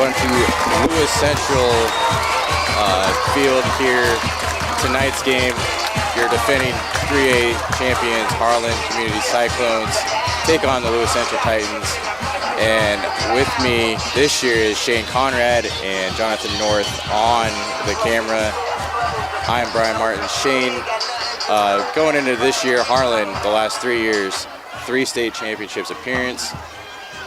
going to Lewis Central field here. Tonight's game, your defending 3A champions, Harlan Community Cyclones, take on the Lewis Central Titans. And with me this year is Shane Conrad and Jonathan North on the camera. I'm Brian Martin. Shane, going into this year, Harlan, the last 3 years, 3 state championships appearance,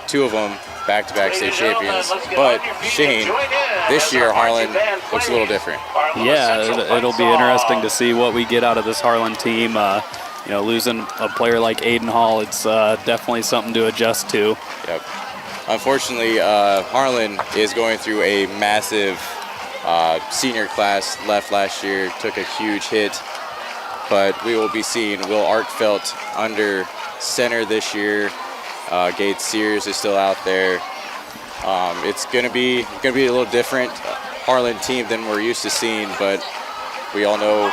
2 of them back-to-back state champions. But Shane, this year Harlan looks a little different. Yeah, it'll be interesting to see what we get out of this Harlan team. Losing a player like Aiden Hall, it's definitely something to adjust to. Yep. Unfortunately, Harlan is going through a massive senior class. Left last year, took a huge hit. But we will be seeing Will Arkfelt under center this year. Gates Sears is still out there. It's gonna be a little different Harlan team than we're used to seeing, but we all know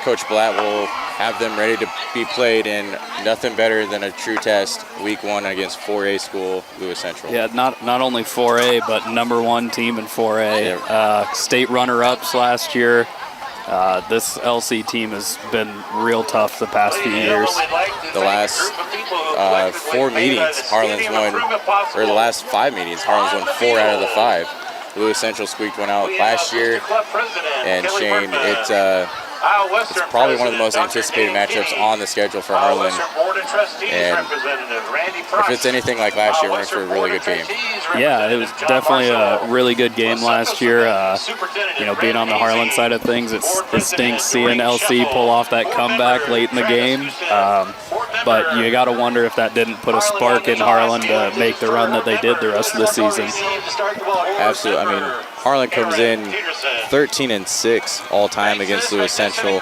Coach Blatt will have them ready to be played, and nothing better than a true test week 1 against 4A school Lewis Central. Yeah, not only 4A, but #1 team in 4A. Yeah. State runner-ups last year. This LC team has been real tough the past few years. The last 4 meetings, Harlan's won, or the last 5 meetings, Harlan's won 4 out of the 5. Lewis Central squeaked one out last year, and Shane, it's probably one of the most anticipated matchups on the schedule for Harlan. And if it's anything like last year, we're in for a really good game. Yeah, it was definitely a really good game last year. Being on the Harlan side of things, it stinks seeing LC pull off that comeback late in the game. But you got to wonder if that didn't put a spark in Harlan to make the run that they did the rest of the season. Absolutely. I mean, Harlan comes in 13-6 all time against Lewis Central.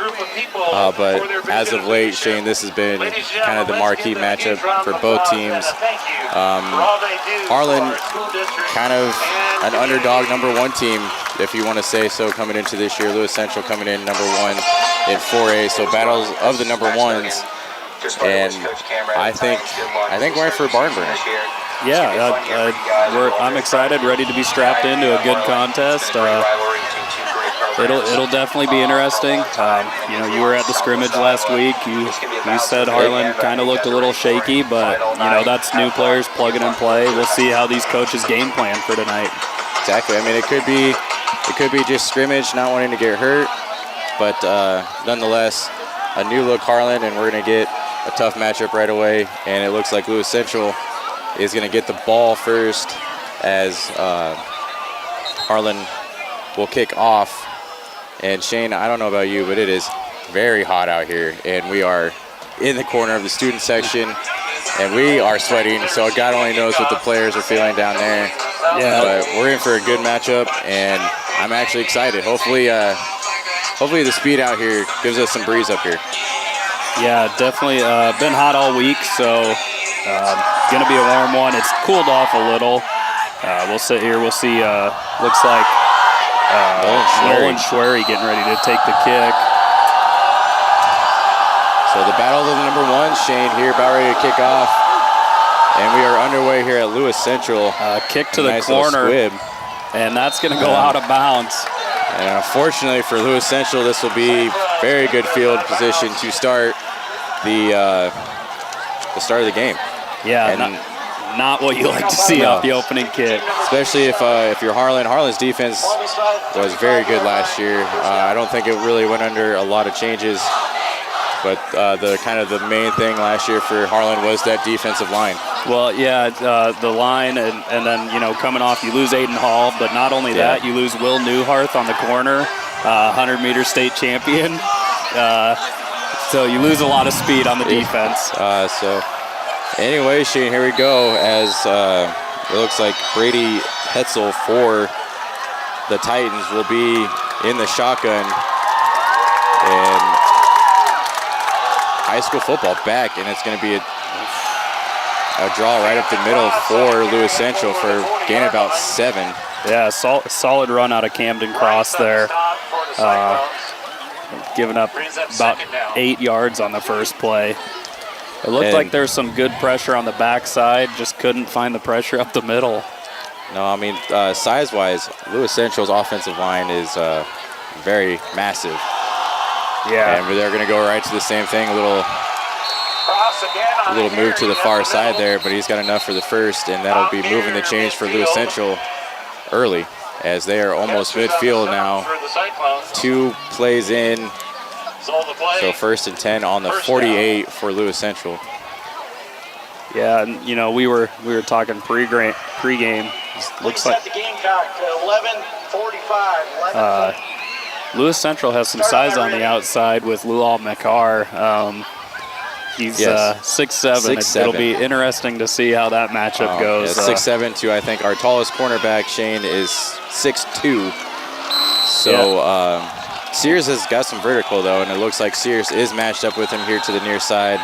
But as of late, Shane, this has been kind of the marquee matchup for both teams. Harlan, kind of an underdog #1 team, if you want to say so, coming into this year. Lewis Central coming in #1 in 4A. So battles of the #1s. And I think we're in for a barn burner. Yeah, I'm excited, ready to be strapped into a good contest. It'll definitely be interesting. You were at the scrimmage last week. You said Harlan kind of looked a little shaky, but that's new players plugging and play. We'll see how these coaches game plan for tonight. Exactly. I mean, it could be just scrimmage, not wanting to get hurt, but nonetheless, a new look Harlan, and we're gonna get a tough matchup right away. And it looks like Lewis Central is going to get the ball first, as Harlan will kick off. And Shane, I don't know about you, but it is very hot out here, and we are in the corner of the student section, and we are sweating, so God only knows what the players are feeling down there. Yeah. But we're in for a good matchup, and I'm actually excited. Hopefully the speed out here gives us some breeze up here. Yeah, definitely been hot all week, so going to be a warm one. It's cooled off a little. We'll sit here. We'll see. Looks like Nolan Schwery getting ready to take the kick. So the battle of the #1, Shane, here about ready to kick off. And we are underway here at Lewis Central. Kick to the corner, and that's going to go out of bounds. And unfortunately for Lewis Central, this will be very good field position to start the start of the game. Yeah, and not what you like to see off the opening kick. Especially if you're Harlan. Harlan's defense was very good last year. I don't think it really went under a lot of changes, but the main thing last year for Harlan was that defensive line. Well, yeah, the line, and then coming off, you lose Aiden Hall, but not only that, you lose Will Newharth on the corner, 100-meter state champion. So you lose a lot of speed on the defense. So anyway, Shane, here we go, as it looks like Brady Hetzel for the Titans will be in the shotgun. And high school football back, and it's going to be a draw right up the middle for Lewis Central for gain about 7. Yeah, solid run out of Camden Cross there. Giving up about 8 yards on the first play. It looked like there's some good pressure on the backside, just couldn't find the pressure up the middle. No, I mean, size-wise, Lewis Central's offensive line is very massive. Yeah. And they're going to go right to the same thing, a little move to the far side there, but he's got enough for the first, and that'll be moving the chains for Lewis Central early, as they are almost midfield now. 2 plays in, so 1st and 10 on the 48 for Lewis Central. Yeah, and you know, we were talking pregame. Looks like the Gamecock 11:45. Lewis Central has some size on the outside with Lulal Mekar. He's 6'7". 6'7". It'll be interesting to see how that matchup goes. 6'7" to, I think, our tallest cornerback, Shane, is 6'2". So Sears has got some vertical, though, and it looks like Sears is matched up with him here to the near side.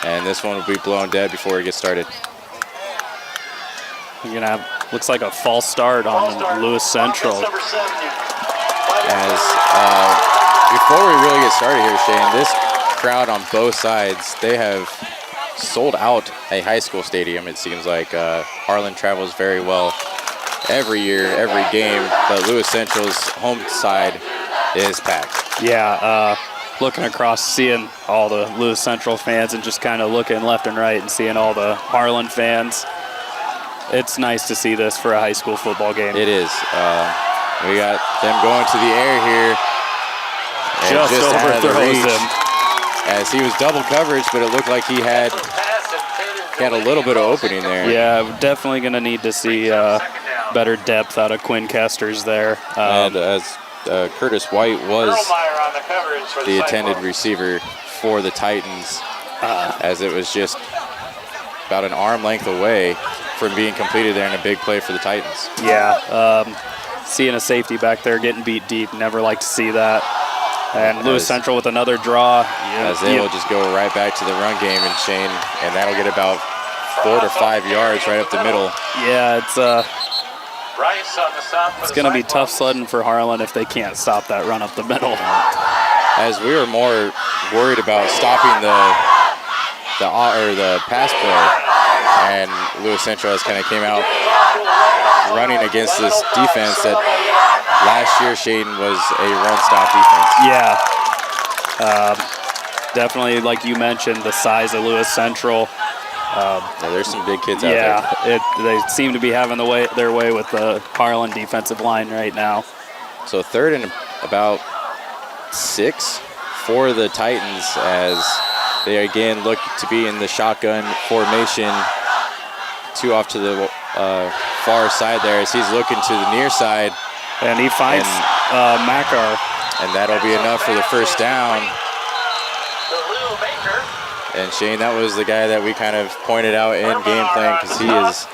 And this one will be blown dead before he gets started. You're gonna have, looks like a false start on Lewis Central. As before we really get started here, Shane, this crowd on both sides, they have sold out a high school stadium. It seems like Harlan travels very well every year, every game, but Lewis Central's home side is packed. Yeah, looking across, seeing all the Lewis Central fans and just kind of looking left and right and seeing all the Harlan fans. It's nice to see this for a high school football game. It is. We got them going to the air here. Just overthrows him. As he was double coverage, but it looked like he had a little bit of opening there. Yeah, we're definitely going to need to see better depth out of Quinn Kesters there. And as Curtis White was the intended receiver for the Titans, as it was just about an arm length away from being completed there in a big play for the Titans. Yeah, seeing a safety back there getting beat deep, never like to see that. And Lewis Central with another draw. As they will just go right back to the run game and Shane, and that'll get about 4 to 5 yards right up the middle. Yeah, it's going to be tough sledding for Harlan if they can't stop that run up the middle. As we were more worried about stopping the pass play, and Lewis Central has kind of came out running against this defense that last year, Shane, was a run-stop defense. Yeah, definitely, like you mentioned, the size of Lewis Central. There's some big kids out there. Yeah, they seem to be having their way with the Harlan defensive line right now. So 3rd and about 6 for the Titans, as they again look to be in the shotgun formation. 2 off to the far side there, as he's looking to the near side. And he finds Makar. And that'll be enough for the first down. And Shane, that was the guy that we kind of pointed out in game plan, because he is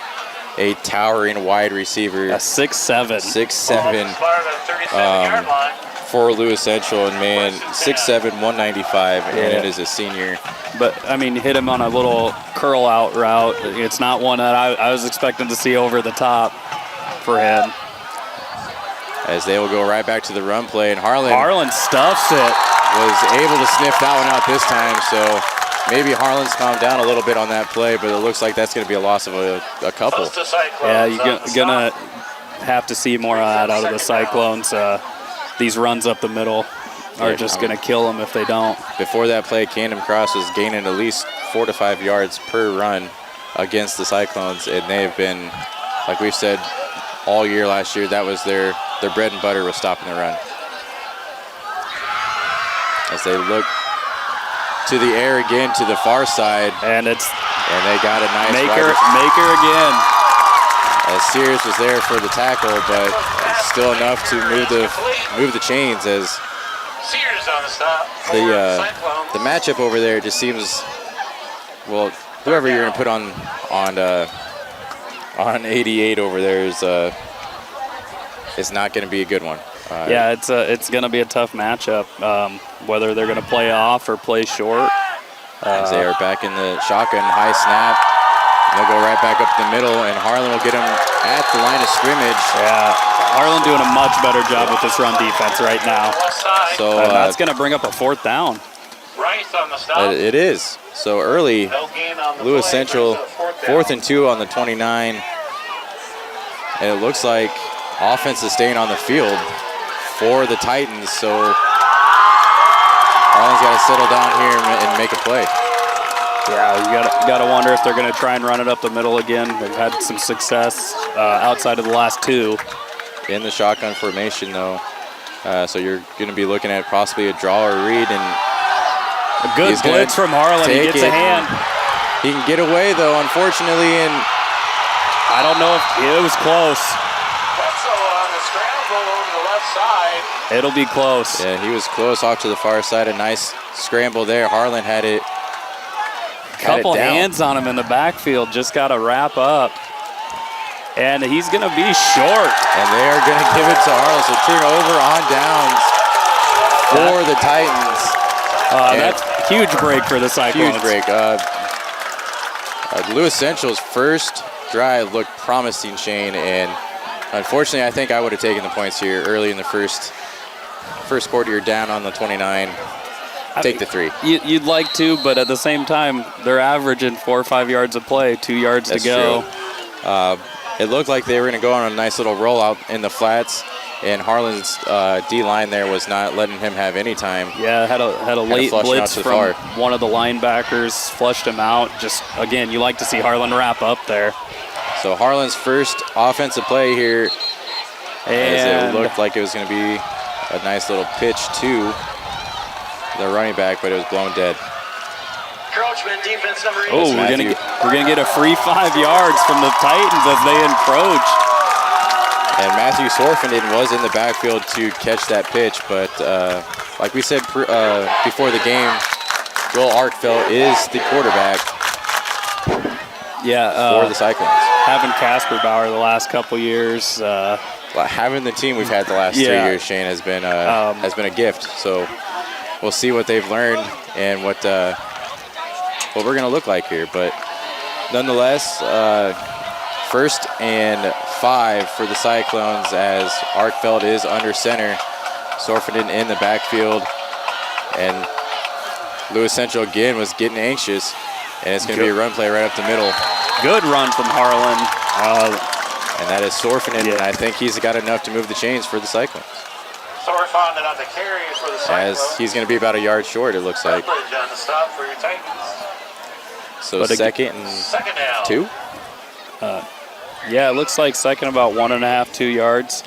a towering wide receiver. A 6'7". 6'7". For Lewis Central, and man, 6'7", 195, and it is a senior. But, I mean, hit him on a little curl-out route. It's not one that I was expecting to see over the top for him. As they will go right back to the run play, and Harlan stuffs it. Was able to sniff that one out this time, so maybe Harlan's calmed down a little bit on that play, but it looks like that's going to be a loss of a couple. Yeah, you're going to have to see more of that out of the Cyclones. These runs up the middle are just going to kill them if they don't. Before that play, Camden Cross was gaining at least 4 to 5 yards per run against the Cyclones, and they have been, like we've said all year last year, that was their bread and butter was stopping the run. As they look to the air again to the far side, and they got a nice Maker again. As Sears was there for the tackle, but still enough to move the chains. As the matchup over there just seems, well, whoever you're going to put on 88 over there is not going to be a good one. Yeah, it's going to be a tough matchup, whether they're going to play off or play short. As they are back in the shotgun, high snap. They'll go right back up the middle, and Harlan will get them at the line of scrimmage. Yeah, Harlan doing a much better job with this run defense right now. So that's going to bring up a 4th down. It is. So early, Lewis Central, 4th and 2 on the 29. And it looks like offense is staying on the field for the Titans. So Harlan's got to settle down here and make a play. Yeah, you got to wonder if they're going to try and run it up the middle again. They've had some success outside of the last two. In the shotgun formation, though. So you're going to be looking at possibly a draw or read. And a good blitz from Harlan. He gets a hand. He can get away, though, unfortunately. And I don't know if it was close. On the scramble over the left side. It'll be close. Yeah, he was close off to the far side. A nice scramble there. Harlan had it. Couple hands on him in the backfield. Just got to wrap up. And he's going to be short. And they are going to give it to Harlan. So turnover on downs for the Titans. That's a huge break for the Cyclones. Huge break. Lewis Central's first drive looked promising, Shane, and unfortunately I think I would have taken the points here early in the first quarter. You're down on the 29. Take the 3. You'd like to, but at the same time, they're averaging 4 or 5 yards of play, 2 yards to go. True. It looked like they were going to go on a nice little rollout in the flats, and Harlan's D-line there was not letting him have any time. Yeah, had a late blitz from one of the linebackers, flushed him out. Just, again, you like to see Harlan wrap up there. So Harlan's first offensive play here, as it looked like it was going to be a nice little pitch to the running back, but it was blown dead. Encroachment, defense number 8. Oh, we're gonna get a free 5 yards from the Titans as they encroach. And Matthew Sorfenden was in the backfield to catch that pitch, but like we said before the game, Joel Arkfeld is the quarterback for the Cyclones. Having Casper Bauer the last couple years. Having the team we've had the last 3 years, Shane, has been a gift. So we'll see what they've learned and what we're going to look like here. But nonetheless, 1st and 5 for the Cyclones as Arkfeld is under center. Sorfenden in the backfield. And Lewis Central again was getting anxious. And it's going to be a run play right up the middle. Good run from Harlan. And that is Sorfenden, and I think he's got enough to move the chains for the Cyclones. Sorfenden on the carry for the Cyclones. As he's going to be about a yard short, it looks like. On the stop for your Titans. So second and 2? Yeah, it looks like second about 1.5, 2 yards.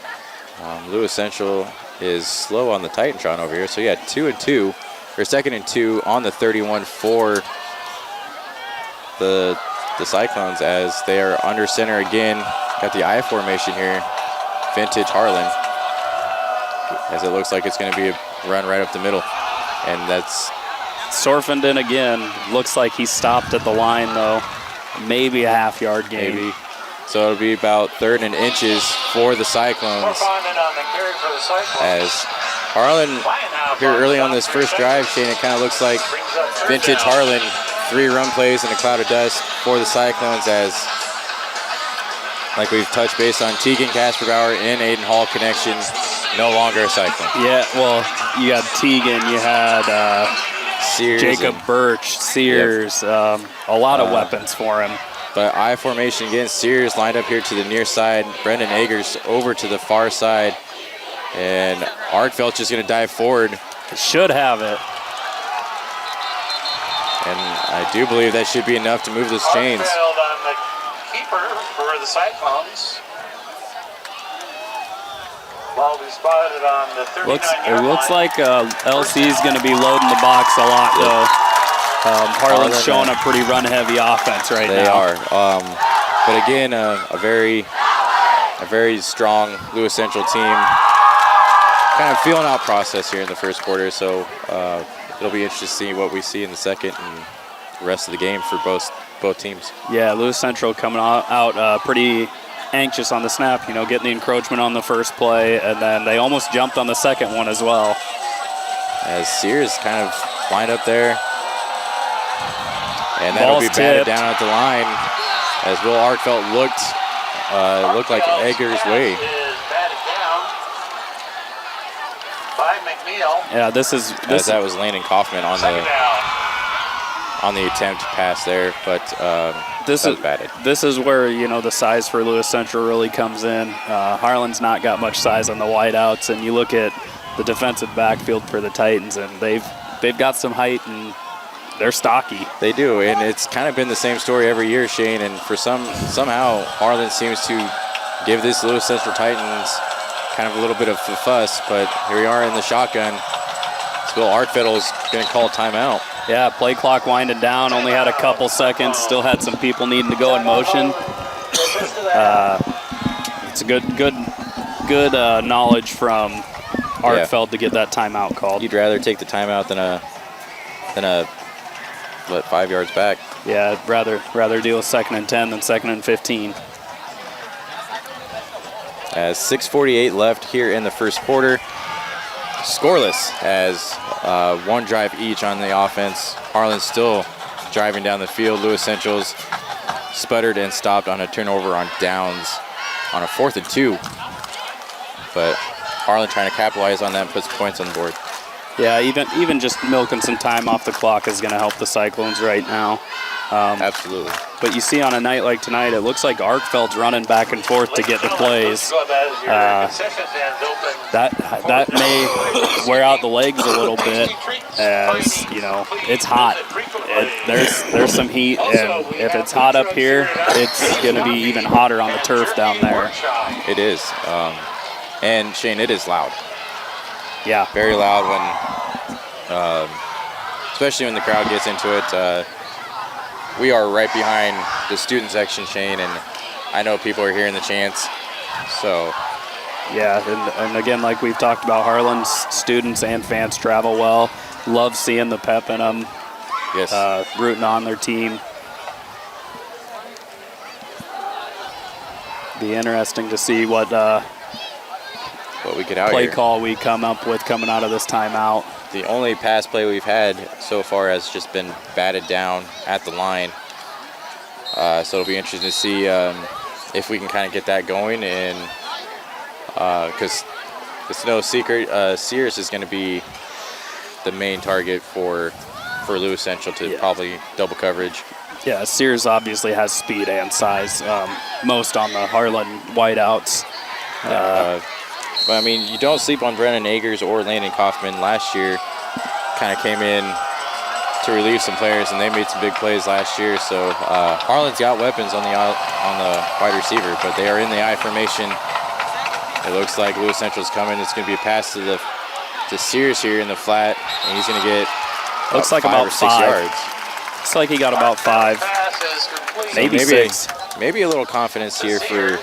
Lewis Central is slow on the Titantron over here. So yeah, 2 and 2, or 2nd and 2 on the 31 for the Cyclones as they are under center again. Got the I formation here, vintage Harlan, as it looks like it's going to be a run right up the middle. And that's Sorfenden again. Looks like he stopped at the line, though. Maybe a half-yard gain. Maybe. So it'll be about 3rd and inches for the Cyclones. As Harlan, here early on this first drive, Shane, it kind of looks like vintage Harlan. 3 run plays in a cloud of dust for the Cyclones as, like we've touched base on, Tegan Casper Bauer and Aiden Hall connection, no longer a Cyclone. Yeah, well, you had Tegan, you had Sears, Jacob Birch, Sears, a lot of weapons for him. But I formation again, Sears lined up here to the near side, Brendan Eggers over to the far side, and Arkfeld's just going to dive forward. Should have it. And I do believe that should be enough to move those chains. On the keeper for the Cyclones. Ball be spotted on the 39-yard It looks like LC's going to be loading the box a lot, though. Harlan's showing a pretty run-heavy offense right now. They are. But again, a very strong Lewis Central team. Kind of feeling out process here in the first quarter, so it'll be interesting to see what we see in the second and the rest of the game for both teams. Yeah, Lewis Central coming out pretty anxious on the snap, getting the encroachment on the first play, and then they almost jumped on the second one as well. As Sears kind of lined up there. And that'll be batted down at the line as Will Arkfeld looked like Eggers' way. By McNeil. Yeah, this that was Landon Kaufman on on the attempt pass there, but this that was batted. This is where, you know, the size for Lewis Central really comes in. Harlan's not got much size on the wideouts, and you look at the defensive backfield for the Titans, and they've got some height, and they're stocky. They do, and it's kind of been the same story every year, Shane, and for somehow Harlan seems to give this Lewis Central Titans kind of a little bit of a fuss, but here we are in the shotgun. Bill Arkvedel's going to call a timeout. Yeah, play clock winding down, only had a couple seconds, still had some people needing to go in motion. It's a good knowledge from Arkveld to get that timeout called. You'd rather take the timeout than a 5 yards back. Yeah, I'd rather deal with 2nd and 10 than 2nd and 15. 6:48 left here in the first quarter. Scoreless as one drive each on the offense. Harlan's still driving down the field. Lewis Central's sputtered and stopped on a turnover on downs on a 4th and 2. But Harlan trying to capitalize on that and puts points on the board. Yeah, even just milking some time off the clock is going to help the Cyclones right now. Absolutely. But you see on a night like tonight, it looks like Arkveld's running back and forth to get the plays. That may wear out the legs a little bit, as you know, it's hot. There's some heat, and if it's hot up here, it's going to be even hotter on the turf down there. It is. And Shane, it is loud. Yeah. Very loud when, especially when the crowd gets into it. We are right behind the student section, Shane, and I know people are hearing the chants. So, yeah, and again, like we've talked about, Harlan's students and fans travel well. Love seeing the pep in them. Yes. Rooting on their team. Be interesting to see what we get out play here. Call we come up with coming out of this timeout. The only pass play we've had so far has just been batted down at the line. So it'll be interesting to see if we can kind of get that going. And because it's no secret, Sears is going to be the main target for Lewis Central to probably double coverage. Yeah, Sears obviously has speed and size, most on the Harlan wideouts. But I mean, you don't sleep on Brennan Agers or Landon Kaufman. Last year kind of came in to relieve some players, and they made some big plays last year. So Harlan's got weapons on the wide receiver, but they are in the I formation. It looks like Lewis Central's coming. It's going to be a pass to Sears here in the flat, and he's going to get looks like 5 about or 6 5 yards. Looks like he got about 5, maybe 6. Maybe a little confidence here for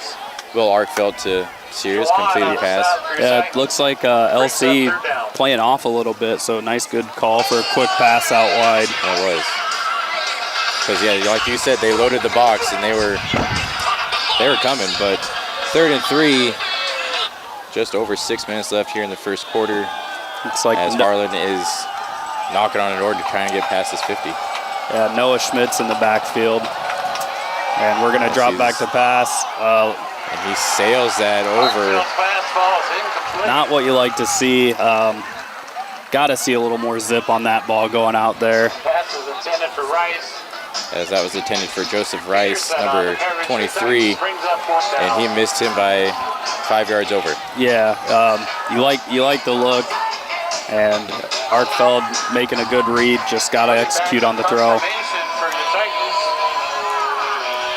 Will Arkveld to Sears complete the pass. Yeah, it looks like LC playing off a little bit, so nice, good call for a quick pass out wide. It was. Because, yeah, like you said, they loaded the box, and they were coming. But 3rd and 3, just over 6 minutes left here in the first quarter. It's like as Harlan is knocking on the door to try and get past this 50. Yeah, Noah Schmidt's in the backfield. And we're going to drop back to pass. And he sails that over. Not what you like to see. Got to see a little more zip on that ball going out there. Pass is intended for Rice. As that was intended for Joseph Rice, number 23, and he missed him by 5 yards over. Yeah, you like the look, and Arkveld making a good read. Just got to execute on the throw.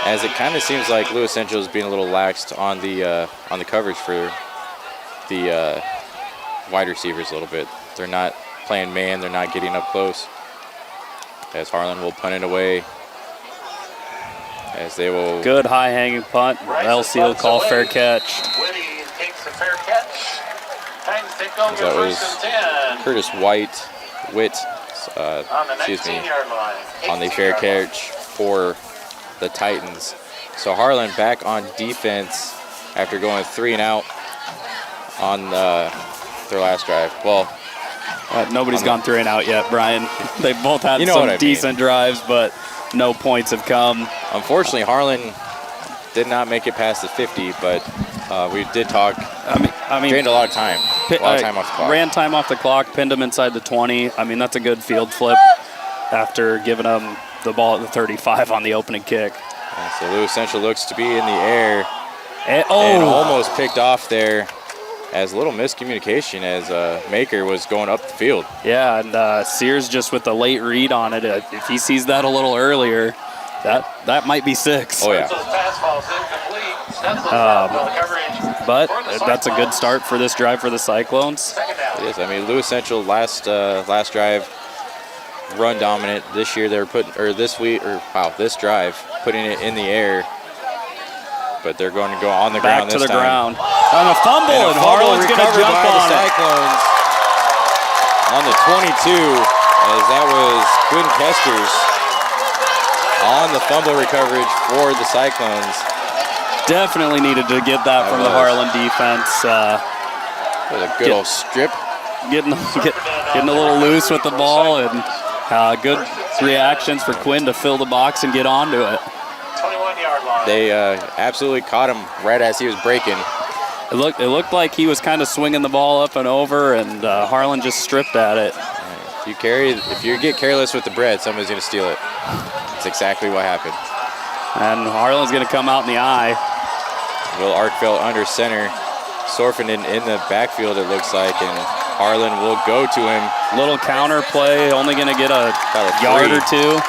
As it kind of seems like Lewis Central is being a little laxed on the coverage for the wide receivers a little bit. They're not playing man. They're not getting up close. As Harlan will punt it away. As they will. Good high hanging punt. LC will call fair catch. Whitty takes the fair catch. Titans take over That was 1st and 10. Curtis Witt, On the excuse me, 19-yard line. on the fair catch for the Titans. So Harlan back on defense after going 3 and out on their last drive. Well, nobody's gone 3 and out yet, Brian. They've both had some decent drives, but no points have come. Unfortunately, Harlan did not make it past the 50, but we did talk. I mean, drained a lot of time. A lot of time off the clock. Ran time off the clock, pinned him inside the 20. I mean, that's a good field flip. after giving them the ball at the 35 on the opening kick. And so Lewis Central looks to be in the air And almost picked off there as a little miscommunication as Maker was going up the field. Yeah, and Sears just with the late read on it. If he sees that a little earlier, that might be 6. Oh, yeah. But that's a good start for this drive for the Cyclones. It is. I mean, Lewis Central last drive run dominant. This year they're this drive putting it in the air, but they're going to go on the ground Back to this the time. ground. On a fumble, and Harlan's going to jump by on the it. Cyclones on the 22, as that was Quinn Kesters on the fumble recovery for the Cyclones. Definitely needed to get that from the Harlan defense. With a good old strip. Getting a little loose with the ball, and good reactions for Quinn to fill the box and get onto it. 21-yard line. They absolutely caught him right as he was breaking. It looked like he was kind of swinging the ball up and over, and Harlan just stripped at it. If you get careless with the bread, somebody's going to steal it. That's exactly what happened. And Harlan's going to come out in the eye. Will Arkfeld under center. Sorfenden in the backfield, it looks like, and Harlan will go to him. Little counter play, only going to get a About a yard 3. or 2.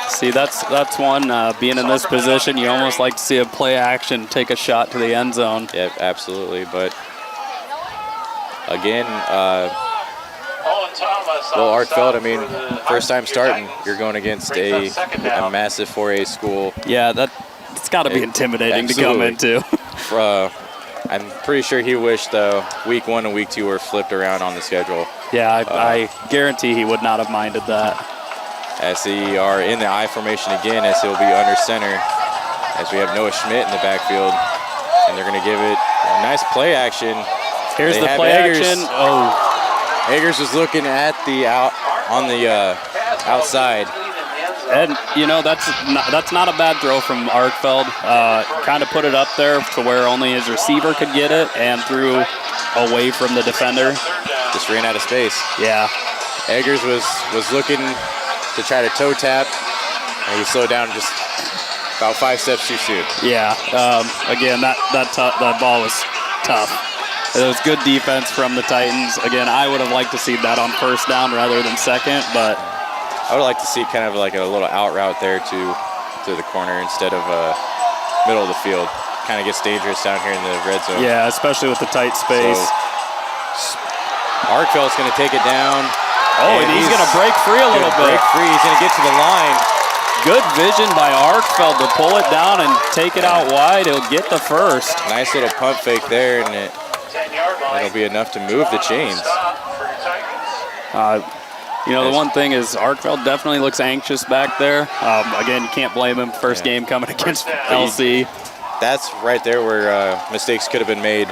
See, that's one, being in this position, you almost like to see a play action, take a shot to the end zone. Yeah, absolutely. But again, Will Arkfeld, I mean, first time starting, you're going against a massive 4A school. Yeah, it's got to be intimidating to come into. I'm pretty sure he wished week 1 and week 2 were flipped around on the schedule. Yeah, I guarantee he would not have minded that. As they are in the I formation again, as he'll be under center, as we have Noah Schmidt in the backfield, and they're going to give it a nice play action. Here's They the have play Eggers. action. Oh, Eggers was looking at the outside. and that's not a bad throw from Arkfeld. Kind of put it up there to where only his receiver could get it, and threw away from the defender. Just ran out of space. Yeah. Eggers was looking to try to toe tap, and he slowed down just about 5 steps too soon. Yeah. Again, that ball was tough. It was good defense from the Titans. Again, I would have liked to see that on first down rather than second, but I would like to see kind of like a little out route there to the corner instead of middle of the field. Kind of gets dangerous down here in the red zone. yeah, especially with the tight space. So, Arkfeld's going to take it down. And he's going to break free a little bit. Break free. He's going to get to the line. Good vision by Arkfeld to pull it down and take it out wide. He'll get the first. Nice little pump fake there, and it'll be enough to move the chains. The one thing is Arkfeld definitely looks anxious back there. Again, you can't blame him. First game coming against LC. That's right there where mistakes could have been made.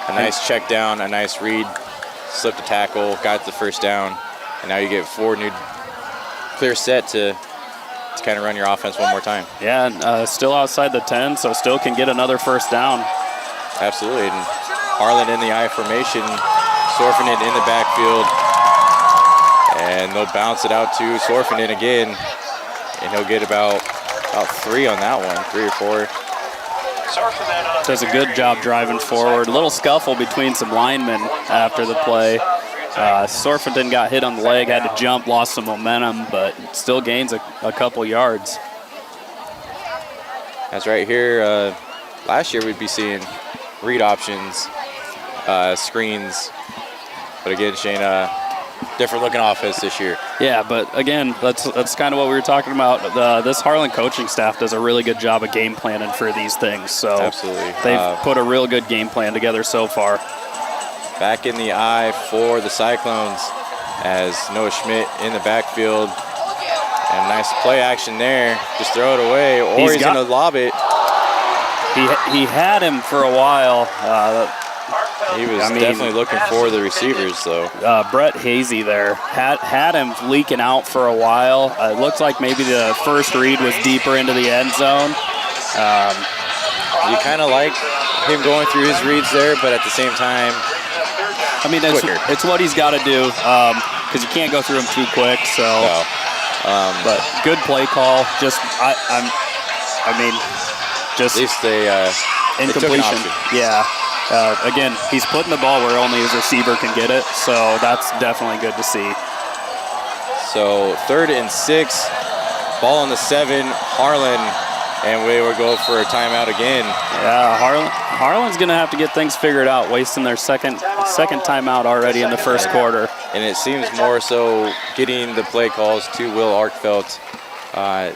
A nice check down, a nice read, slipped a tackle, got the first down, and now you get 4 new clear set to kind of run your offense one more time. Yeah, and still outside the 10, so still can get another first down. Absolutely. And Harlan in the I formation, Sorfenden in the backfield, and they'll bounce it out to Sorfenden again, and he'll get about 3 on that one, 3 or 4. Does a good job driving forward. A little scuffle between some linemen after the play. Sorfenden got hit on the leg, had to jump, lost some momentum, but still gains a couple yards. That's right here. Last year we'd be seeing read options, screens, but again, Shane, different looking offense this year. Yeah, but again, that's kind of what we were talking about. This Harlan coaching staff does a really good job of game planning for these things. So absolutely, they've put a real good game plan together so far. Back in the eye for the Cyclones as Noah Schmidt in the backfield. And nice play action there. Just throw it away, or he's going to lob it. He had him for a while. He was definitely looking for the receivers, though. Brett Hazy there had him leaking out for a while. It looks like maybe the first read was deeper into the end zone. You kind of like him going through his reads there, but at the same time, I mean, it's what he's got to do. because you can't go through them too quick. So, So, but good play call. Just at least they took an incompletion. option. Yeah. Again, he's putting the ball where only his receiver can get it, so that's definitely good to see. So 3rd and 6, ball on the 7, Harlan, and we will go for a timeout again. Yeah, Harlan's going to have to get things figured out, wasting their second timeout already in the first quarter. And it seems more so getting the play calls to Will Arkfeld.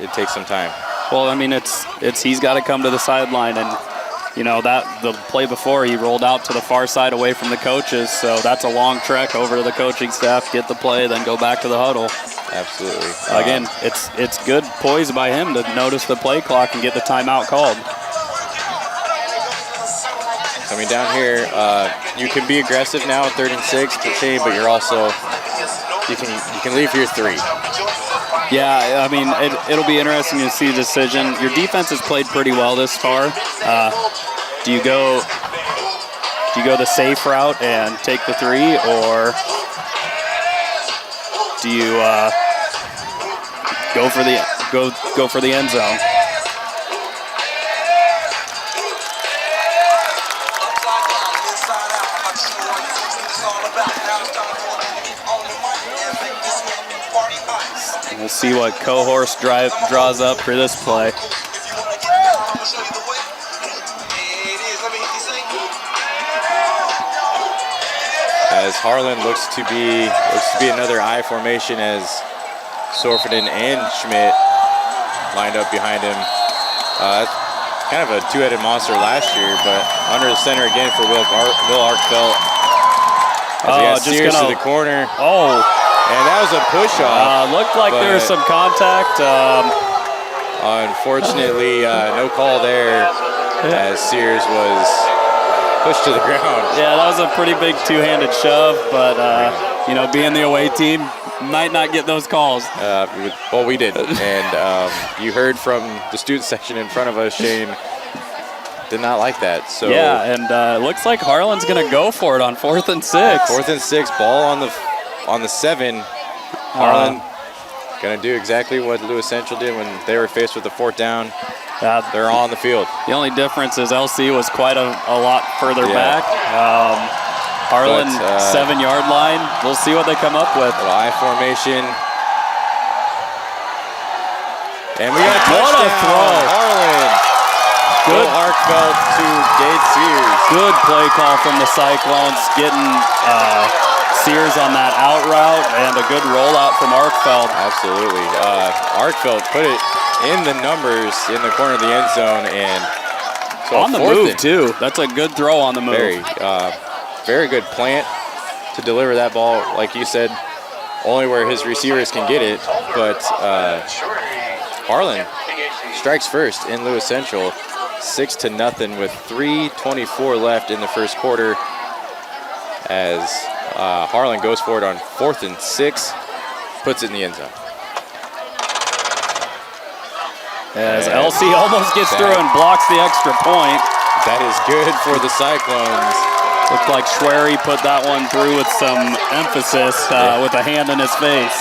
It takes some time. Well, I mean, it's he's got to come to the sideline, and you know that the play before he rolled out to the far side away from the coaches, so that's a long trek over to the coaching staff, get the play, then go back to the huddle. Absolutely. Again, it's good poise by him to notice the play clock and get the timeout called. Coming down here, you can be aggressive now at 3rd and 6, Shane, but you're also you can leave here 3. Yeah, I mean, it'll be interesting to see the decision. Your defense has played pretty well this far. Do you go the safe route and take the 3, or do you go for the end zone? We'll see what Cohorse draws up for this play. As Harlan looks to be another I formation as Sorfenden and Schmidt lined up behind him. That's kind of a two-headed monster last year, but under the center again for Will Arkfeld. As he has Sears to the corner. Oh. And that was a push-off. Looked like there was some contact. Unfortunately, no call there as Sears was pushed to the ground. Yeah, that was a pretty big two-handed shove, but, you know, being the away team, might not get those calls. Well, we did. And you heard from the student section in front of us, Shane, did not like that. So yeah, and it looks like Harlan's going to go for it on 4th and 6. 4th and 6, ball on the 7. Harlan going to do exactly what Lewis Central did when they were faced with the 4th down. They're all on the field. The only difference is LC was quite a lot further back. Harlan, 7-yard line. We'll see what they come up with. I formation. And we got a touchdown. What a throw. Harlan. Good Arkfeld to Gage Sears. Good play call from the Cyclones, getting Sears on that out route, and a good rollout from Arkfeld. Absolutely. Arkfeld put it in the numbers in the corner of the end zone, and so on the move too. That's a good throw on the move. Very good plant to deliver that ball, like you said, only where his receivers can get it. But Harlan strikes first in Lewis Central, 6-0 with 3:24 left in the first quarter. As Harlan goes for it on 4th and 6, puts it in the end zone. As LC almost gets through and blocks the extra point. That is good for the Cyclones. Looked like Schwery put that one through with some emphasis, with a hand in his face.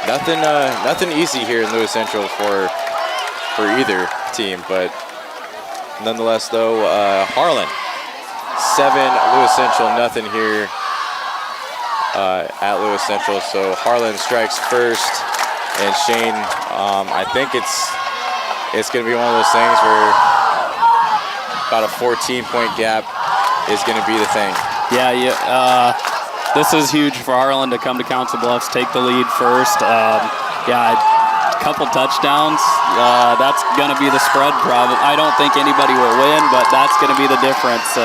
Nothing easy here in Lewis Central for either team, but nonetheless, though, Harlan 7, Lewis Central nothing here at Lewis Central. So Harlan strikes first, and Shane, I think it's going to be one of those things where about a 14-point gap is going to be the thing. Yeah. This is huge for Harlan to come to Council Bluffs, take the lead first. A couple touchdowns. That's going to be the spread problem. I don't think anybody will win, but that's going to be the difference.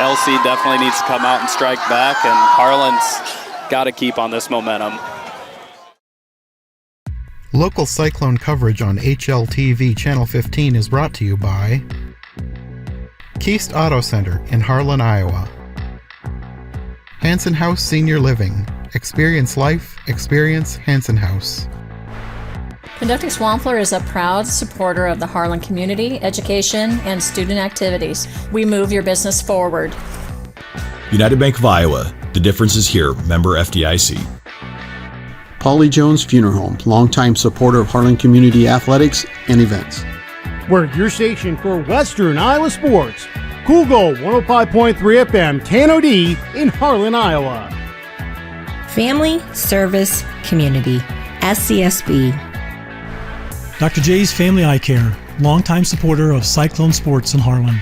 LC definitely needs to come out and strike back, and Harlan's got to keep on this momentum. Local Cyclone coverage on HLTV Channel 15 is brought to you by Keast Auto Center in Harlan, Iowa. Hanson House Senior Living. Experience life, experience Hanson House. Conducting Swampler is a proud supporter of the Harlan community, education, and student activities. We move your business forward. United Bank of Iowa. The difference is here. Member FDIC. Paulie Jones Funeral Home, longtime supporter of Harlan Community Athletics and events. We're your station for Western Iowa sports. Google 105.3 FM KNOD in Harlan, Iowa. Family Service Community, SCSB. Dr. J's Family Eye Care, longtime supporter of Cyclone Sports in Harlan.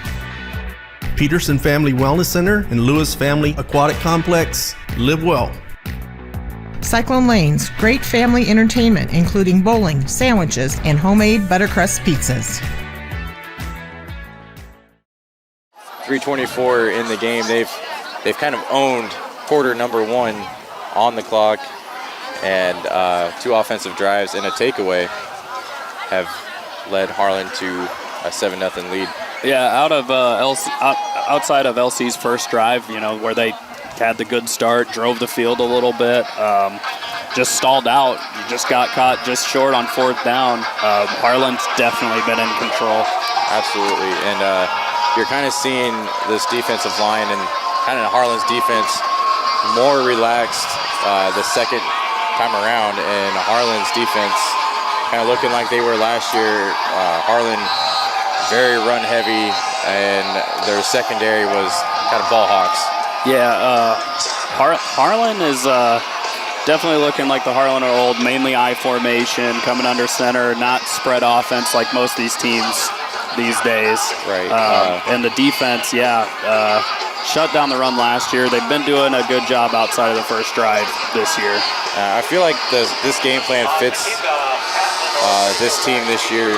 Peterson Family Wellness Center and Lewis Family Aquatic Complex. Live well. Cyclone Lanes, great family entertainment, including bowling, sandwiches, and homemade buttercrust pizzas. 3:24 in the game. They've kind of owned quarter number one on the clock, and 2 offensive drives and a takeaway have led Harlan to a 7-0 lead. Yeah, outside of LC's first drive, where they had the good start, drove the field a little bit, just stalled out, just got caught just short on 4th down. Harlan's definitely been in control. Absolutely, and you're kind of seeing this defensive line and kind of Harlan's defense more relaxed the second time around, and Harlan's defense kind of looking like they were last year. Harlan very run heavy, and their secondary was kind of ball hawks. Yeah, Harlan is definitely looking like the Harlan of old, mainly I formation, coming under center, not spread offense like most of these teams these days. Right. And the defense, shut down the run last year. They've been doing a good job outside of the first drive this year. I feel like this game plan fits this team this year,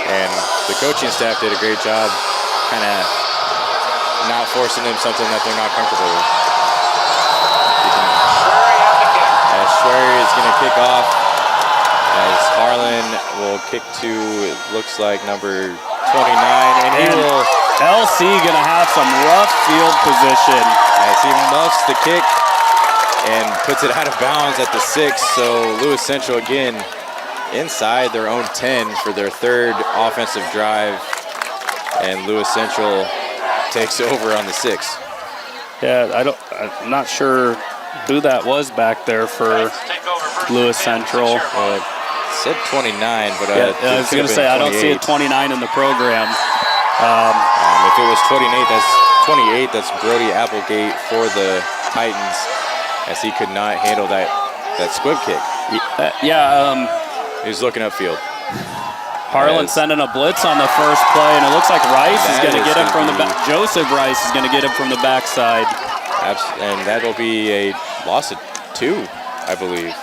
and the coaching staff did a great job kind of not forcing them something that they're not comfortable with. Schwery is going to kick off as Harlan will kick to, it looks like, number 29, and he will... LC going to have some rough field position. As he muffs the kick and puts it out of bounds at the 6, so Lewis Central again inside their own 10 for their 3rd offensive drive, and Lewis Central takes over on the 6. Yeah, I'm not sure who that was back there for Lewis Central. It said 29, but I was going to say, I don't see a 29 in the program. If it was 28, that's Brody Applegate for the Titans, as he could not handle that squib kick. He was looking upfield. Harlan sending a blitz on the first play, and it looks like Rice is going to get him from the back. Joseph Rice is going to get him from the backside. And that'll be a loss of 2, I believe.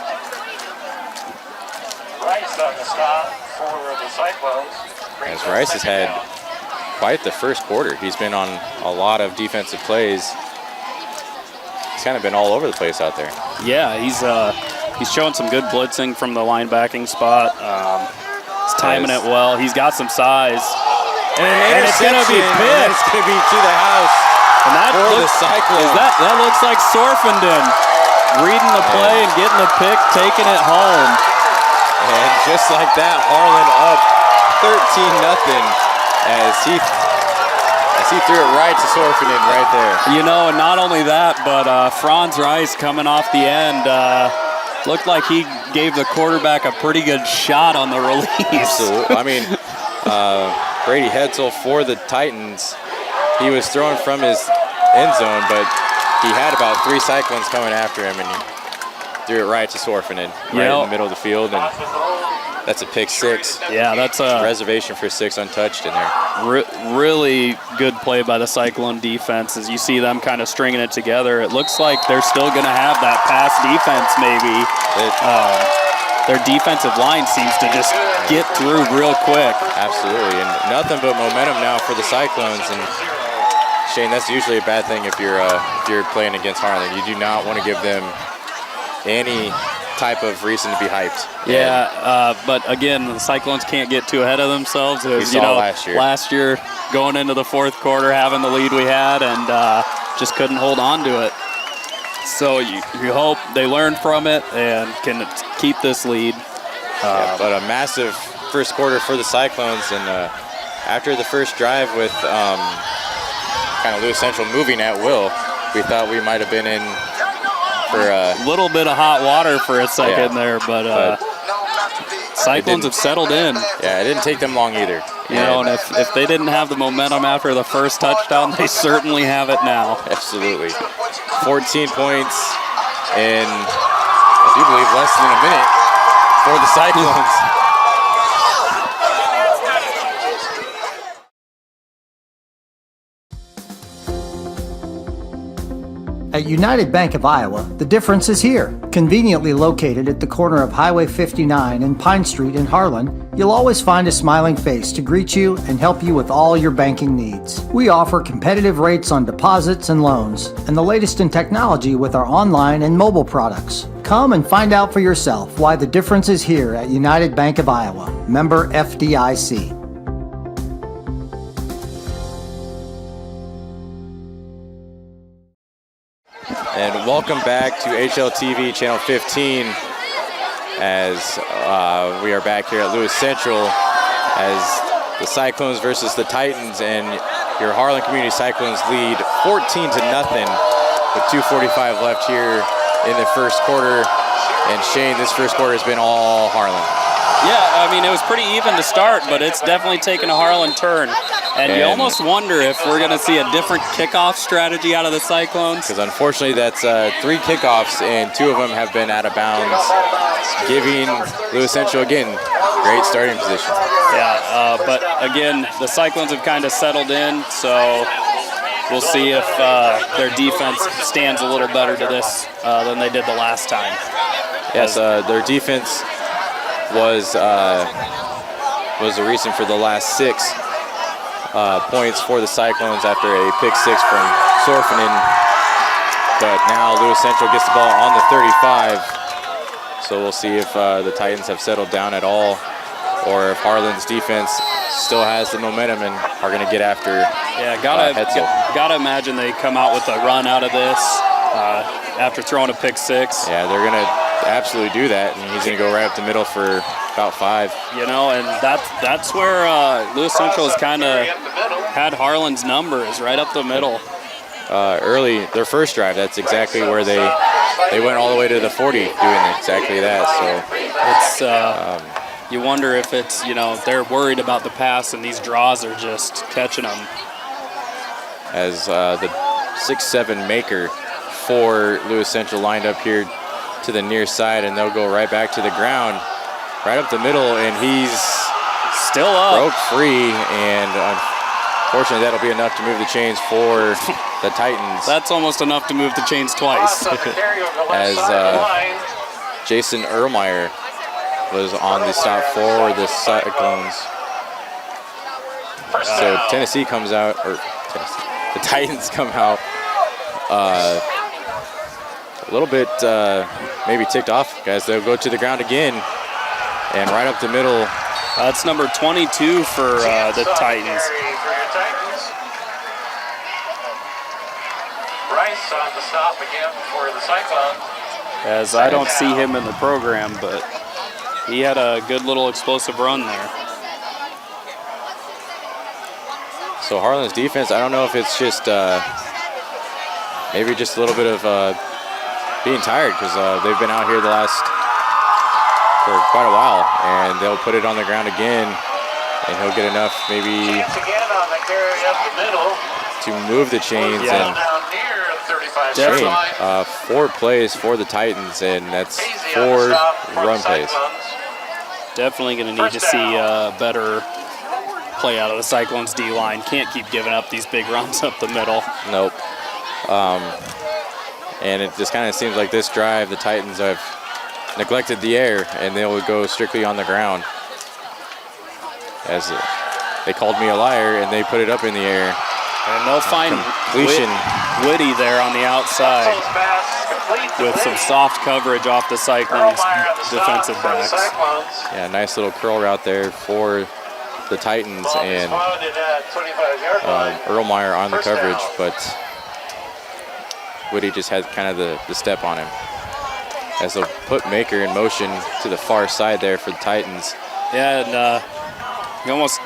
Rice on the stop for the Cyclones. As Rice has had quite the first quarter. He's been on a lot of defensive plays. He's kind of been all over the place out there. Yeah, he's showing some good blitzing from the linebacking spot. He's timing it well. He's got some size. And it's going to be picked. It's going to be to the house and that for the Cyclone. That looks like Sorfenden reading the play and getting the pick, taking it home. And just like that, Harlan up 13-0 as he threw it right to Sorfenden right there. And not only that, but Franz Rice coming off the end looked like he gave the quarterback a pretty good shot on the release. Absolutely. I mean, Brady Hetzel for the Titans, he was throwing from his end zone, but he had about 3 Cyclones coming after him, and he threw it right to Sorfenden, right in the middle of the field, and that's a pick 6. Yeah, that's a reservation for 6 untouched in there. Really good play by the Cyclone defense. As you see them kind of stringing it together, it looks like they're still going to have that pass defense maybe. Their defensive line seems to just get through real quick. Absolutely, and nothing but momentum now for the Cyclones. And Shane, that's usually a bad thing if you're playing against Harlan. You do not want to give them any type of reason to be hyped. Yeah, but again, the Cyclones can't get too ahead of themselves. We saw last year going into the 4th quarter, having the lead we had, and just couldn't hold on to it. So you hope they learn from it and can keep this lead. But a massive first quarter for the Cyclones, and after the first drive with kind of Lewis Central moving at will, We thought we might have been in for a little bit of hot water for a second there, but Cyclones have settled in. Yeah, it didn't take them long either. You know, and if they didn't have the momentum after the first touchdown, they certainly have it now. Absolutely. 14 points in, I do believe, less than a minute for the Cyclones. At United Bank of Iowa, the difference is here. Conveniently located at the corner of Highway 59 and Pine Street in Harlan, you'll always find a smiling face to greet you and help you with all your banking needs. We offer competitive rates on deposits and loans, and the latest in technology with our online and mobile products. Come and find out for yourself why the difference is here at United Bank of Iowa. Member FDIC. And welcome back to HLTV Channel 15 as we are back here at Lewis Central as the Cyclones versus the Titans, and your Harlan Community Cyclones lead 14-0 with 2:45 left here in the first quarter. And Shane, this first quarter has been all Harlan. Yeah, I mean, it was pretty even to start, but it's definitely taken a Harlan turn. And you almost wonder if we're going to see a different kickoff strategy out of the Cyclones. Because unfortunately, that's 3 kickoffs, and 2 of them have been out of bounds, giving Lewis Central, again, great starting position. Yeah, but again, the Cyclones have kind of settled in, so we'll see if their defense stands a little better to this than they did the last time. Yes, their defense was the reason for the last 6 points for the Cyclones after a pick-6 from Sorfinen. But now Lewis Central gets the ball on the 35. So we'll see if the Titans have settled down at all, or if Harlan's defense still has the momentum and are going to get after gotta imagine they come out with a run out of this after throwing a pick-6. Yeah, they're going to absolutely do that, and he's going to go right up the middle for about 5. You know, and that's where Lewis Central has kind of had Harlan's numbers, right up the middle. Early, their first drive, that's exactly where they went all the way to the 40 doing exactly that. So it's you wonder if it's, you know, they're worried about the pass and these draws are just catching them. As the 6'7" maker for Lewis Central lined up here to the near side, and they'll go right back to the ground, right up the middle, and he's still up. Broke free, and unfortunately that'll be enough to move the chains for the Titans. That's almost enough to move the chains twice. As Jason Erlmeyer was on the stop for the Cyclones. So Tennessee comes out, or the Titans come out a little bit maybe ticked off, guys. They'll go to the ground again, and right up the middle. That's number 22 for the Titans. Rice on the stop again for the Cyclones. As I don't see him in the program, but he had a good little explosive run there. So Harlan's defense, I don't know if it's just maybe just a little bit of being tired, because they've been out here for quite a while, and they'll put it on the ground again, and he'll get enough maybe to move the chains. Yeah. And 4 plays for the Titans, and that's 4 run plays. Definitely going to need to see better play out of the Cyclones D-line. Can't keep giving up these big runs up the middle. Nope. And it just kind of seems like this drive, the Titans have neglected the air, and they will go strictly on the ground. As they called me a liar, and they put it up in the air. And they'll find Whitty there on the outside with some soft coverage off the Cyclones defensive backs. Yeah, nice little curl route there for the Titans, and Erlmeyer on the coverage, but Whitty just had kind of the step on him. As they'll put Maker in motion to the far side there for the Titans. Yeah, and you almost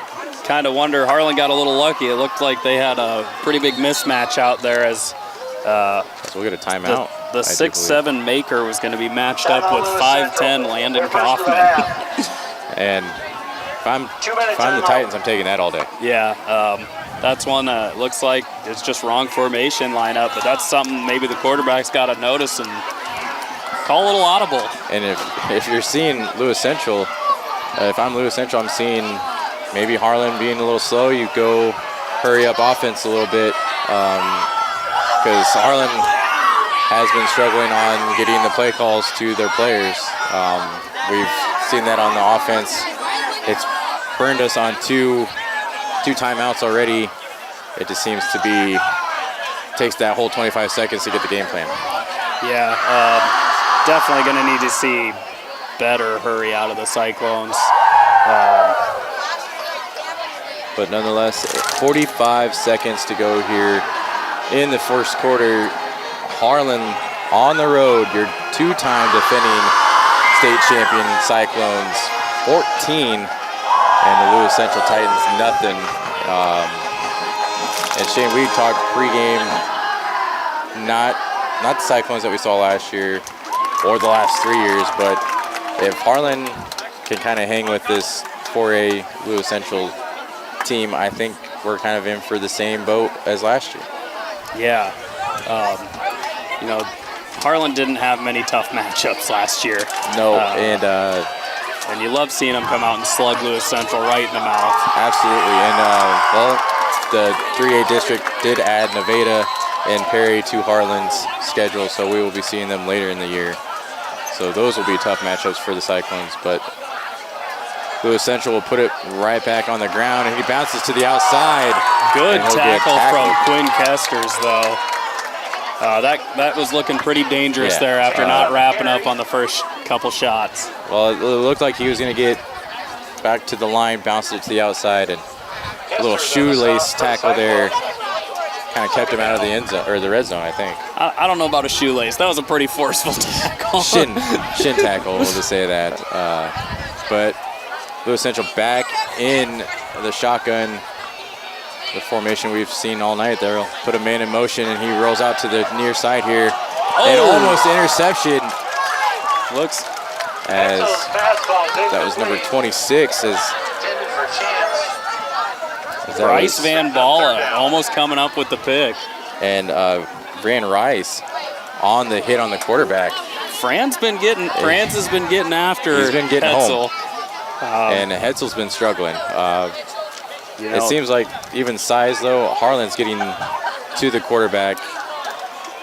kind of wonder, Harlan got a little lucky. It looked like they had a pretty big mismatch out there as So we'll get a timeout. The 6'7" Maker was going to be matched up with 5'10" Landon Kaufman. And if I'm the Titans, I'm taking that all day. Yeah, that's one that looks like it's just wrong formation lineup, but that's something maybe the quarterback's got to notice and call a little audible. And if you're seeing Lewis Central, if I'm Lewis Central, I'm seeing maybe Harlan being a little slow. You go hurry up offense a little bit because Harlan has been struggling on getting the play calls to their players. We've seen that on the offense. It's burned us on two timeouts already. It just seems to be, takes that whole 25 seconds to get the game plan. Yeah, definitely going to need to see better hurry out of the Cyclones. But nonetheless, 45 seconds to go here in the first quarter. Harlan on the road, your two-time defending state champion Cyclones, 14, and the Lewis Central Titans, nothing. And Shane, we talked pregame, not the Cyclones that we saw last year or the last 3 years, but if Harlan can kind of hang with this 4A Lewis Central team, I think we're kind of in for the same boat as last year. Yeah. You know, Harlan didn't have many tough matchups last year. No, and you love seeing him come out and slug Lewis Central right in the mouth. Absolutely, and well, the 3A district did add Nevada and Perry to Harlan's schedule, so we will be seeing them later in the year. So those will be tough matchups for the Cyclones, but Lewis Central will put it right back on the ground, and he bounces to the outside. Good tackle from Quinn Kesters, though. That was looking pretty dangerous there after not wrapping up on the first couple shots. Well, it looked like he was going to get back to the line, bounced it to the outside, and a little shoelace tackle there kind of kept him out of the end zone, or the red zone, I think. I don't know about a shoelace. That was a pretty forceful tackle. Shin tackle, we'll just say that. But Lewis Central back in the shotgun. The formation we've seen all night. They'll put a man in motion, and he rolls out to the near side here. And almost interception. Looks as that was number 26. As Bryce Van Balla almost coming up with the pick. And Brian Rice on the hit on the quarterback. Franz has been getting after He's been getting Hetzel. Home. And Hetzel's been struggling. It seems like even size, though, Harlan's getting to the quarterback.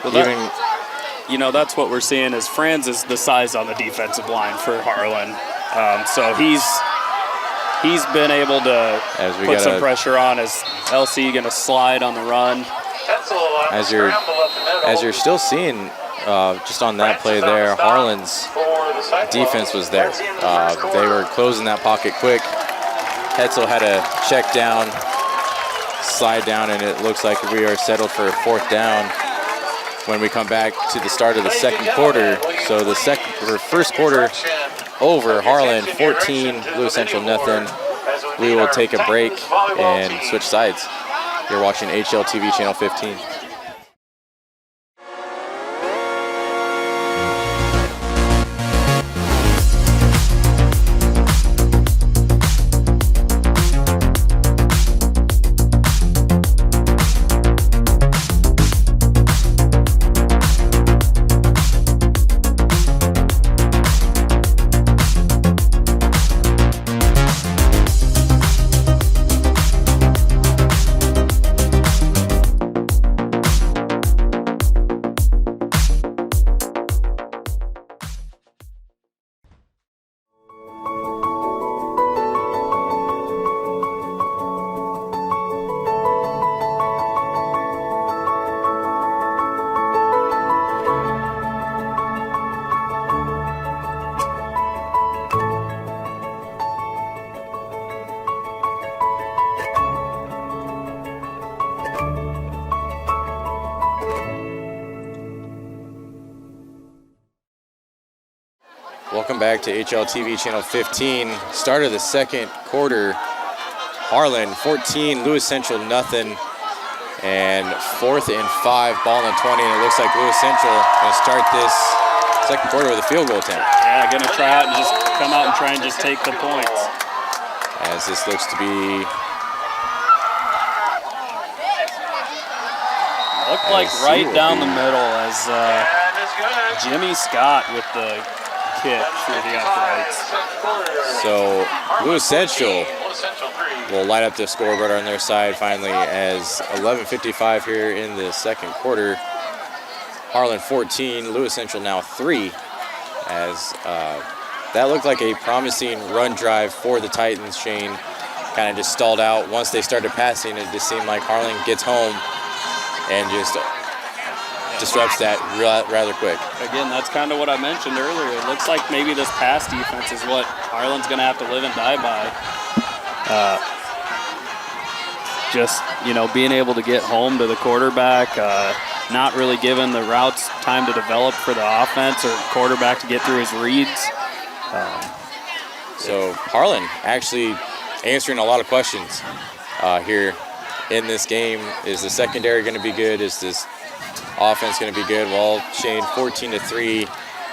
Well, that's what we're seeing is Franz is the size on the defensive line for Harlan. So he's been able to put some pressure on. Is LC going to slide on the run? As you're still seeing, just on that play there, Harlan's defense was there. They were closing that pocket quick. Hetzel had a check down, slide down, and it looks like we are settled for a fourth down when we come back to the start of the second quarter. So the first quarter over, Harlan 14, Lewis Central nothing. We will take a break and switch sides. You're watching HLTV Channel 15. Welcome back to HLTV Channel 15. Start of the second quarter. Harlan 14, Lewis Central nothing. And 4th and 5, ball on the 20, and it looks like Lewis Central going to start this second quarter with a field goal attempt. Yeah, going to try out and just come out and try and just take the points. As this looks to be... Looked like right down the middle as Jimmy Scott with the kick through the uprights. So Lewis Central will light up the scoreboard on their side finally as 11:55 here in the second quarter. Harlan 14, Lewis Central now 3, as that looked like a promising run drive for the Titans. Shane kind of just stalled out. Once they started passing, it just seemed like Harlan gets home and just disrupts that rather quick. Again, that's kind of what I mentioned earlier. It looks like maybe this pass defense is what Harlan's going to have to live and die by. Just, being able to get home to the quarterback, not really giving the routes time to develop for the offense or quarterback to get through his reads. So Harlan actually answering a lot of questions here in this game. Is the secondary going to be good? Is this offense going to be good? Well, Shane, 14-3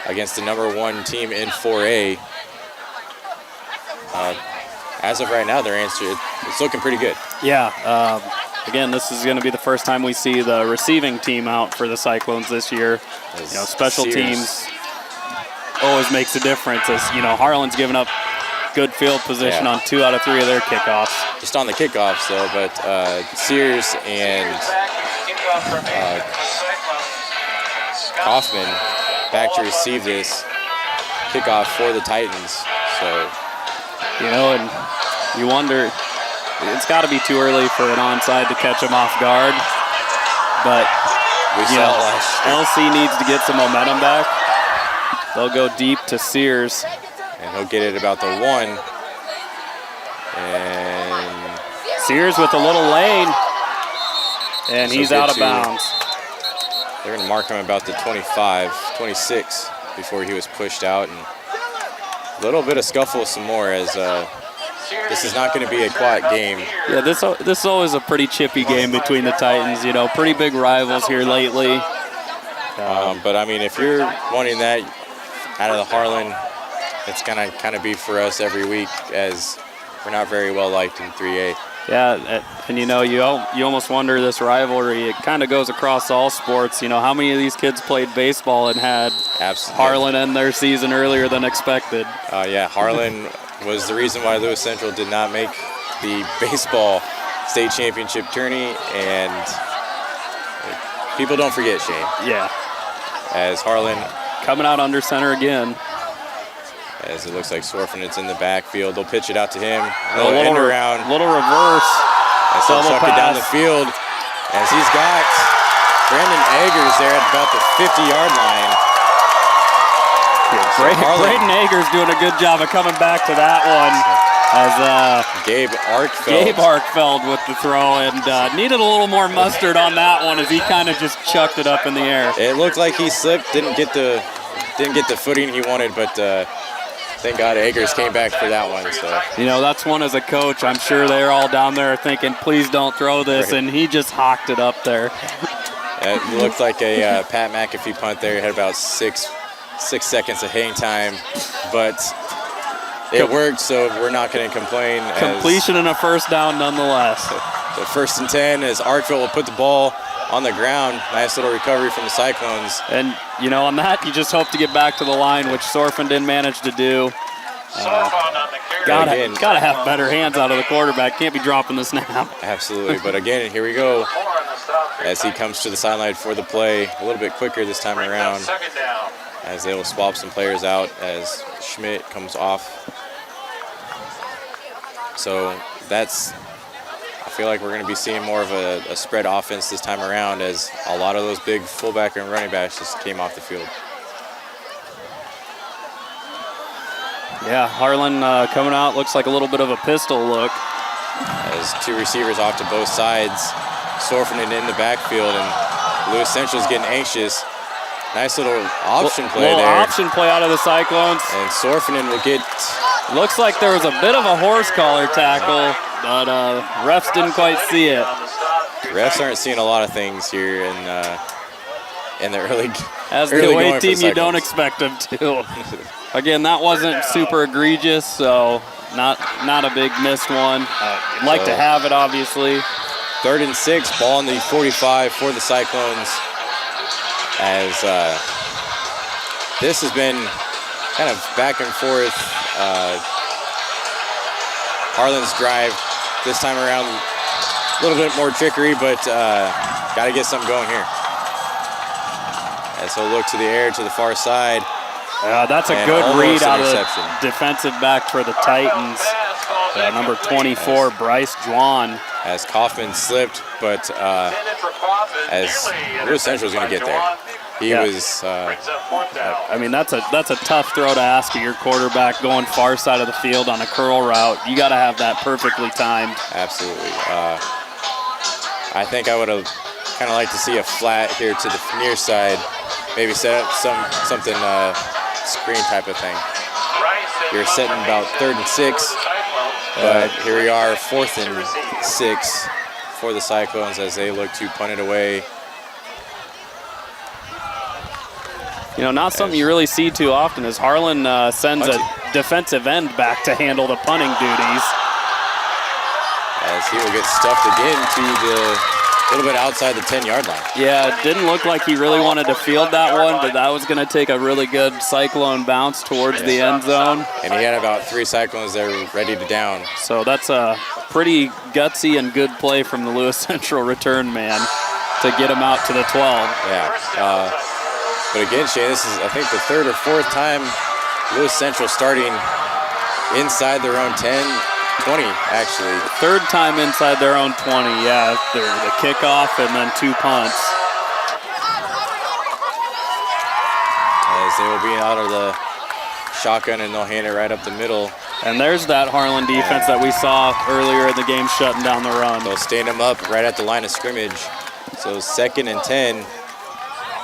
against the #1 team in 4A. As of right now, their answer, it's looking pretty good. Yeah. Again, this is going to be the first time we see the receiving team out for the Cyclones this year. Special teams always makes a difference. As Harlan's given up good field position on 2 out of 3 of their kickoffs. Just on the kickoffs, though, but Sears and Kaufman back to receive this kickoff for the Titans. So, and you wonder, it's got to be too early for an onside to catch them off guard. But LC needs to get some momentum back. They'll go deep to Sears. And he'll get it about the 1. And Sears with a little lane. And he's out of bounds. They're going to mark him about the 25, 26 before he was pushed out. And a little bit of scuffle some more as this is not going to be a quiet game. Yeah, this is always a pretty chippy game between the Titans. Pretty big rivals here lately. But, I mean, if you're wanting that out of the Harlan, it's going to kind of be for us every week, as we're not very well liked in 3A. Yeah, and you almost wonder, this rivalry, it kind of goes across all sports. How many of these kids played baseball and had Harlan end their season earlier than expected? Yeah, Harlan was the reason why Lewis Central did not make the baseball state championship tourney, and people don't forget, Shane. Yeah. As Harlan coming out under center again. As it looks like Sorfinit's in the backfield. They'll pitch it out to him. A little reverse. As he'll chuck it down the field. As he's got Brandon Eggers there at about the 50-yard line. Braden Eggers doing a good job of coming back to that one. As Gabe Arkfeld with the throw, and needed a little more mustard on that one as he kind of just chucked it up in the air. It looked like he slipped, didn't get the footing he wanted, but thank God Eggers came back for that one. So that's one as a coach. I'm sure they're all down there thinking, please don't throw this, and he just hawked it up there. It looked like a Pat McAfee punt there. It had about six seconds of hang time, but it worked, so we're not going to complain. Completion and a first down nonetheless. The 1st and 10 as Arkville will put the ball on the ground. Nice little recovery from the Cyclones. And, on that, you just hope to get back to the line, which Sorfin didn't manage to do. Gotta have better hands out of the quarterback. Can't be dropping the snap. Absolutely. But again, here we go. As he comes to the sideline for the play, a little bit quicker this time around. As they will swap some players out as Schmidt comes off. So I feel like we're going to be seeing more of a spread offense this time around, as a lot of those big fullback and running backs just came off the field. Yeah, Harlan coming out, looks like a little bit of a pistol look. As 2 receivers off to both sides, Sorfinen in the backfield, and Lewis Central's getting anxious. Nice little option play there. Option play out of the Cyclones. And Sorfinen will get... Looks like there was a bit of a horse collar tackle, but refs didn't quite see it. refs aren't seeing a lot of things here in the early As early the away going for team, the you don't Cyclones. expect them to. Again, that wasn't super egregious, so not a big missed one. You'd like to have it, obviously. 3rd and 6, ball in the 45 for the Cyclones. As this has been kind of back and forth. Harlan's drive this time around, a little bit more trickery, but got to get something going here. As he'll look to the air to the far side. That's a good read out of the defensive back for the Titans. Number 24, Bryce Juan. As Kaufman slipped, but as Lewis Central was going to get there. He was. I mean, that's a tough throw to ask of your quarterback going far side of the field on a curl route. You got to have that perfectly timed. Absolutely. I think I would have kind of liked to see a flat here to the near side, maybe set up something screen type of thing. You're setting about 3rd and 6, but here we are, 4th and 6 for the Cyclones as they look to punt it away. You know, not something you really see too often is Harlan sends a defensive end back to handle the punting duties. As he will get stuffed again to the little bit outside the 10-yard line. Yeah, it didn't look like he really wanted to field that one, but that was going to take a really good Cyclone bounce towards the end zone. And he had about 3 Cyclones there ready to down. So that's a pretty gutsy and good play from the Lewis Central return man to get him out to the 12. Yeah. But again, Shane, this is, I think, the 3rd or 4th time Lewis Central starting inside their own 10, 20, actually. 3rd time inside their own 20, yeah. The kickoff and then 2 punts. As they will be out of the shotgun and they'll hand it right up the middle. And there's that Harlan defense that we saw earlier in the game shutting down the run. They'll stand him up right at the line of scrimmage. So 2nd and 10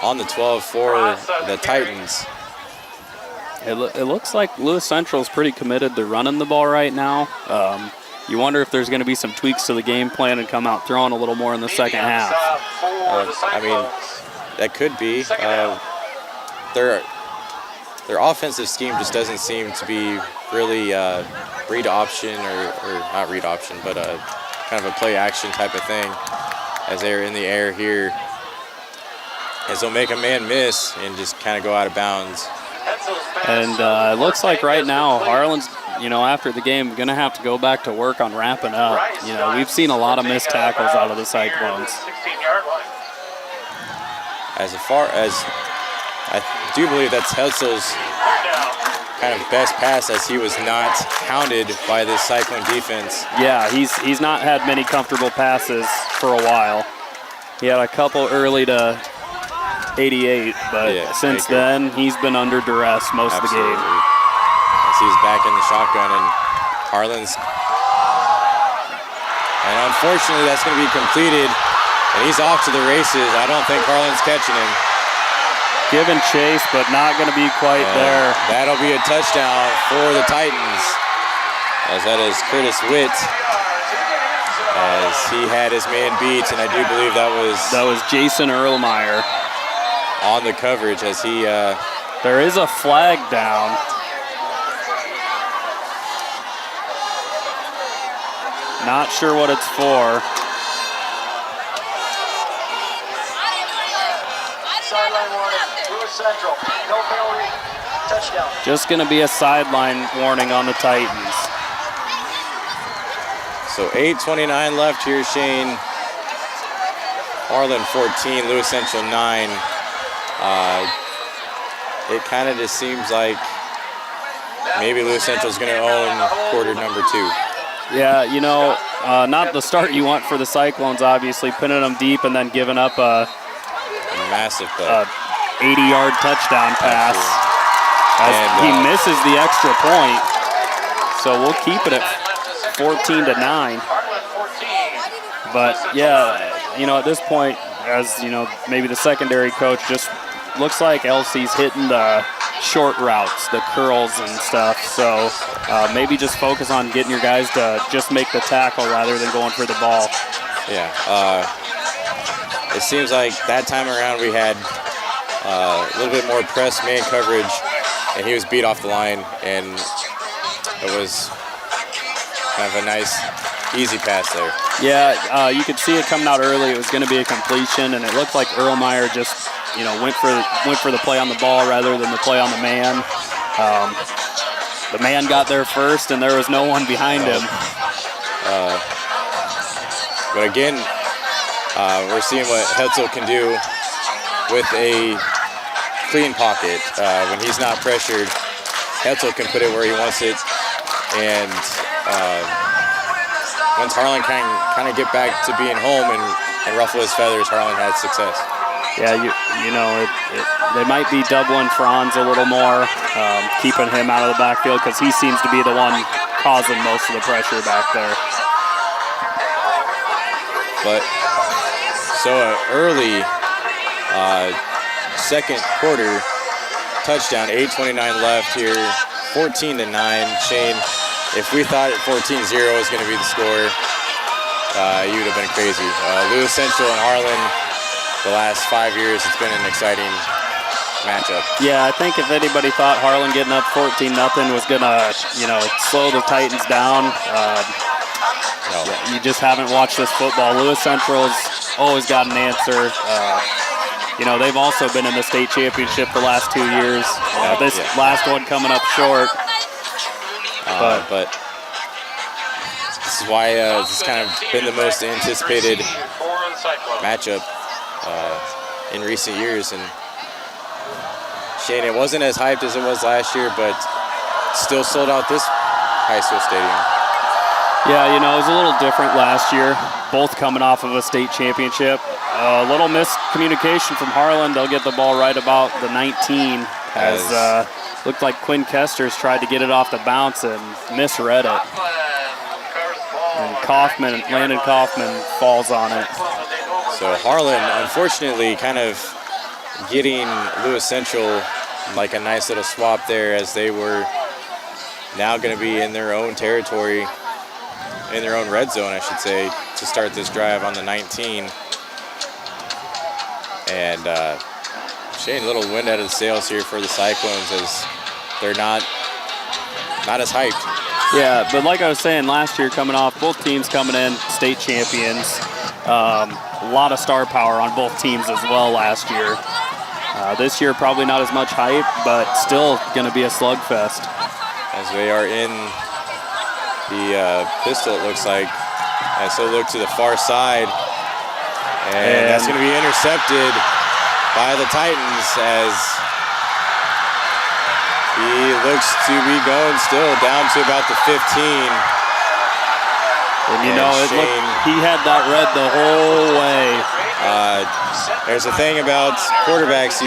on the 12 for the Titans. It looks like Lewis Central is pretty committed to running the ball right now. You wonder if there's going to be some tweaks to the game plan and come out throwing a little more in the second half. I mean, that could be. Their offensive scheme just doesn't seem to be really read option or not read option, but kind of a play action type of thing as they're in the air here. As they'll make a man miss and just kind of go out of bounds. And it looks like right now Harlan's, after the game, going to have to go back to work on wrapping up. We've seen a lot of missed tackles out of the Cyclones. As far as, I do believe that's Hetzel's kind of best pass as he was not hounded by this Cyclone defense. Yeah, he's not had many comfortable passes for a while. He had a couple early to 88, but since then he's been under duress most of the game. As he's back in the shotgun and Harlan's, and unfortunately that's going to be completed and he's off to the races. I don't think Harlan's catching him. Giving chase, but not going to be quite there. That'll be a touchdown for the Titans, as that is Curtis Witt, as he had his man beat, and I do believe that was Jason Erlmeyer on the coverage as he. There is a flag down. Not sure what it's for. Sideline warning, Lewis Central, no penalty, touchdown. Just going to be a sideline warning on the Titans. So 8:29 left here, Shane. Harlan 14, Lewis Central 9. It kind of just seems like maybe Lewis Central's going to own quarter number 2. Yeah, not the start you want for the Cyclones, obviously, pinning them deep and then giving up a massive play. 80-yard touchdown pass. He misses the extra point. So we'll keep it at 14-9. But yeah, at this point, as maybe the secondary coach just looks like LC's hitting the short routes, the curls and stuff. So maybe just focus on getting your guys to just make the tackle rather than going for the ball. Yeah. it seems like that time around we had a little bit more press man coverage, and he was beat off the line, and it was kind of a nice, easy pass there. Yeah, you could see it coming out early. It was going to be a completion, and it looked like Erlmeyer just, went for the play on the ball rather than the play on the man. The man got there first, and there was no one behind him. But again, we're seeing what Hetzel can do with a clean pocket. When he's not pressured, Hetzel can put it where he wants it, and once Harlan kind of get back to being home and ruffle his feathers, Harlan had success. Yeah, they might be doubling Franz a little more, keeping him out of the backfield because he seems to be the one causing most of the pressure back there. But so an early second quarter touchdown, 8:29 left here, 14-9. Shane, if we thought 14-0 was going to be the score, you would have been crazy. Lewis Central and Harlan, the last 5 years, it's been an exciting matchup. Yeah, I think if anybody thought Harlan getting up 14-0 was going to, slow the Titans down, you just haven't watched this football. Lewis Central's always got an answer. They've also been in the state championship the last 2 years. This last one coming up short. But this is why this has kind of been the most anticipated matchup in recent years. And Shane, it wasn't as hyped as it was last year, but still sold out this high school stadium. Yeah, it was a little different last year, both coming off of a state championship. A little miscommunication from Harlan. They'll get the ball right about the 19 as looked like Quinn Kester's tried to get it off the bounce and misread it. And Landon Kaufman falls on it. So Harlan, unfortunately, kind of getting Lewis Central like a nice little swap there, as they were now going to be in their own territory, in their own red zone, I should say, to start this drive on the 19. And Shane, a little wind out of the sails here for the Cyclones, as they're not as hyped. Yeah, but like I was saying, last year coming off, both teams coming in state champions. A lot of star power on both teams as well last year. This year probably not as much hype, but still going to be a slugfest. As they are in the pistol, it looks like. And so look to the far side. And that's going to be intercepted by the Titans, as he looks to be going still down to about the 15. And he had that read the whole way. There's a thing about quarterbacks.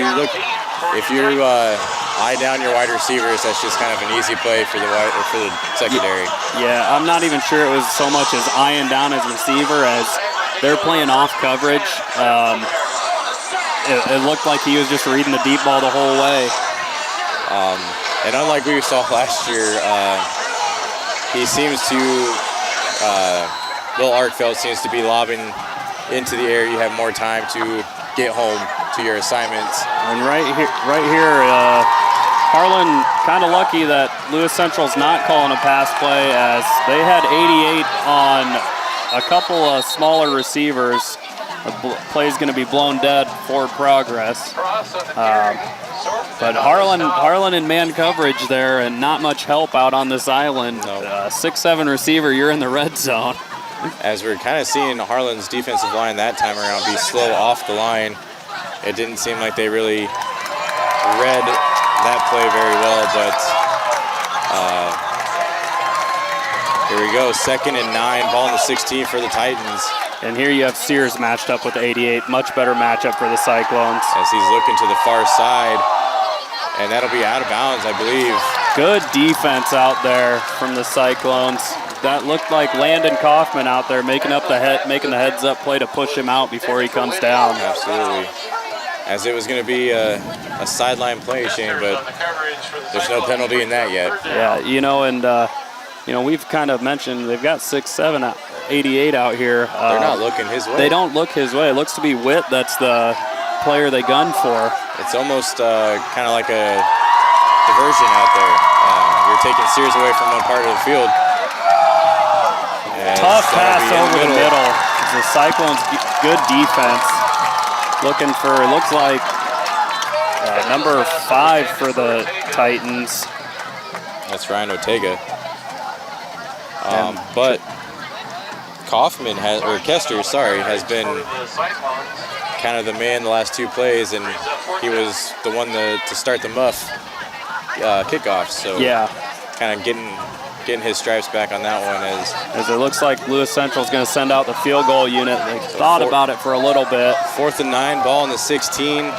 If you eye down your wide receivers, that's just kind of an easy play for the secondary. Yeah, I'm not even sure it was so much as eyeing down his receiver as they're playing off coverage. It looked like he was just reading the deep ball the whole way. And unlike we saw last year, he seems to, Will Arkfeld seems to be lobbing into the air. You have more time to get home to your assignments. And right here, Harlan kind of lucky that Lewis Central's not calling a pass play, as they had 88 on a couple of smaller receivers. The play's going to be blown dead for progress. But Harlan in man coverage there, and not much help out on this island. 6'7" receiver, you're in the red zone. As we're kind of seeing Harlan's defensive line that time around be slow off the line, it didn't seem like they really read that play very well, but here we go, 2nd and 9, ball in the 16 for the Titans. And here you have Sears matched up with 88, much better matchup for the Cyclones. As he's looking to the far side, and that'll be out of bounds, I believe. Good defense out there from the Cyclones. That looked like Landon Kaufman out there making the heads up play to push him out before he comes down. Absolutely. As it was going to be a sideline play, Shane, but there's no penalty in that yet. Yeah, and we've kind of mentioned they've got 6'7" 88 out here. They're not looking his way. They don't look his way. It looks to be Witt. That's the player they gun for. It's almost kind of like a diversion out there. You're taking Sears away from one part of the field. And tough pass over the middle. The Cyclones good defense. Looking for, it looks like number 5 for the Titans. That's Ryan Ortega. But Kaufman Kester, has been kind of the man the last 2 plays, and he was the one to start the muff kickoff. So yeah, kind of getting his stripes back on that one as it looks like Lewis Central's going to send out the field goal unit. They thought about it for a little bit. 4th and 9, ball in the 16,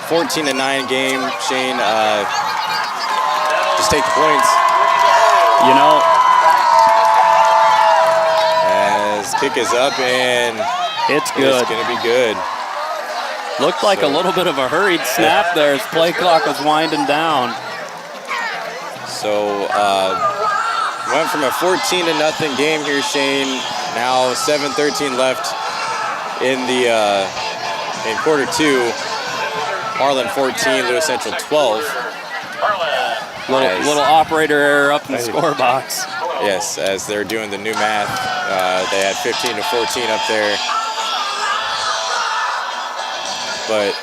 14-9 game. Shane, just take the points. You know, as kick is up and it's good. It's going to be good. Looked like a little bit of a hurried snap there as play clock was winding down. So went from a 14-0 game here, Shane. Now 7:13 left in the in quarter 2. Harlan 14, Lewis Central 12. Little operator error up in the score box. Yes, as they're doing the new math, they had 15-14 up there. But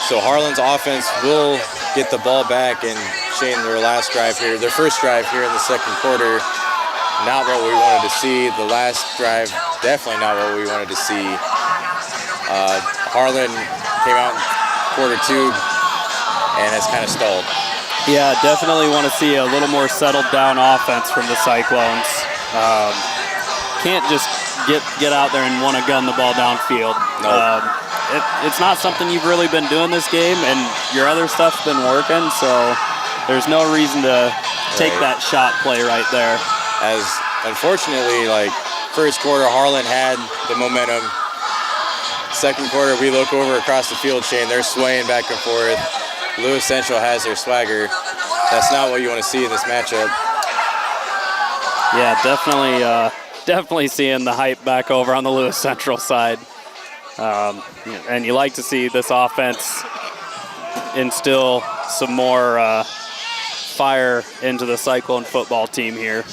so Harlan's offense will get the ball back, and Shane, their first drive here in the second quarter, not what we wanted to see. The last drive, definitely not what we wanted to see. Harlan came out in quarter 2 and has kind of stalled. Yeah, definitely want to see a little more settled down offense from the Cyclones. Can't just get out there and want to gun the ball downfield. Nope. It's not something you've really been doing this game, and your other stuff's been working, so there's no reason to take that shot play right there. As unfortunately, first quarter, Harlan had the momentum. Second quarter, we look over across the field, Shane, they're swaying back and forth. Lewis Central has their swagger. That's not what you want to see in this matchup. Yeah, definitely seeing the hype back over on the Lewis Central side. And you like to see this offense instill some more fire into the Cyclone football team here.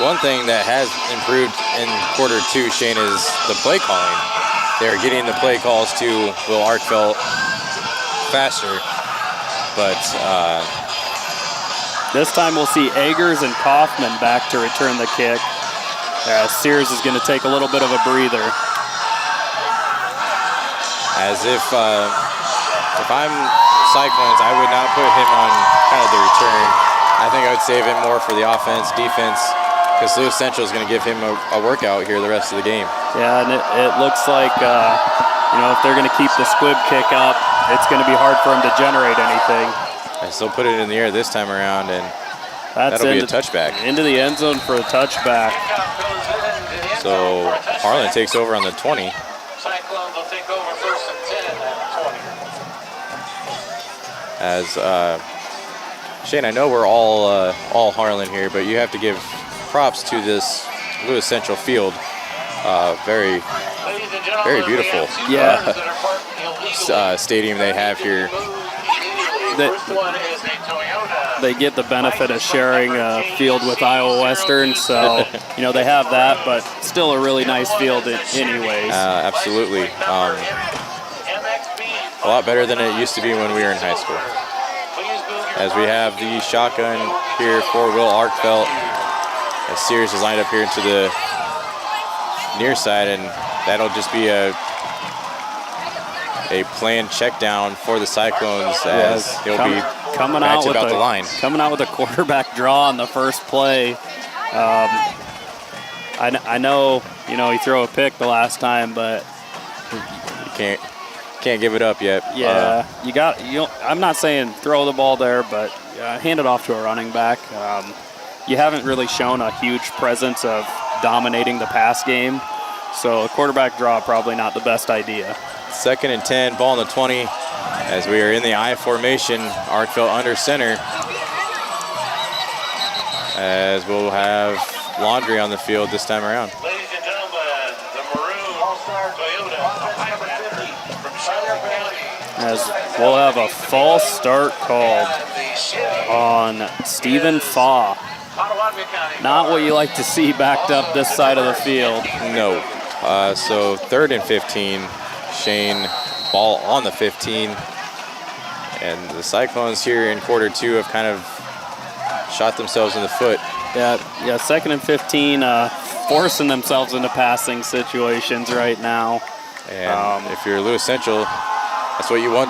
One thing that has improved in quarter 2, Shane, is the play calling. They're getting the play calls to Will Arkfeld faster, but this time we'll see Eggers and Kaufman back to return the kick. Sears is going to take a little bit of a breather. As if I'm Cyclones, I would not put him on kind of the return. I think I would save him more for the offense, defense, because Lewis Central is going to give him a workout here the rest of the game. Yeah, and it looks like, if they're going to keep the squib kick up, it's going to be hard for him to generate anything. I still put it in the air this time around, and that'll be a touchback. Into the end zone for a touchback. So Harlan takes over on the 20. Cyclones will take over 1st and 10 at 20. As Shane, I know we're all Harlan here, but you have to give props to this Lewis Central field. Very beautiful. Yeah. Stadium they have here. They get the benefit of sharing a field with Iowa Western, so they have that, but still a really nice field anyways. Absolutely. A lot better than it used to be when we were in high school. As we have the shotgun here for Will Arkfeld, as Sears is lined up here to the near side, and that'll just be a planned check down for the Cyclones, as he'll be coming out with about the line. Coming out with a quarterback draw on the first play. I know, he threw a pick the last time, but you can't give it up yet. Yeah, I'm not saying throw the ball there, but hand it off to a running back. You haven't really shown a huge presence of dominating the pass game, so a quarterback draw probably not the best idea. 2nd and 10, ball on the 20. As we are in the I formation, Arkfeld under center. As we'll have Laundry on the field this time around. Ladies and gentlemen, the maroon Toyota Highlander from Southern County. As we'll have a false start called on Stephen Faw. Not what you like to see backed up this side of the field. No. So 3rd and 15. Shane, ball on the 15. And the Cyclones here in quarter 2 have kind of shot themselves in the foot. Yeah, 2nd and 15, forcing themselves into passing situations right now. And if you're Lewis Central, that's what you want.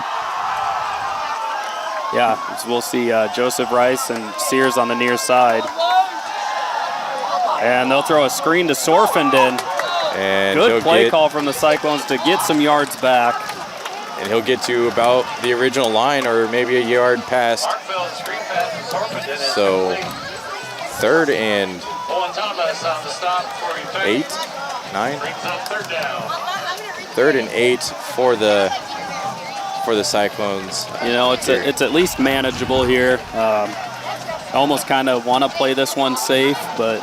Yeah, we'll see Joseph Rice and Sears on the near side. And they'll throw a screen to Sorfenden. And good play call from the Cyclones to get some yards back. And he'll get to about the original line or maybe a yard past. So 3rd and 8, 9. 3rd and 8 for the Cyclones. You know, it's at least manageable here. I almost kind of want to play this one safe, but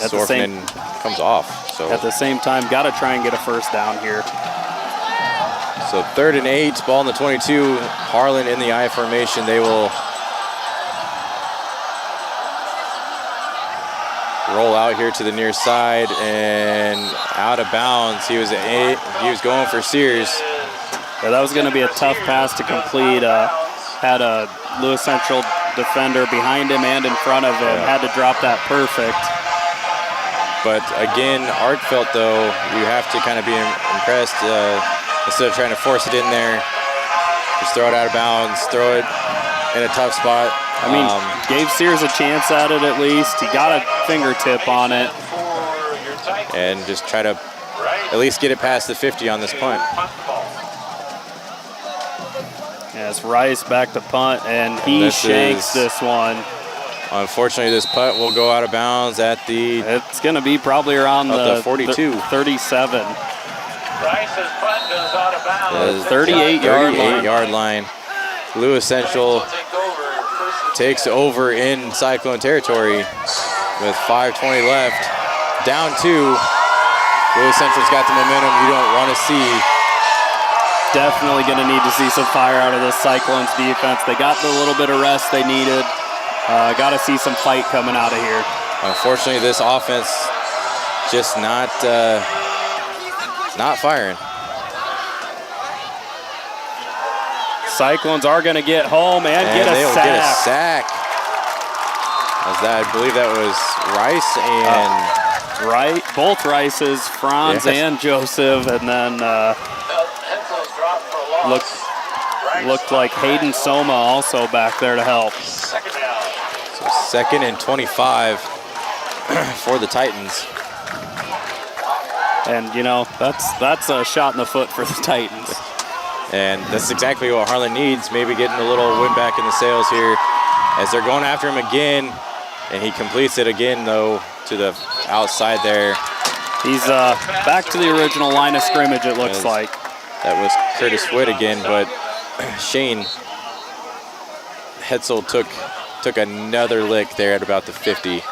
at the same comes off. So at the same time, got to try and get a first down here. So 3rd and 8, ball in the 22. Harlan in the I formation. They will roll out here to the near side and out of bounds. He was going for Sears. Yeah, that was going to be a tough pass to complete. Had a Lewis Central defender behind him and in front of him. Had to drop that perfect. But again, Arkfeld, though, you have to kind of be impressed. Instead of trying to force it in there, just throw it out of bounds, throw it in a tough spot. I mean, gave Sears a chance at it at least. He got a fingertip on it. And just try to at least get it past the 50 on this punt. Yeah, it's Rice back to punt, and he shanks this one. Unfortunately, this punt will go out of bounds at the... It's going to be probably around the 42. 37. Rice's punt goes out of bounds. 38-yard line. Lewis Central takes over in Cyclone territory with 5:20 left. Down 2. Lewis Central's got the momentum you don't want to see. Definitely going to need to see some fire out of this Cyclones defense. They got the little bit of rest they needed. Got to see some fight coming out of here. Unfortunately, this offense just not firing. Cyclones are going to get home and get a sack. Get a sack. I believe that was Rice and both Rices, Franz and Joseph, and then looked like Hayden Soma also back there to help. So 2nd and 25 for the Titans. And you know, that's a shot in the foot for the Titans. And that's exactly what Harlan needs, maybe getting a little wind back in the sails here as they're going after him again. And he completes it again, though, to the outside there. He's back to the original line of scrimmage, it looks like. That was Curtis Witt again, but Shane Hetzel took another lick there at about the 50,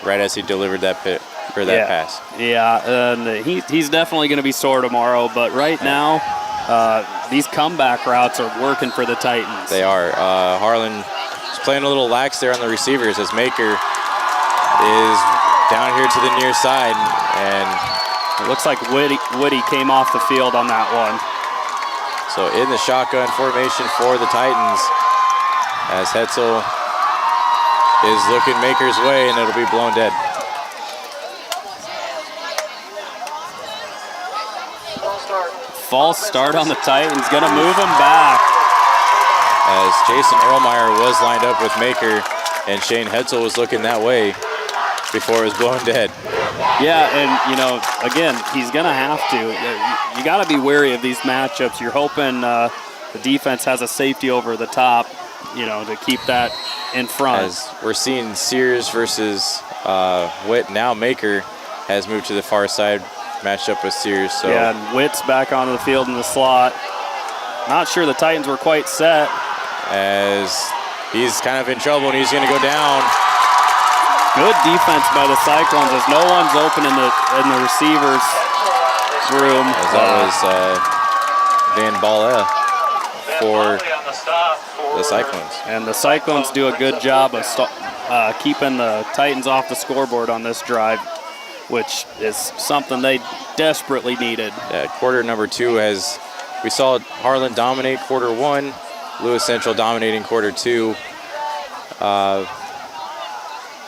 right as he delivered that pass. Yeah, and he's definitely going to be sore tomorrow, but right now, these comeback routes are working for the Titans. They are. Harlan is playing a little lax there on the receivers as Maker is down here to the near side, and it looks like Woody came off the field on that one. So in the shotgun formation for the Titans as Hetzel is looking Maker's way, and it'll be blown dead. False start on the Titans, gonna move him back. As Jason Erlmeyer was lined up with Maker, and Shane Hetzel was looking that way before it was blown dead. Yeah, and you know, again, he's gonna have to. You gotta be wary of these matchups. You're hoping the defense has a safety over the top, you know, to keep that in front. As we're seeing Sears versus Witt, now Maker has moved to the far side, matched up with Sears. So yeah, and Witt's back onto the field in the slot. not sure the Titans were quite set. As he's kind of in trouble and he's going to go down. Good defense by the Cyclones as no one's open in the receivers room. As that was Van Balle for the Cyclones. And the Cyclones do a good job of keeping the Titans off the scoreboard on this drive, which is something they desperately needed. Yeah, quarter number 2 we saw Harlan dominate quarter 1, Lewis Central dominating quarter 2.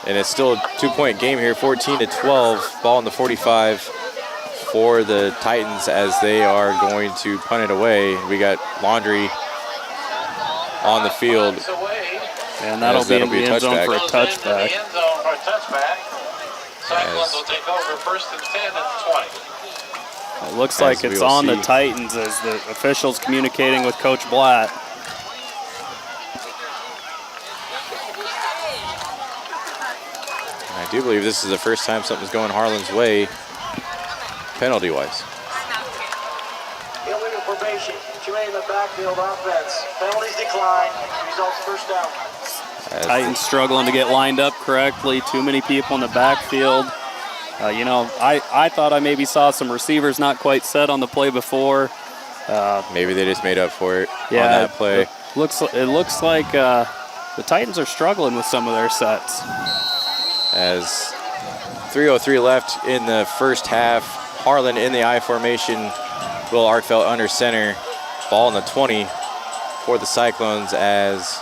And it's still a 2-point game here, 14-12, ball in the 45 for the Titans as they are going to punt it away. We got Laundry on the field. And that'll be in the end zone for a touchback. Cyclones will take over 1st and 10 at the 20. It looks like it's on the Titans as the officials communicating with Coach Blatt. I do believe this is the first time something's going Harlan's way, penalty-wise. Illegal formation, 2A in the backfield offense. Penalties decline, results first down. Titans struggling to get lined up correctly. Too many people in the backfield. I thought I maybe saw some receivers not quite set on the play before. Maybe they just made up for it on Yeah, that play. it looks like the Titans are struggling with some of their sets. As 3:03 left in the first half, Harlan in the I formation. Will Arkfeld under center. Ball in the 20 for the Cyclones as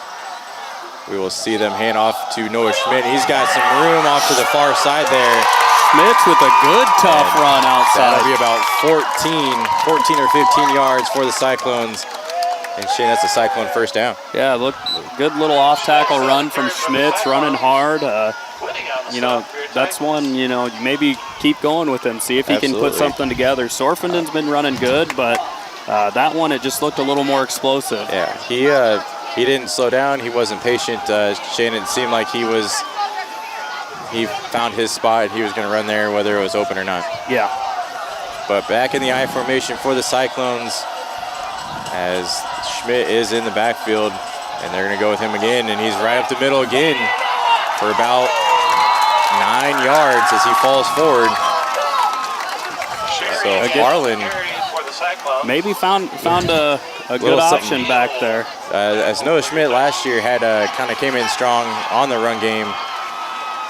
we will see them hand off to Noah Schmidt. He's got some room off to the far side there. Schmidt's with a good tough run outside. That'll be about 14 or 15 yards for the Cyclones. And Shane, that's a Cyclone first down. Yeah, look, good little off-tackle run from Schmidt's, running hard. That's one, maybe keep going with him, see if he can put something together. Sorfenden's been running good, but that one, it just looked a little more explosive. Yeah, he didn't slow down. He wasn't patient. Shane, it seemed like he found his spot. He was going to run there whether it was open or not. Yeah. But back in the I formation for the Cyclones as Schmidt is in the backfield, and they're going to go with him again, and he's right up the middle again for about 9 yards as he falls forward. So Harlan maybe found a good option back there. As Noah Schmidt last year had kind of came in strong on the run game,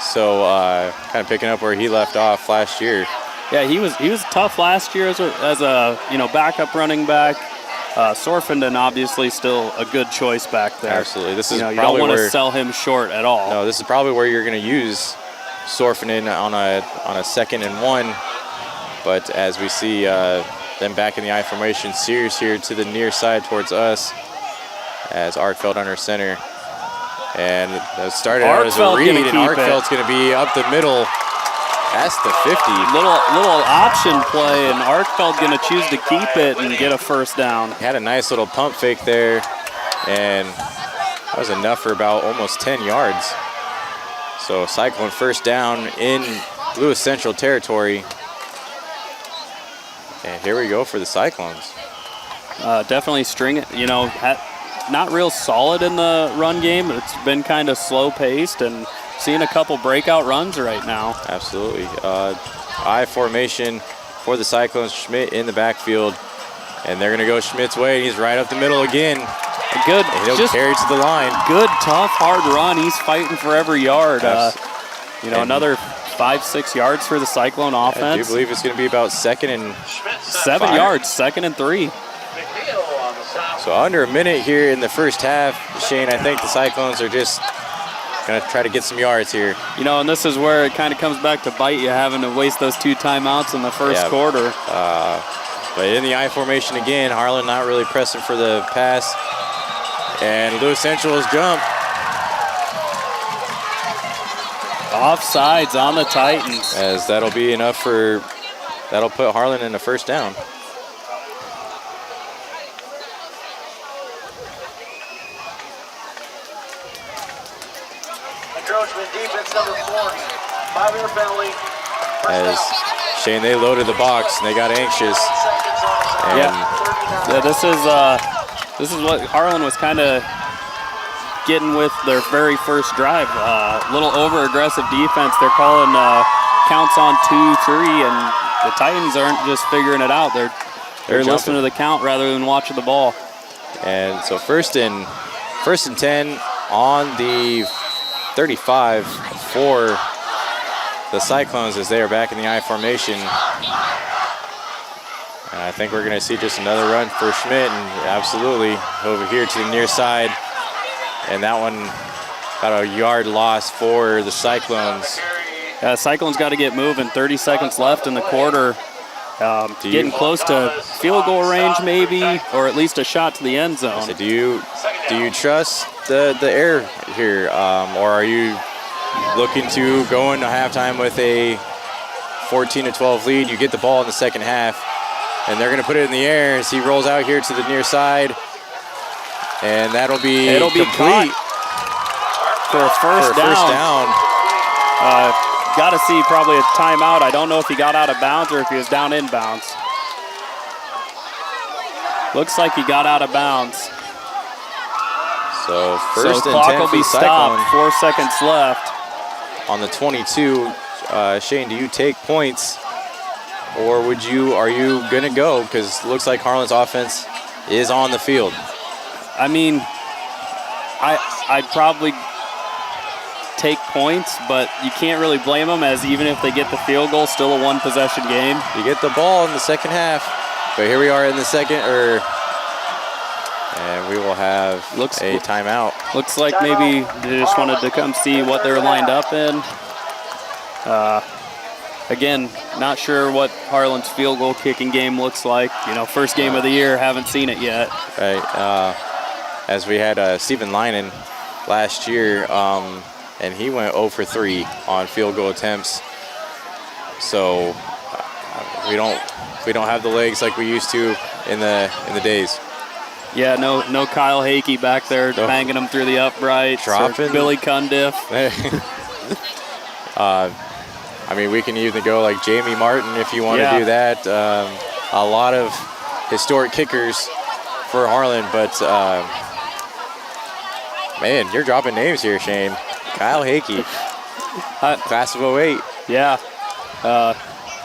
so kind of picking up where he left off last year. Yeah, he was tough last year as a backup running back. Sorfenden obviously still a good choice back there. Absolutely, this is you probably don't want where to sell him short at all. No, this is probably where you're going to use Sorfenden on a 2nd and 1. But as we see them back in the I formation, Sears here to the near side towards us as Arkfeld under center. And that started out as a read, and Arkfeld's going to be up the middle past the 50. Little option play, and Arkfeld going to choose to keep it and get a first down. Had a nice little pump fake there, and that was enough for about almost 10 yards. So Cyclone first down in Lewis Central territory. And here we go for the Cyclones. Definitely string it, not real solid in the run game. It's been kind of slow paced and seeing a couple breakout runs right now. Absolutely. I formation for the Cyclones, Schmidt in the backfield. And they're going to go Schmidt's way. He's right up the middle again. Good. He'll carry to the line. Good, tough, hard run. He's fighting for every yard. Another 5-6 yards for the Cyclone offense. I do believe it's going to be about 2nd and 7 yards, 2nd and 3. So under a minute here in the first half, Shane, I think the Cyclones are just going to try to get some yards here. And this is where it kind of comes back to bite you, having to waste those 2 timeouts in the first quarter. But in the I formation again, Harlan not really pressing for the pass. And Lewis Central's jump. Offsides on the Titans. As that'll be enough that'll put Harlan in the first down. Encroachment defense number 4. 5-yard penalty. As Shane, they loaded the box and they got anxious. Yeah, this is This is what Harlan was kind of getting with their very first drive. A little over-aggressive defense. They're calling counts on 2, 3, and the Titans aren't just figuring it out. They're listening to the count rather than watching the ball. And so first and 10 on the 35 for the Cyclones as they are back in the I formation. And I think we're going to see just another run for Schmidt, and absolutely over here to the near side. And that one about a yard loss for the Cyclones. Cyclones got to get moving. 30 seconds left in the quarter. Getting close to field goal range maybe, or at least a shot to the end zone. So do you trust the air here, or are you looking to go into halftime with a 14-12 lead? You get the ball in the second half, and they're going to put it in the air as he rolls out here to the near side, and it'll be complete for a first down. Got to see probably a timeout. I don't know if he got out of bounds or if he was down in bounds. Looks like he got out of bounds. So first and clock 10 will for be the Cyclone. stopped. 4 seconds left. On the 22, Shane, do you take points, or are you gonna go? Because it looks like Harlan's offense is on the field. I mean, I'd probably take points, but you can't really blame them, as even if they get the field goal, still a one-possession game. You get the ball in the second half, but here we are in the second, and we will have a timeout. Looks like maybe they just wanted to come see what they're lined up in. Again, not sure what Harlan's field goal kicking game looks like. First game of the year, haven't seen it yet. Right, as we had Stephen Linen last year, and he went 0 for 3 on field goal attempts. So we don't have the legs like we used to in the days. Yeah, no Kyle Hakey back there banging them through the uprights. Dropping. Billy Cundiff. I mean, we can even go like Jamie Martin if you want to do that. A lot of historic kickers for Harlan, but man, you're dropping names here, Shane. Kyle Hakey, class of 08. Yeah.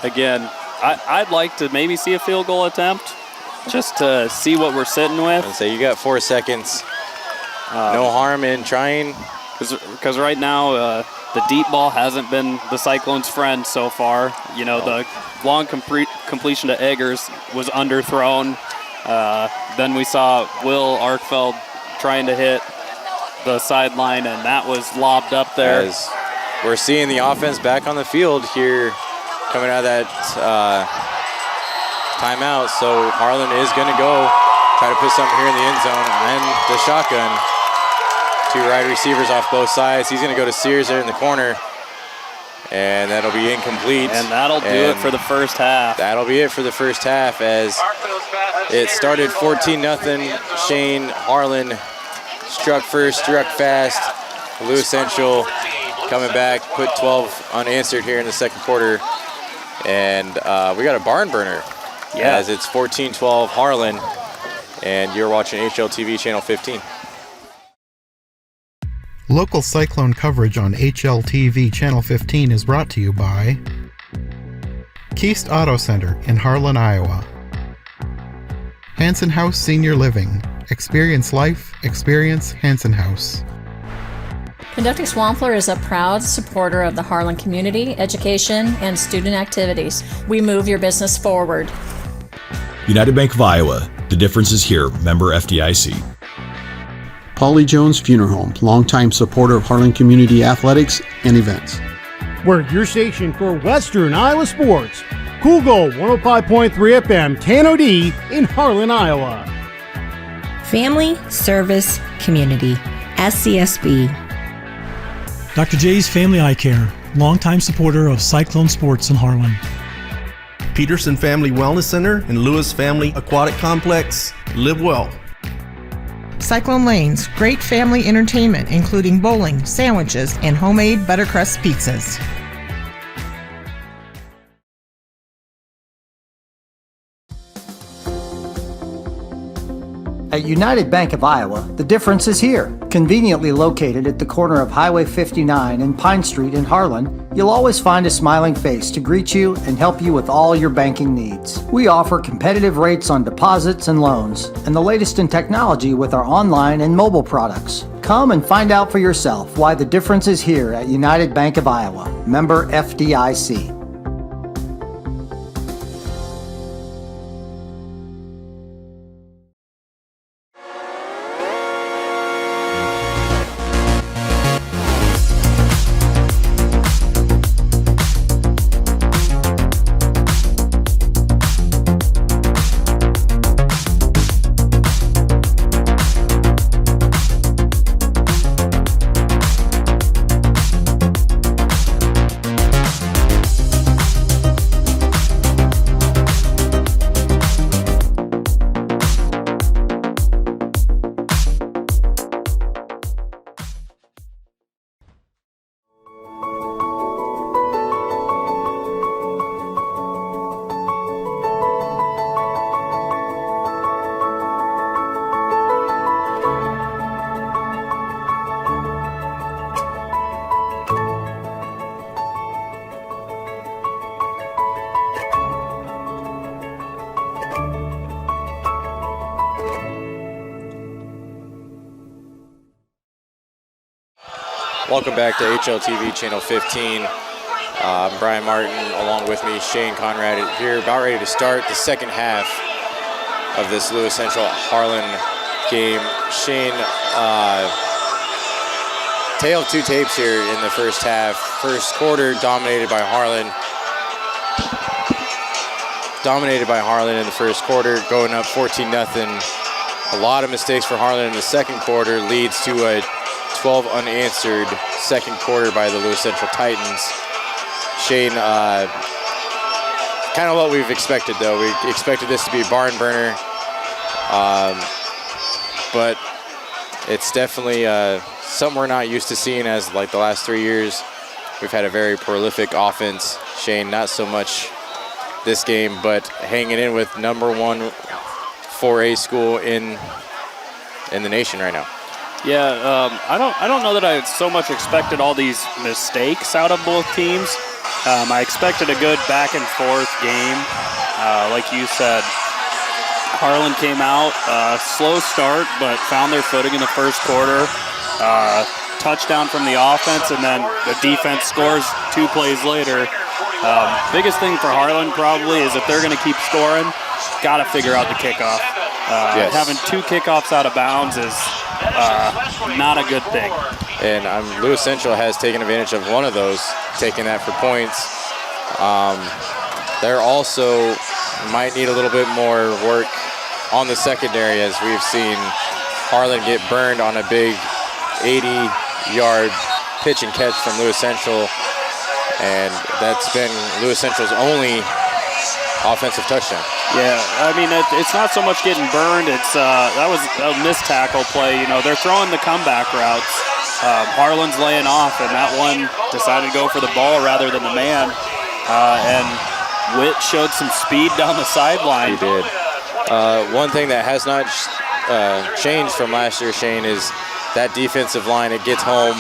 Again, I'd like to maybe see a field goal attempt just to see what we're sitting with. And say you got 4 seconds. No harm in trying. Because right now, the deep ball hasn't been the Cyclones' friend so far. The long completion to Eggers was underthrown. Then we saw Will Arkfeld trying to hit the sideline, and that was lobbed up there. As we're seeing the offense back on the field here, coming out of that timeout. So Harlan is going to go try to put something here in the end zone and the shotgun. 2 wide receivers off both sides. He's going to go to Sears there in the corner, and that'll be incomplete. And that'll do it for the first half. That'll be it for the first half, as it started 14-0. Shane, Harlan struck first, struck fast. Lewis Central coming back, put 12 unanswered here in the second quarter. And we got a barn burner, as it's 14-12 Harlan, and you're watching HLTV Channel 15. Local Cyclone coverage on HLTV Channel 15 is brought to you by Keist Auto Center in Harlan, Iowa. Hanson House Senior Living. Experience life, experience Hanson House. Conducting Swampler is a proud supporter of the Harlan community, education, and student activities. We move your business forward. United Bank of Iowa. The difference is here. Member FDIC. Polly Jones Funeral Home, longtime supporter of Harlan Community Athletics and events. We're your station for Western Iowa sports. Cool Gold 105.3 FM, Tano-D in Harlan, Iowa. Family, Service, Community, SCSB. Dr. J's Family Eye Care, longtime supporter of Cyclone sports in Harlan. Peterson Family Wellness Center and Lewis Family Aquatic Complex. Live well. Cyclone Lanes, great family entertainment, including bowling, sandwiches, and homemade buttercrust pizzas. At United Bank of Iowa, the difference is here. Conveniently located at the corner of Highway 59 and Pine Street in Harlan, you'll always find a smiling face to greet you and help you with all your banking needs. We offer competitive rates on deposits and loans, and the latest in technology with our online and mobile products. Come and find out for yourself why the difference is here at United Bank of Iowa. Member FDIC. Welcome back to HLTV Channel 15. I'm Brian Martin, along with me, Shane Conrad, here about ready to start the second half of this Lewis Central Harlan game. Shane, tale of two tapes here in the first half. First quarter dominated by Harlan. In the first quarter, going up 14-0. A lot of mistakes for Harlan in the second quarter leads to a 12 unanswered second quarter by the Lewis Central Titans. Shane, kind of what we've expected, though. We expected this to be a barn burner, but it's definitely something we're not used to seeing, as like the last 3 years. We've had a very prolific offense. Shane, not so much this game, but hanging in with number one 4A school in the nation right now. Yeah, I don't know that I so much expected all these mistakes out of both teams. I expected a good back and forth game. Like you said, Harlan came out, slow start, but found their footing in the first quarter. Touchdown from the offense, and then the defense scores 2 plays later. Biggest thing for Harlan probably is if they're going to keep scoring, got to figure out the kickoff. Yes. Having 2 kickoffs out of bounds is not a good thing. And Lewis Central has taken advantage of one of those, taking that for points. They're also might need a little bit more work on the secondary, as we've seen Harlan get burned on a big 80-yard pitch and catch from Lewis Central, and that's been Lewis Central's only offensive touchdown. Yeah, I mean, it's not so much getting burned. It's that was a missed tackle play. You know, they're throwing the comeback routes. Harlan's laying off, and that one decided to go for the ball rather than the man. And Witt showed some speed down the sideline. He did. One thing that has not changed from last year, Shane, is that defensive line. It gets home,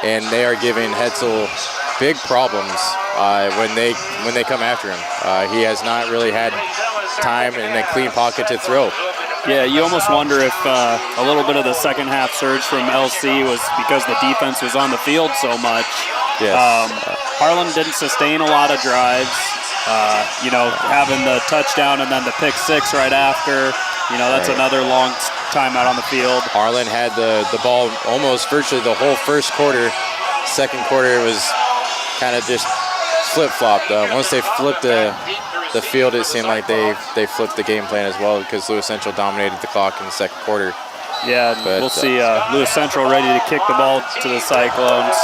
and they are giving Hetzel big problems when they come after him. He has not really had time in a clean pocket to throw. Yeah, you almost wonder if a little bit of the second half surge from LC was because the defense was on the field so much. Yes. Harlan didn't sustain a lot of drives. Having the touchdown and then the pick 6 right after, that's right. Another long time out on the field. Harlan had the ball almost virtually the whole first quarter. Second quarter was kind of just flip-flopped. Once they flipped the field, it seemed like they flipped the game plan as well, because Lewis Central dominated the clock in the second quarter. Yeah, but we'll see Lewis Central ready to kick the ball to the Cyclones.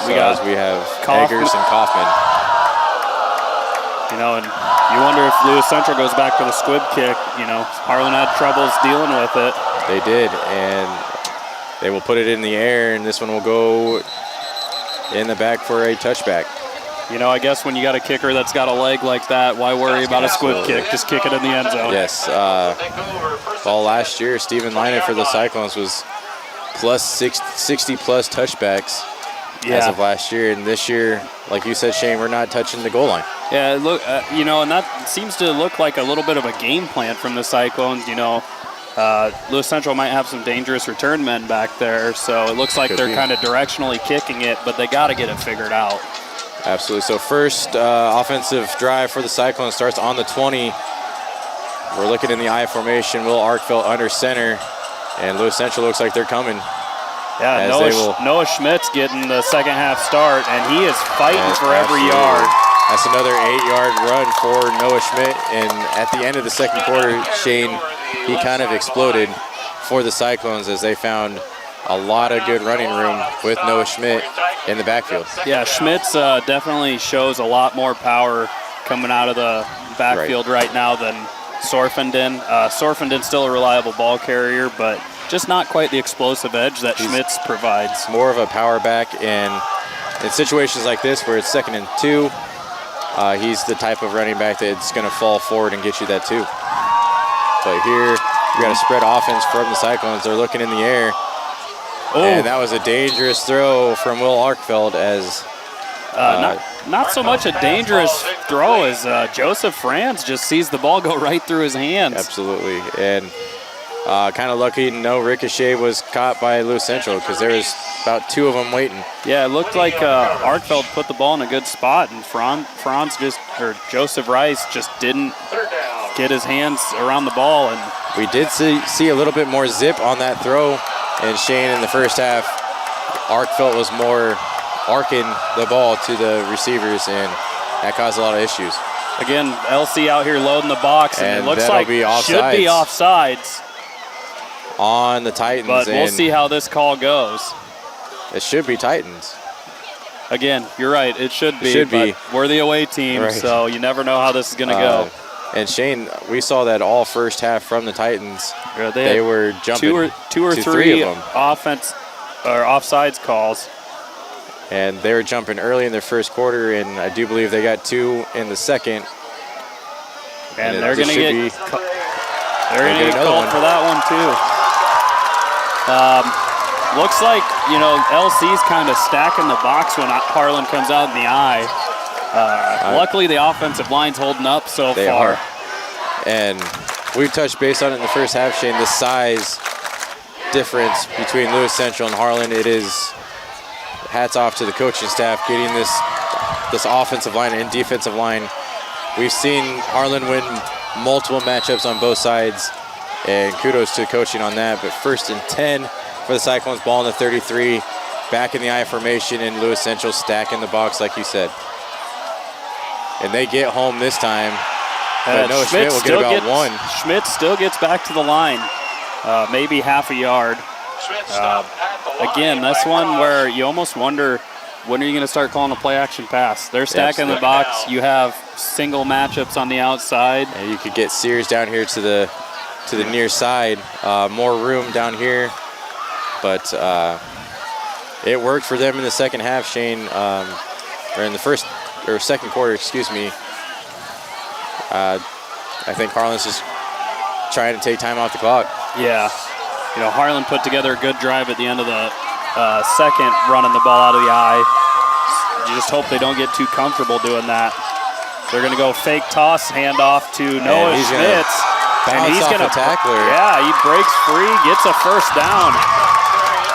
We have Eggers and Kaufman. And you wonder if Lewis Central goes back for the squib kick. Harlan had troubles dealing with it. They did, and they will put it in the air, and this one will go in the back for a touchback. You know, I guess when you got a kicker that's got a leg like that, why worry about a squib kick? Just kick it in the end zone. Yes. Well, last year, Stephen Linett for the Cyclones was plus 60-plus touchbacks as of last year. And this year, like you said, Shane, we're not touching the goal line. Yeah, look, you know, and that seems to look like a little bit of a game plan from the Cyclones. You know, Lewis Central might have some dangerous return men back there, so it looks like they're kind of directionally kicking it, but they got to get it figured out. Absolutely. So first offensive drive for the Cyclones starts on the 20. We're looking in the I formation. Will Arkfeld under center, and Lewis Central looks like they're coming. Yeah, Noah Schmidt's getting the second half start, and he is fighting for every yard. That's another 8-yard run for Noah Schmidt, and at the end of the second quarter, Shane, he kind of exploded for the Cyclones as they found a lot of good running room with Noah Schmidt in the backfield. Yeah, Schmidt's definitely shows a lot more power coming out of the backfield right now than Sorfenden. Sorfenden's still a reliable ball carrier, but just not quite the explosive edge that Schmidt's provides. More of a power back, and in situations like this where it's 2nd and 2, he's the type of running back that's going to fall forward and get you that 2. But here, we got a spread offense from the Cyclones. They're looking in the air. And that was a dangerous throw from Will Arkfeld as... not so much a dangerous throw as Joseph Franz just sees the ball go right through his hands. Absolutely. And kind of lucky no ricochet was caught by Lewis Central because there was about 2 of them waiting. Yeah, it looked like Arkfeld put the ball in a good spot, and Joseph Rice just didn't get his hands around the ball. And we did see a little bit more zip on that throw. And Shane, in the first half, Arkfeld was more arcing the ball to the receivers, and that caused a lot of issues. Again, LC out here loading the box, and it looks like should be offsides on the Titans. But we'll see how this call goes. It should be Titans. Again, you're right. It should be. We're the away team, so you never know how this is going to go. And Shane, we saw that all first half from the Titans. Yeah, they were jumping two or three of them. Offense or offsides calls. And they were jumping early in their first quarter, and I do believe they got 2 in the second. And they're going to get called for that one too. Looks like, you know, LC's kind of stacking the box when Harlan comes out in the eye. Luckily, the offensive line's holding up so far. They are. And we've touched base on it in the first half, Shane. The size difference between Lewis Central and Harlan, it is hats off to the coaching staff getting this offensive line and defensive line. We've seen Harlan win multiple matchups on both sides, and kudos to the coaching on that. But 1st and 10 for the Cyclones, ball in the 33, back in the I formation, and Lewis Central stacking the box like you said. And they get home this time. But Noah Schmidt will get about 1. Schmidt still gets back to the line, maybe half a yard. Again, that's one where you almost wonder, when are you going to start calling a play-action pass? They're stacking the box. You have single matchups on the outside. And you could get Sears down here to the near side. More room down here. But it worked for them in the second half, Shane. Or in the second quarter, excuse me. I think Harlan's just trying to take time off the clock. Yeah. You know, Harlan put together a good drive at the end of the second, running the ball out of the eye. You just hope they don't get too comfortable doing that. They're going to go fake toss, handoff to Noah Schmitz. And he's going to tackle her. Yeah, he breaks free, gets a first down.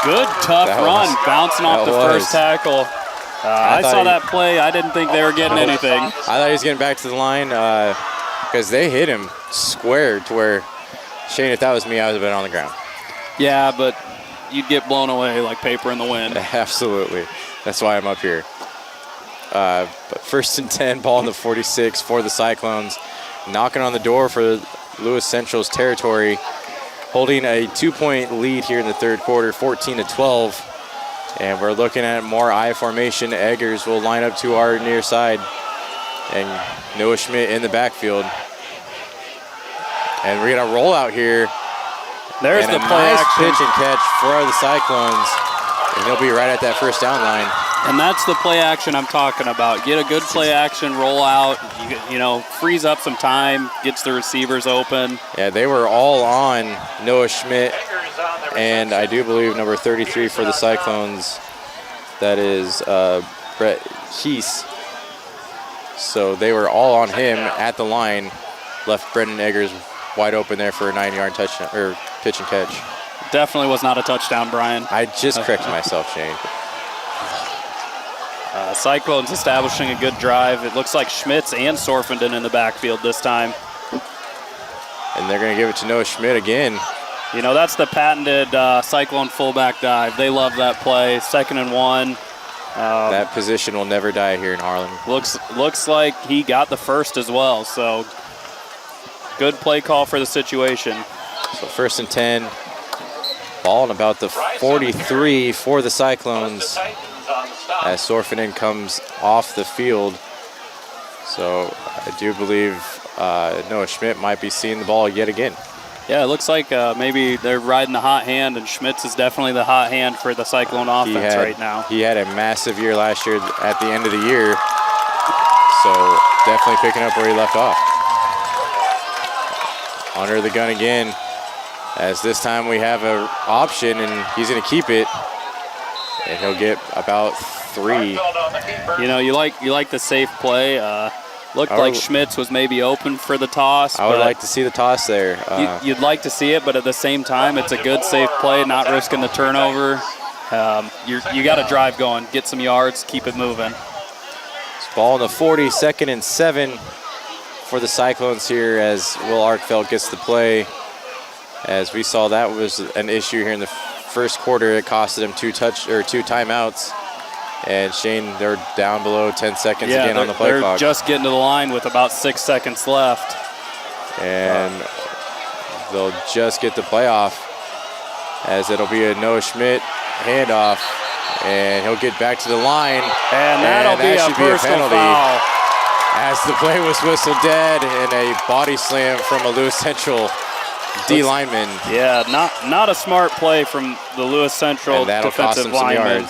Good, tough run, bouncing off the first tackle. I saw that play. I didn't think they were getting anything. I thought he was getting back to the line because they hit him square to where, Shane, if that was me, I would have been on the ground. Yeah, but you'd get blown away like paper in the wind. Absolutely. That's why I'm up here. But 1st and 10, ball in the 46 for the Cyclones. Knocking on the door for Lewis Central's territory. Holding a 2-point lead here in the third quarter, 14-12. And we're looking at more I formation. Eggers will line up to our near side. And Noah Schmidt in the backfield. And we're going to roll out here. There's and the a play nice action. pitch and catch for the Cyclones. And he'll be right at that first down line. And that's the play action I'm talking about. Get a good play action, roll out, you know, frees up some time, gets the receivers open. Yeah, they were all on Noah Schmidt, and I do believe number 33 for the Cyclones, that is Brett Heese. So they were all on him at the line, left Brendan Eggers wide open there for a 9-yard touchdown or pitch and catch. Definitely was not a touchdown, Brian. I just corrected myself, Shane. Cyclones establishing a good drive. It looks like Schmitz and Sorfenden in the backfield this time. And they're going to give it to Noah Schmidt again. You know, that's the patented Cyclone fullback dive. They love that play. 2nd and 1. That position will never die here in Harlan. Looks like he got the first as well, so good play call for the situation. So 1st and 10. Ball in about the 43 for the Cyclones as Sorfenden comes off the field. So I do believe Noah Schmidt might be seeing the ball yet again. Yeah, it looks like maybe they're riding the hot hand, and Schmitz is definitely the hot hand for the Cyclone offense right now. He had a massive year last year at the end of the year, so definitely picking up where he left off. Under the gun again, as this time we have an option, and he's going to keep it, and he'll get about 3. You know, you like the safe play. Looked like Schmitz was maybe open for the toss. I would like to see the toss there. You'd like to see it, but at the same time, it's a good, safe play, not risking the turnover. You got a drive going, get some yards, keep it moving. It's ball in the 40, 2nd and 7 for the Cyclones here as Will Arkfeld gets the play. As we saw, that was an issue here in the first quarter. It costed him 2 timeouts. And Shane, they're down below 10 seconds again on the play clock. They're just getting to the line with about 6 seconds left. And they'll just get the playoff, as it'll be a Noah Schmidt handoff. And he'll get back to the line. And that'll be a personal foul. As the play was whistled dead and a body slam from a Lewis Central D lineman. Yeah, not a smart play from the Lewis Central defensive lineman.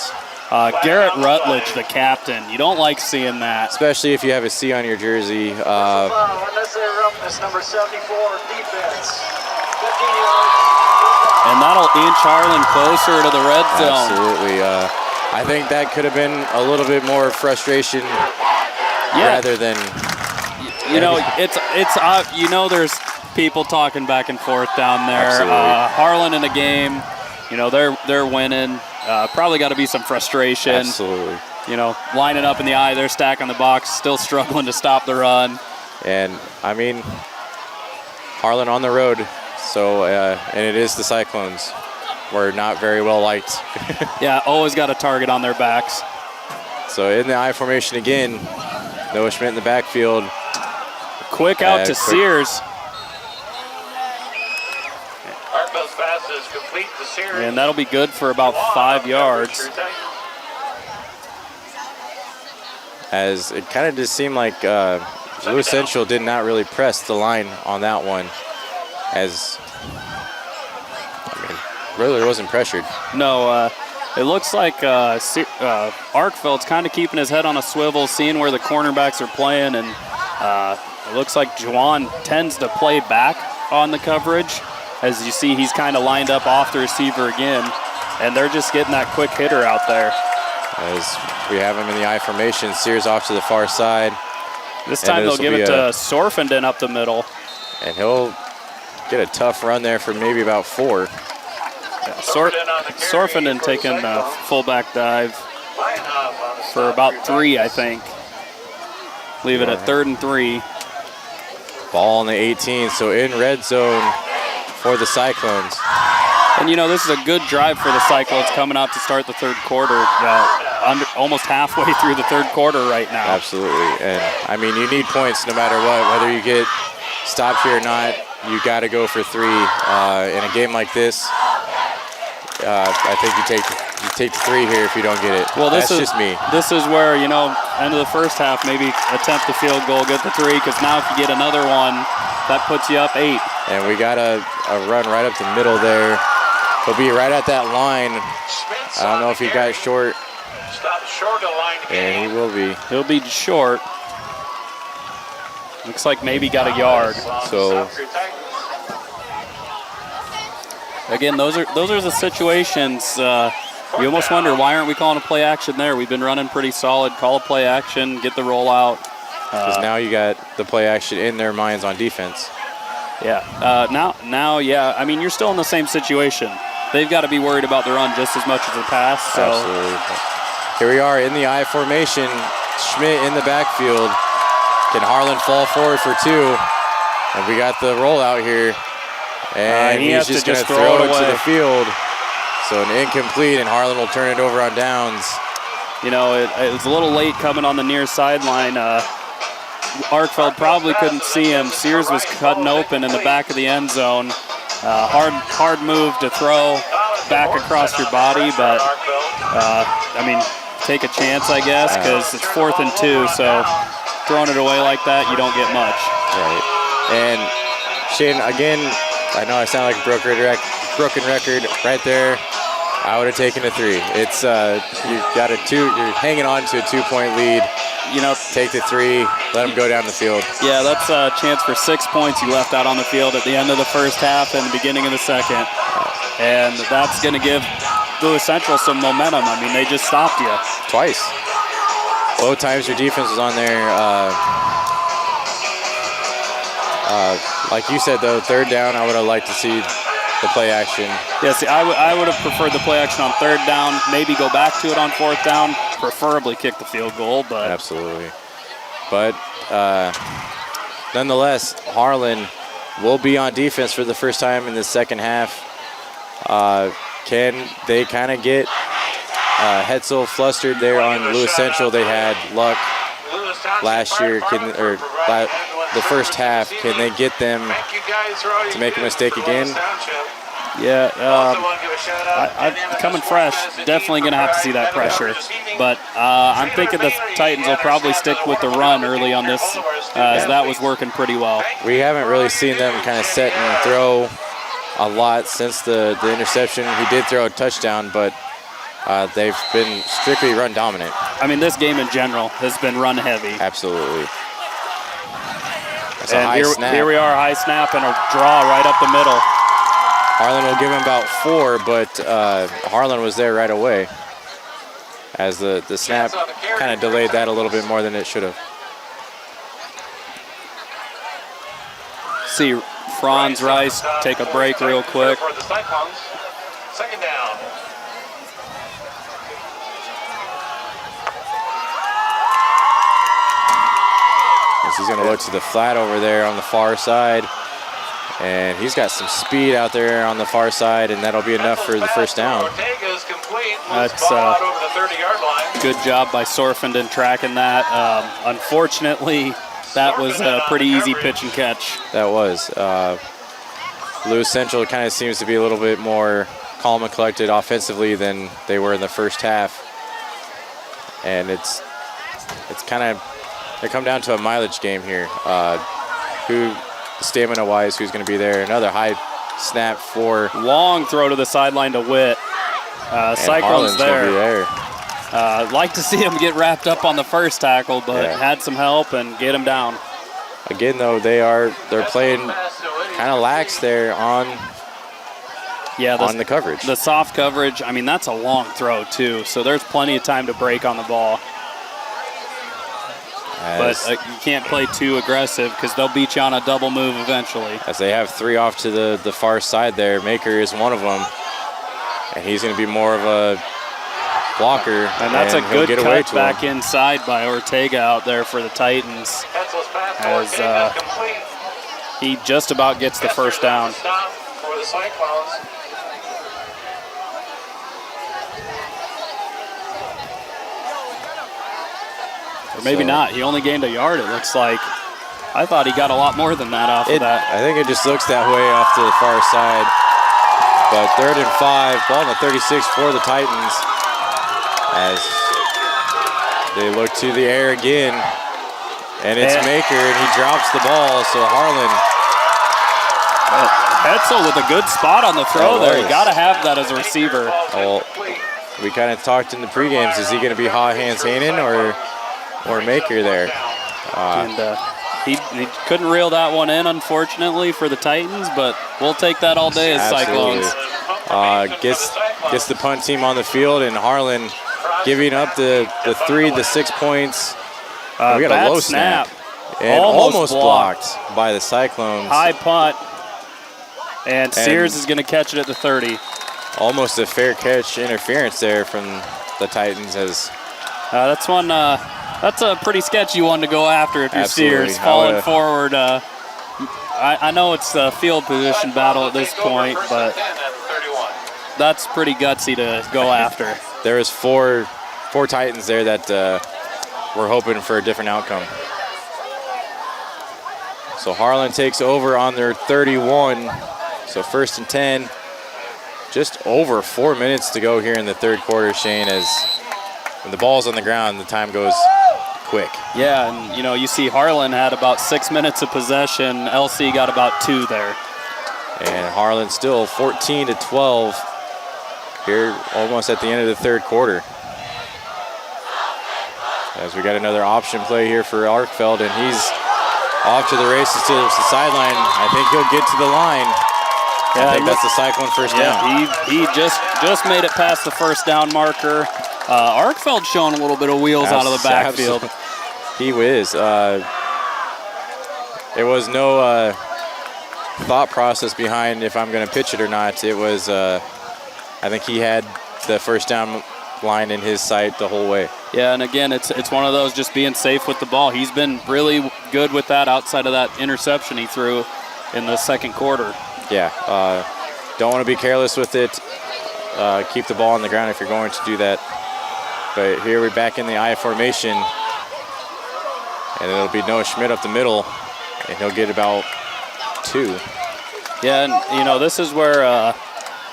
Garrett Rutledge, the captain. You don't like seeing that. Especially if you have a C on your jersey. Unnecessary roughness, number 74, defense. 15 yards. And that'll inch Harlan closer to the red zone. Absolutely. I think that could have been a little bit more frustration rather than... You know, it's you know, there's people talking back and forth down there. Harlan in the game, you know, they're winning. Probably got to be some frustration. Absolutely. You know, lining up in the eye, they're stacking the box, still struggling to stop the run. And, I mean, Harlan on the road, so, and it is the Cyclones. We're not very well liked. Yeah, always got a target on their backs. So in the I formation again, Noah Schmidt in the backfield. Quick out to Sears. And that'll be good for about 5 yards. As it kind of just seemed like Lewis Central did not really press the line on that one. As, I mean, really wasn't pressured. No, it looks like Arkfeld's kind of keeping his head on a swivel, seeing where the cornerbacks are playing, and it looks like Juwan tends to play back on the coverage. As you see, he's kind of lined up off the receiver again, and they're just getting that quick hitter out there. As we have him in the I formation, Sears off to the far side. This time they'll give it to Sorfenden up the middle. And he'll get a tough run there for maybe about 4. Yeah, Sorfenden taking a fullback dive for about 3, I think. Leave it at 3rd and 3. Ball in the 18, so in red zone for the Cyclones. And, you know, this is a good drive for the Cyclones coming out to start the 3rd quarter. Almost halfway through the 3rd quarter right now. Absolutely. And, I mean, you need points no matter what. Whether you get stopped here or not, you got to go for 3. In a game like this, I think you take the 3 here if you don't get it. Well, that's just me. This is where, you know, end of the first half, maybe attempt the field goal, get the 3, because now if you get another one, that puts you up 8. And we got a run right up the middle there. He'll be right at that line. I don't know if he got short short of the line to And he will be. He'll be short. Looks like maybe got a yard. So again, those are the situations. You almost wonder, why aren't we calling a play action there? We've been running pretty solid. Call a play action, get the rollout. Because now you got the play action in their minds on defense. Yeah. Now, yeah. I mean, you're still in the same situation. They've got to be worried about the run just as much as the pass. So. Absolutely. Here we are in the I formation. Schmidt in the backfield. Can Harlan fall forward for 2? And we got the rollout here. And he's just going to throw it to the field. So an incomplete, and Harlan will turn it over on downs. You know, it was a little late coming on the near sideline. Arkfeld probably couldn't see him. Sears was cutting open in the back of the end zone. Hard move to throw back across your body, but I mean, take a chance, I guess, because it's 4th and 2. So throwing it away like that, you don't get much. Right. And Shane, again, I know I sound like a broken record right there. I would have taken a 3. It's you got a 2. You're hanging on to a 2-point lead. You know, take the 3. Let them go down the field. Yeah, that's a chance for 6 points you left out on the field at the end of the first half and the beginning of the second, and that's going to give Lewis Central some momentum. I mean, they just stopped you twice. Both times your defense was on there. Like you said, though, 3rd down, I would have liked to see the play action. Yeah, see, I would have preferred the play action on 3rd down, maybe go back to it on 4th down, preferably kick the field goal. But absolutely. But nonetheless, Harlan will be on defense for the first time in the second half. Can they kind of get Hetzel flustered there on Lewis Central? They had luck last year, the first half. Can they get them to make a mistake again? Yeah, coming fresh, definitely going to have to see that pressure. But I'm thinking the Titans will probably stick with the run early on this, as that was working pretty well. We haven't really seen them kind of set and throw a lot since the interception. He did throw a touchdown, but they've been strictly run dominant. I mean, this game in general has been run heavy. Absolutely. And here we are, high snap and a draw right up the middle. Harlan will give him about 4, but Harlan was there right away, as the snap kind of delayed that a little bit more than it should have. See Franz Rice take a break real quick. For the Cyclones, 2nd down. He's going to look to the flat over there on the far side. And he's got some speed out there on the far side, and that'll be enough for the first down. That's good job by Sorfenden tracking that. Unfortunately, that was a pretty easy pitch and catch. That was. Lewis Central kind of seems to be a little bit more calm and collected offensively than they were in the first half. And it's kind of, they come down to a mileage game here. Stamina-wise, who's going to be there? Another high snap for... Long throw to the sideline to Witt. Cyclone's there. I'd like to see him get wrapped up on the first tackle, but had some help and get him down. Again, though, they're playing kind of lax there on the coverage. The soft coverage, I mean, that's a long throw, too, so there's plenty of time to break on the ball. But you can't play too aggressive because they'll beat you on a double move eventually. As they have 3 off to the far side there. Maker is one of them. And he's going to be more of a blocker. And that's a good cut back inside by Ortega out there for the Titans. As he just about gets the first down. For the Cyclones. Or maybe not. He only gained a yard, it looks like. I thought he got a lot more than that off of that. I think it just looks that way off to the far side. But 3rd and 5, ball on the 36 for the Titans. As they look to the air again. And it's Maker, and he drops the ball, so Harlan. Hetzel with a good spot on the throw there. You got to have that as a receiver. we kind of talked in the pregames, is he going to be hot hands Hanen or Maker there? He couldn't reel that one in, unfortunately, for the Titans, but we'll take that all day as Cyclones. Gets the punt team on the field, and Harlan giving up the 6 points. We got a low snap. And almost blocked by the Cyclones. High punt, and Sears is going to catch it at the 30. Almost a fair catch interference there from the Titans. That's one. That's a pretty sketchy one to go after if you're Sears. Falling forward. I know it's a field position battle at this point, but that's pretty gutsy to go after. There was four Titans there that were hoping for a different outcome. So Harlan takes over on their 31. So 1st and 10. Just over 4 minutes to go here in the third quarter, Shane, as when the ball's on the ground, the time goes quick. Yeah, and you see Harlan had about 6 minutes of possession. LC got about 2 there. And Harlan still 14-12 here almost at the end of the third quarter. As we got another option play here for Arkfeld, and he's off to the races to the sideline. I think he'll get to the line. Yeah, I think that's the Cyclone first down. He just made it past the first down marker. Arkfeld showing a little bit of wheels out of the backfield. He whiz. There was no thought process behind if I'm going to pitch it or not. It was, I think he had the first down line in his sight the whole way. Yeah, and again, it's one of those just being safe with the ball. He's been really good with that outside of that interception he threw in the second quarter. Yeah, don't want to be careless with it. Keep the ball on the ground if you're going to do that. But here we're back in the I formation. And it'll be Noah Schmidt up the middle, and he'll get about 2. Yeah, and this is where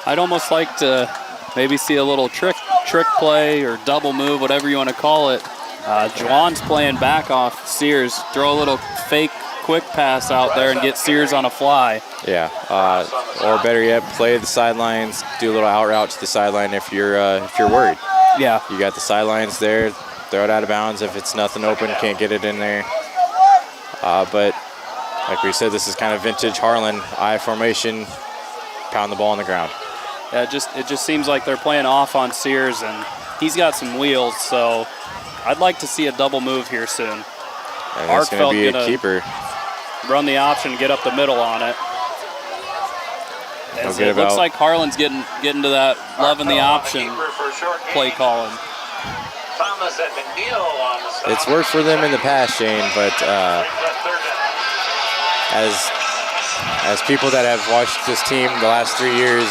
I'd almost like to maybe see a little trick play or double move, whatever you want to call it. Juwan's playing back off Sears. Throw a little fake quick pass out there and get Sears on a fly. Yeah, or better yet, play the sidelines, do a little out route to the sideline if you're worried. Yeah. You got the sidelines there, throw it out of bounds if it's nothing open, can't get it in there. But like we said, this is kind of vintage Harlan, I formation, pound the ball on the ground. Yeah, it just seems like they're playing off on Sears, and he's got some wheels, so I'd like to see a double move here soon. And it's going to be a keeper. Run the option, get up the middle on it. It looks like Harlan's getting to that loving the option play calling. It's worked for them in the past, Shane, but as people that have watched this team the last 3 years,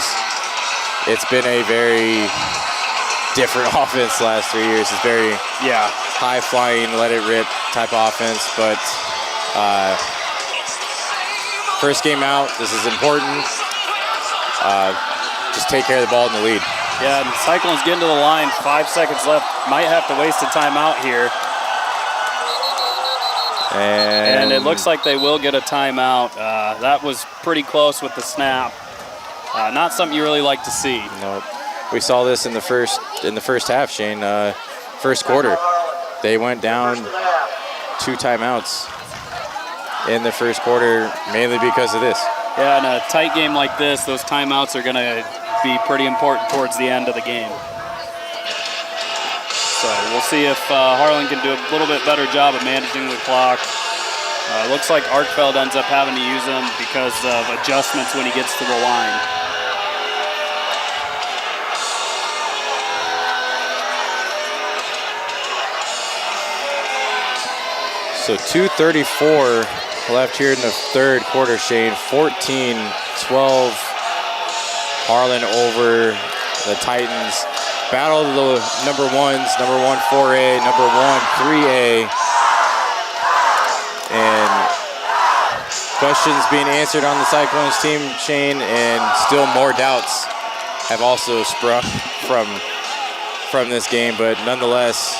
it's been a very different offense the last 3 years. It's very high-flying, let-it-rip type offense, but first game out, this is important. Just take care of the ball in the lead. Yeah, and Cyclone's getting to the line, 5 seconds left. Might have to waste a timeout here. And it looks like they will get a timeout. That was pretty close with the snap. Not something you really like to see. Nope. We saw this in the first half, Shane. First quarter, they went down 2 timeouts in the first quarter, mainly because of this. Yeah, in a tight game like this, those timeouts are going to be pretty important towards the end of the game. So we'll see if Harlan can do a little bit better job of managing the clock. Looks like Arkfeld ends up having to use him because of adjustments when he gets to the line. So 2:34 left here in the third quarter, Shane. 14-12. Harlan over the Titans. Battle of the number ones, number 1 4A, number 1 3A. And questions being answered on the Cyclones team, Shane, and still more doubts have also sprung from this game, but nonetheless,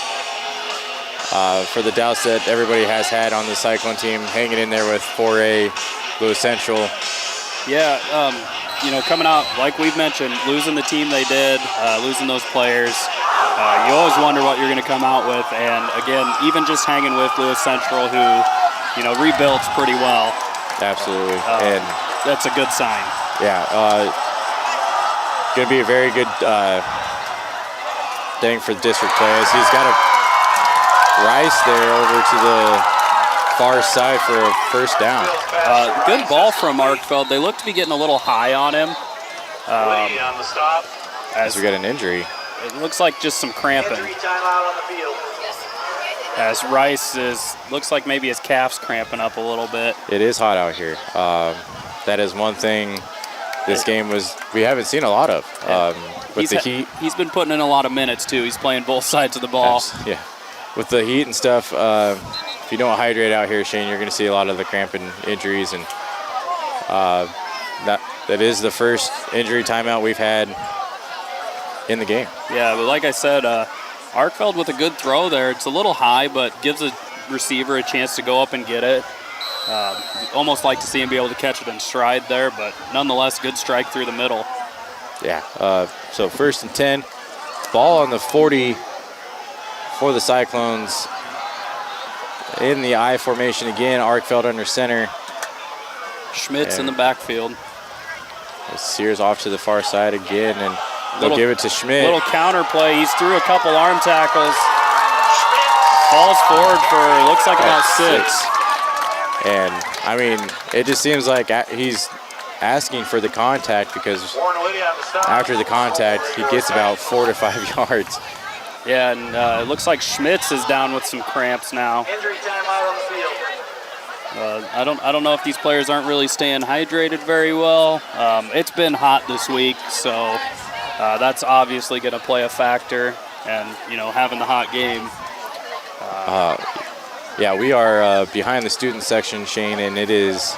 for the doubts that everybody has had on the Cyclone team, hanging in there with 4A, Lewis Central, Yeah, coming out, like we've mentioned, losing the team they did, losing those players, you always wonder what you're going to come out with. And, again, even just hanging with Lewis Central, who, rebuilds pretty well. Absolutely. And that's a good sign. Yeah. Going to be a very good thing for the district players. He's got a Rice there over to the far side for a first down. Good ball from Arkfeld. They look to be getting a little high on him. On the stop. As we got an injury. It looks like just some cramping. Injury timeout on the field. As Rice looks like maybe his calf's cramping up a little bit. It is hot out here. That is one thing this game we haven't seen a lot of with the heat. He's been putting in a lot of minutes too. He's playing both sides of the ball. Yeah, with the heat and stuff. If you don't hydrate out here, Shane, you're going to see a lot of the cramping injuries, and that is the first injury timeout we've had in the game. Yeah, but like I said, Arkfeld with a good throw there. It's a little high, but gives a receiver a chance to go up and get it. Almost like to see him be able to catch it in stride there, but nonetheless, good strike through the middle. Yeah, so 1st and 10. Ball on the 40 for the Cyclones. In the I formation again, Arkfeld under center. Schmitz in the backfield. Sears off to the far side again, and they'll give it to Schmidt. Little counter play. He's through a couple arm tackles. Falls forward for, looks like about 6. And, I mean, it just seems like he's asking for the contact, because after the contact, he gets about 4 to 5 yards. Yeah, and it looks like Schmitz is down with some cramps now. Injury timeout on the field. I don't know if these players aren't really staying hydrated very well. It's been hot this week, so that's obviously going to play a factor. And having the hot game. Yeah, we are behind the student section, Shane, and this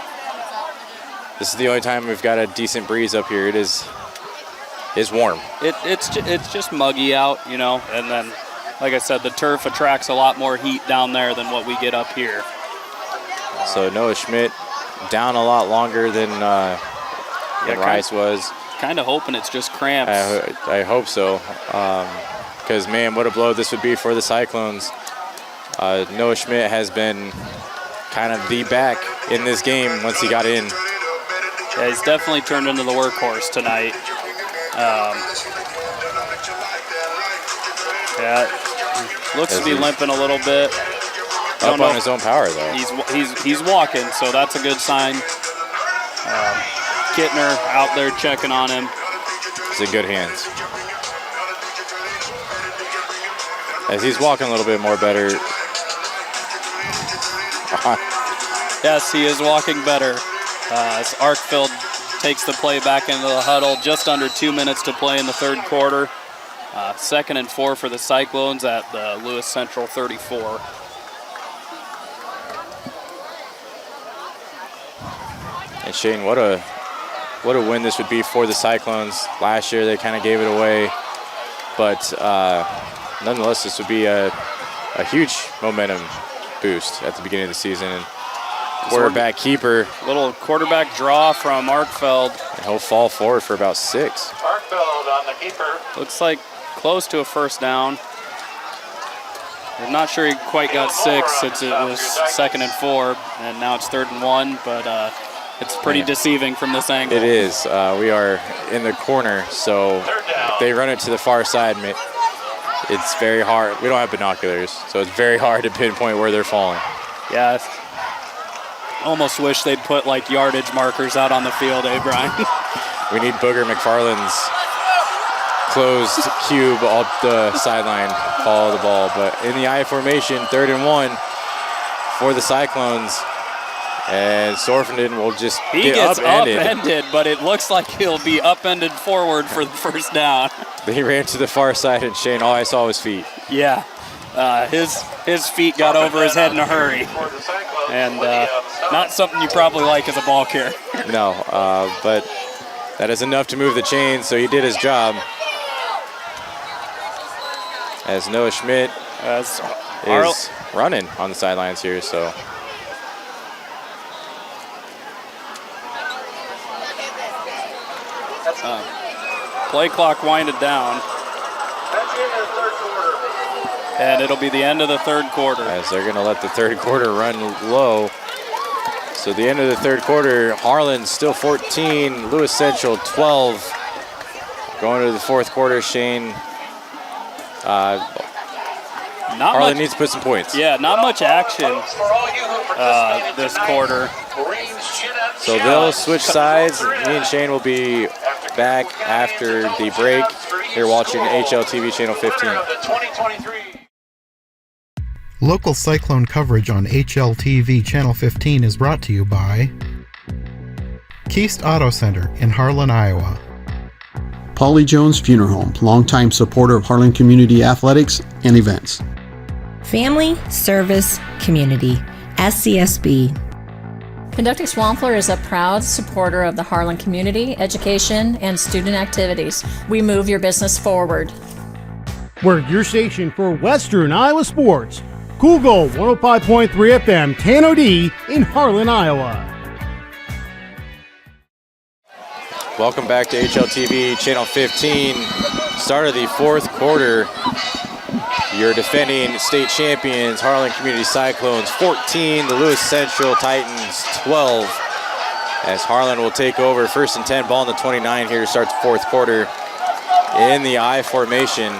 is the only time we've got a decent breeze up here. It is warm. It's just muggy out, and then, like I said, the turf attracts a lot more heat down there than what we get up here. So Noah Schmidt down a lot longer than Rice was. Kind of hoping it's just cramps. I hope so, because, man, what a blow this would be for the Cyclones. Noah Schmidt has been kind of the back in this game once he got in. Yeah, he's definitely turned into the workhorse tonight. Looks to be limping a little bit. Up on his own power, though. He's walking, so that's a good sign. Kittner out there checking on him. He's in good hands. As he's walking a little bit more better. Yes, he is walking better. As Arkfeld takes the play back into the huddle. Just under 2 minutes to play in the third quarter. 2nd and 4 for the Cyclones at the Lewis Central 34. And Shane, what a win this would be for the Cyclones. Last year they kind of gave it away, but nonetheless, this would be a huge momentum boost at the beginning of the season. And quarterback keeper. Little quarterback draw from Arkfeld. And he'll fall forward for about 6. Arkfeld on the keeper. Looks like close to a first down. I'm not sure he quite got 6 since it was 2nd and 4, and now it's 3rd and 1, but it's pretty deceiving from this angle. It is. We are in the corner, so if they run it to the far side, it's very hard. We don't have binoculars, so it's very hard to pinpoint where they're falling. Yeah, almost wish they'd put like yardage markers out on the field, Brian? We need Booger McFarland's closed cube up the sideline, follow the ball. But in the I formation, 3rd and 1 for the Cyclones. And Sorfenden will just get upended, but it looks like he'll be upended forward for the first down. He ran to the far side, and Shane, all I saw was feet. Yeah, his feet got over his head in a hurry. And not something you probably like as a ball carrier. No, but that is enough to move the chains, so he did his job. As Noah Schmidt is running on the sidelines here, so. Play clock winded down. That's the end of the third quarter. And it'll be the end of the third quarter. As they're going to let the third quarter run low. So the end of the third quarter, Harlan still 14, Lewis Central 12. Going to the fourth quarter, Shane. Harlan needs to put some points. Yeah, not much action this quarter. So they'll switch sides. Me and Shane will be back after the break. You're watching HLTV Channel 15. Local Cyclone coverage on HLTV Channel 15 is brought to you by Keist Auto Center in Harlan, Iowa. Polly Jones Funeral Home, longtime supporter of Harlan Community Athletics and events. Family, service, community. SCSB. Conducting Swampler is a proud supporter of the Harlan community, education, and student activities. We move your business forward. We're your station for Western Iowa sports. Google 105.3 FM Tano D in Harlan, Iowa. Welcome back to HLTV Channel 15. Start of the fourth quarter. Your defending state champions, Harlan Community Cyclones 14, the Lewis Central Titans 12. As Harlan will take over, 1st and 10, ball in the 29 here to start the fourth quarter in the I formation.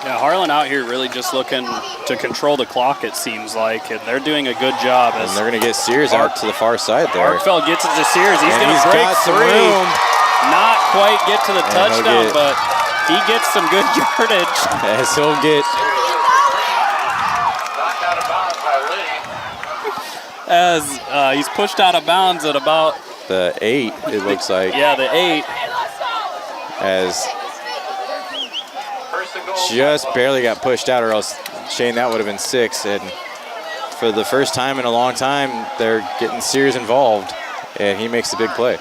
Yeah, Harlan out here really just looking to control the clock, it seems like, and they're doing a good job. And they're going to get Sears out to the far side there. Arkfeld gets it to Sears. He's going to break got some free. room. Not quite get to the touchdown, but he gets some good yardage. As he'll get. As he's pushed out of bounds at about the 8, it looks like. Yeah, the 8. As just barely got pushed out, or else, Shane, that would have been 6. And for the first time in a long time, they're getting Sears involved, and he makes a big play.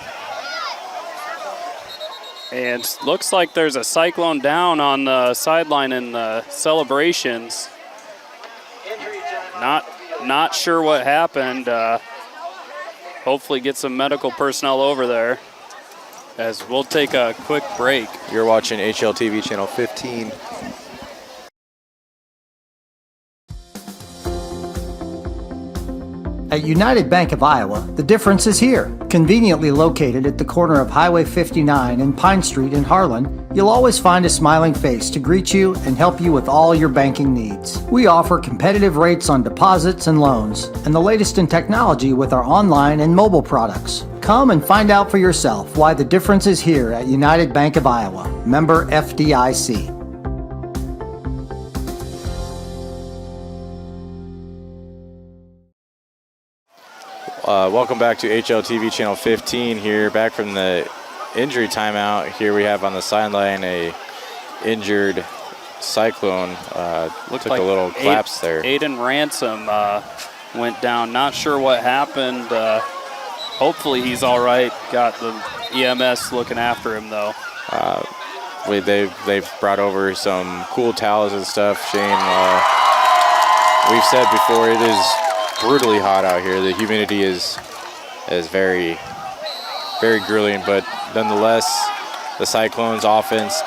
And looks like there's a Cyclone down on the sideline in the celebrations. Not sure what happened. Hopefully get some medical personnel over there, as we'll take a quick break. You're watching HLTV Channel 15. At United Bank of Iowa, the difference is here. Conveniently located at the corner of Highway 59 and Pine Street in Harlan, you'll always find a smiling face to greet you and help you with all your banking needs. We offer competitive rates on deposits and loans, and the latest in technology with our online and mobile products. Come and find out for yourself why the difference is here at United Bank of Iowa. Member FDIC. Welcome back to HLTV Channel 15 here, back from the injury timeout. Here we have on the sideline a injured Cyclone. Took like a little collapse there. Aiden Ransom went down. Not sure what happened. Hopefully he's all right. Got the EMS looking after him, though. They've brought over some cool towels and stuff, Shane. We've said before, it is brutally hot out here. The humidity is very, very grueling, but nonetheless, the Cyclones offense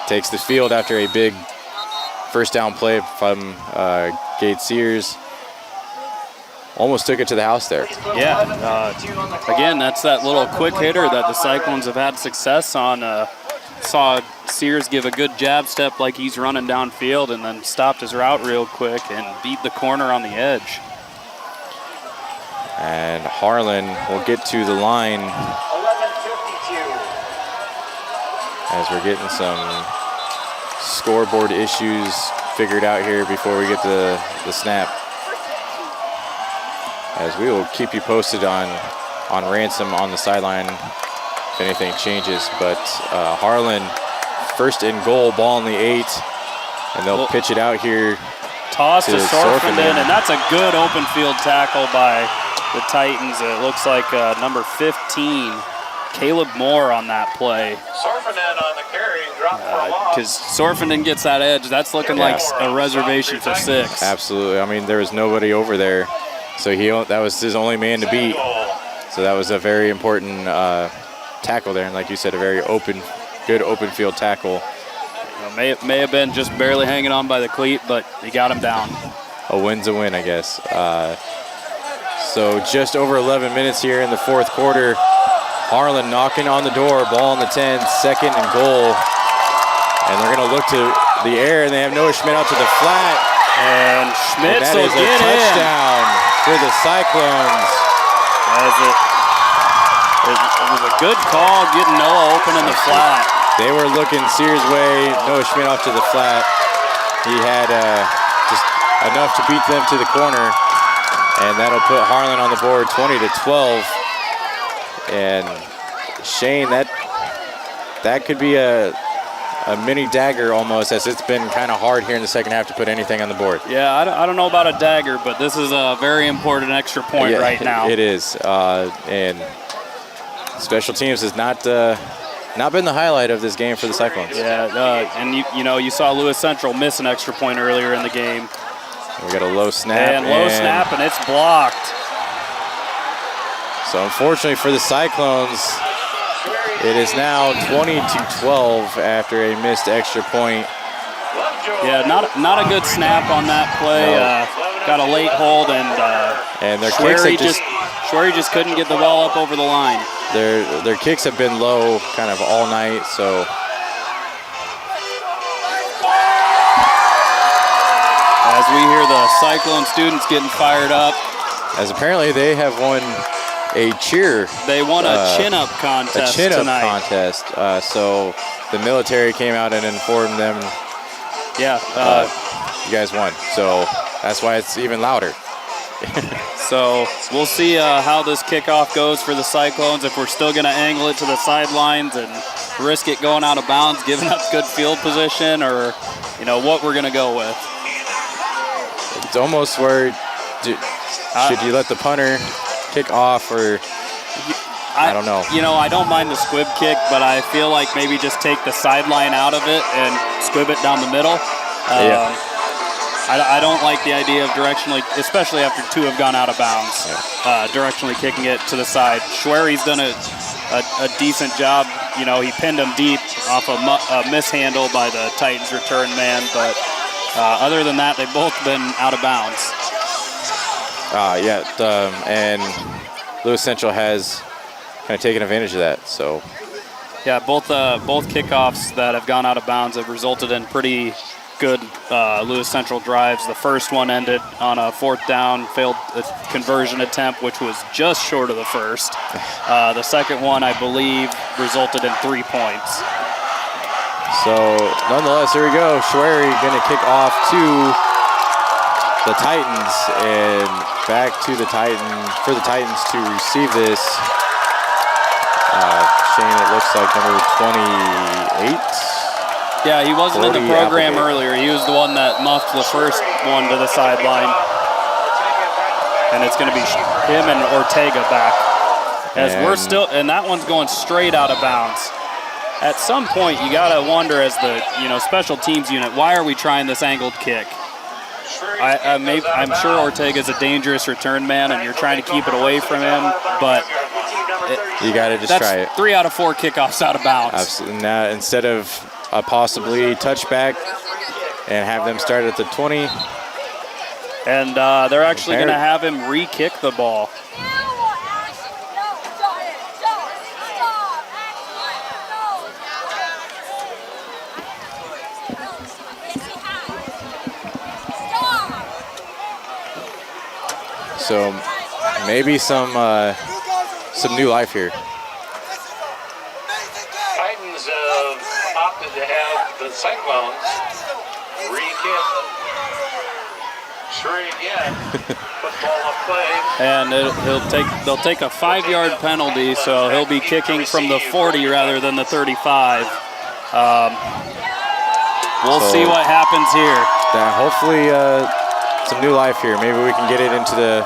takes the field after a big first down play from Gate Sears. Almost took it to the house there. Yeah, again, that's that little quick hitter that the Cyclones have had success on. Saw Sears give a good jab step like he's running downfield, and then stopped his route real quick and beat the corner on the edge. And Harlan will get to the line as we're getting some scoreboard issues figured out here before we get to the snap. As we will keep you posted on Ransom on the sideline if anything changes. But Harlan, 1st and goal, ball in the 8, and they'll pitch it out here. Toss to Sorfenden, and that's a good open field tackle by the Titans. It looks like number 15, Caleb Moore, on that play. Sorfenden on the carry and drop for a loss. Because Sorfenden gets that edge, that's looking like a reservation for 6. Absolutely. I mean, there was nobody over there, so that was his only man to beat. So that was a very important tackle there, and like you said, a very good open field tackle. May have been just barely hanging on by the cleat, but he got him down. A win's a win, I guess. So just over 11 minutes here in the fourth quarter. Harlan knocking on the door, ball on the 10, 2nd and goal. And they're going to look to the air, and they have Noah Schmidt out to the flat. And Schmidt will get a touchdown for the Cyclones. It was a good call getting Noah open in the flat. They were looking Sears way, Noah Schmidt off to the flat. He had just enough to beat them to the corner, and that'll put Harlan on the board 20-12. And Shane, that could be a mini dagger almost, as it's been kind of hard here in the second half to put anything on the board. Yeah, I don't know about a dagger, but this is a very important extra point right now. It is, and special teams has not been the highlight of this game for the Cyclones. Yeah, and you saw Lewis Central miss an extra point earlier in the game. We got a low snap. And low snap, and it's blocked. So unfortunately for the Cyclones, it is now 20-12 after a missed extra point. Yeah, not a good snap on that play. No. Got a late hold, and their kicks Schwery just couldn't get the ball up over the line. Their kicks have been low kind of all night, so. As we hear the Cyclone students getting fired up. As apparently they have won a cheer. They won a chin-up contest tonight. A chin-up contest. So the military came out and informed them, yeah, you guys won. So that's why it's even louder. So we'll see how this kickoff goes for the Cyclones, if we're still going to angle it to the sidelines and risk it going out of bounds, giving up good field position, or what we're going to go with. It's almost where should you let the punter kick off, or I don't know. I don't mind the squib kick, but I feel like maybe just take the sideline out of it and squib it down the middle. Yeah. I don't like the idea of directionally, especially after two have gone out of bounds, directionally kicking it to the side. Schwery's done a decent job. He pinned him deep off a mishandle by the Titans return man, but other than that, they've both been out of bounds. And Lewis Central has kind of taken advantage of that. So, yeah, both kickoffs that have gone out of bounds have resulted in pretty good Lewis Central drives. The first one ended on a 4th down, failed conversion attempt, which was just short of the first. The second one, I believe, resulted in 3 points. So, nonetheless, here we go. Schwery going to kick off to the Titans, and back to the for the Titans to receive this. Shane, it looks like number 28. Yeah, he wasn't in the program earlier. He was the one that muffed the first one to the sideline. And it's going to be him and Ortega back. And that one's going straight out of bounds. At some point, you got to wonder, as the special teams unit, why are we trying this angled kick? I'm sure Ortega's a dangerous return man, and you're trying to keep it away from him, but you got to just try it. 3 out of 4 kickoffs out of bounds. Absolutely. Now, instead of a possibly touchback and have them start at the 20. And they're actually going to have him re-kick the ball. So maybe some new life here. Titans opted to have the Cyclones re-kick. Sure again. Football up play. And they'll take a 5-yard penalty, so he'll be kicking from the 40 rather than the 35. We'll see what happens here. Hopefully some new life here. Maybe we can get it into the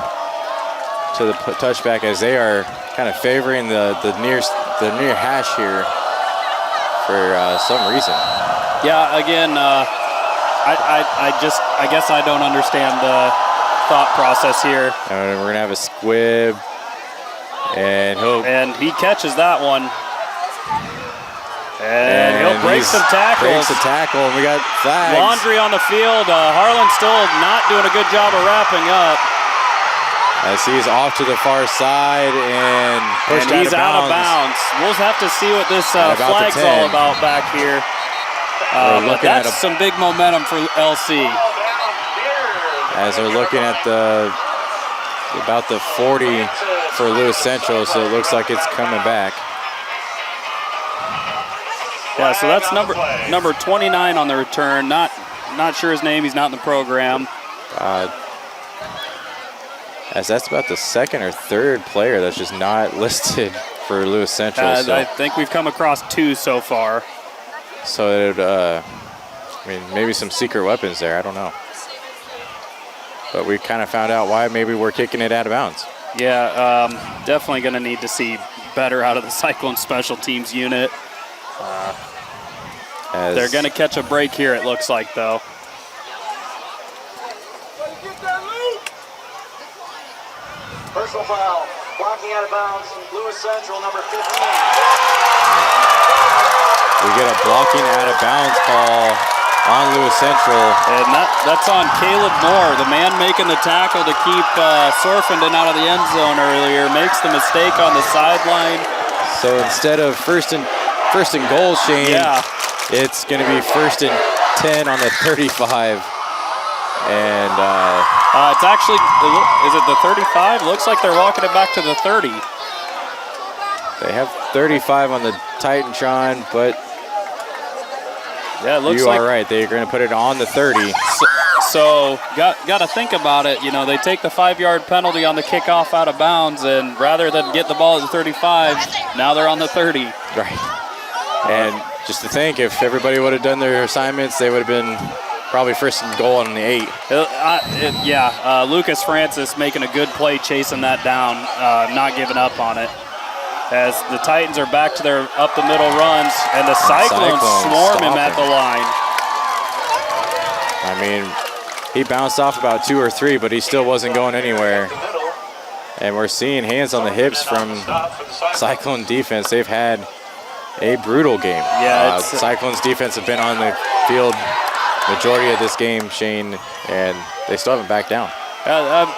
touchback, as they are kind of favoring the near hash here for some reason. Yeah, again, I guess I don't understand the thought process here. And we're gonna have a squib, and he catches that one. And he'll break some tackles. Breaks a tackle, and we got flags. Laundry on the field. Harlan still not doing a good job of wrapping up. As he's off to the far side and pushed he's out of bounds. We'll have to see what this flag's all about back here. But that's some big momentum for LC. As they're looking at about the 40 for Lewis Central, so it looks like it's coming back. Yeah, so that's number 29 on the return. Not sure his name. He's not in the program. As that's about the second or third player that's just not listed for Lewis Central. So. I think we've come across 2 so far. So it would, maybe some secret weapons there. I don't know. But we kind of found out why maybe we're kicking it out of bounds. Yeah, definitely going to need to see better out of the Cyclone special teams unit. They're going to catch a break here, it looks like, though. Personal foul, blocking out of bounds, Lewis Central, number 15. We get a blocking out of bounds call on Lewis Central. And that's on Caleb Moore, the man making the tackle to keep Sorfenden out of the end zone earlier, makes the mistake on the sideline. So instead of first and goal, Shane, it's going to be 1st and 10 on the 35. And it's actually, is it the 35? Looks like they're walking it back to the 30. They have 35 on the Titantron, but yeah, it looks you like are right. They're going to put it on the 30. So got to think about it. You know, they take the 5-yard penalty on the kickoff out of bounds, and rather than get the ball at the 35, now they're on the 30. Right. And just to think, if everybody would have done their assignments, they would have been probably 1st and goal on the 8. Lucas Francis making a good play chasing that down, not giving up on it. As the Titans are back to their up-the-middle runs, and the Cyclones swarm him at the line. I mean, he bounced off about 2 or 3, but he still wasn't going anywhere. And we're seeing hands on the hips from Cyclone defense. They've had a brutal game. Yeah, Cyclone's defense have been on the field majority of this game, Shane, and they still haven't backed down.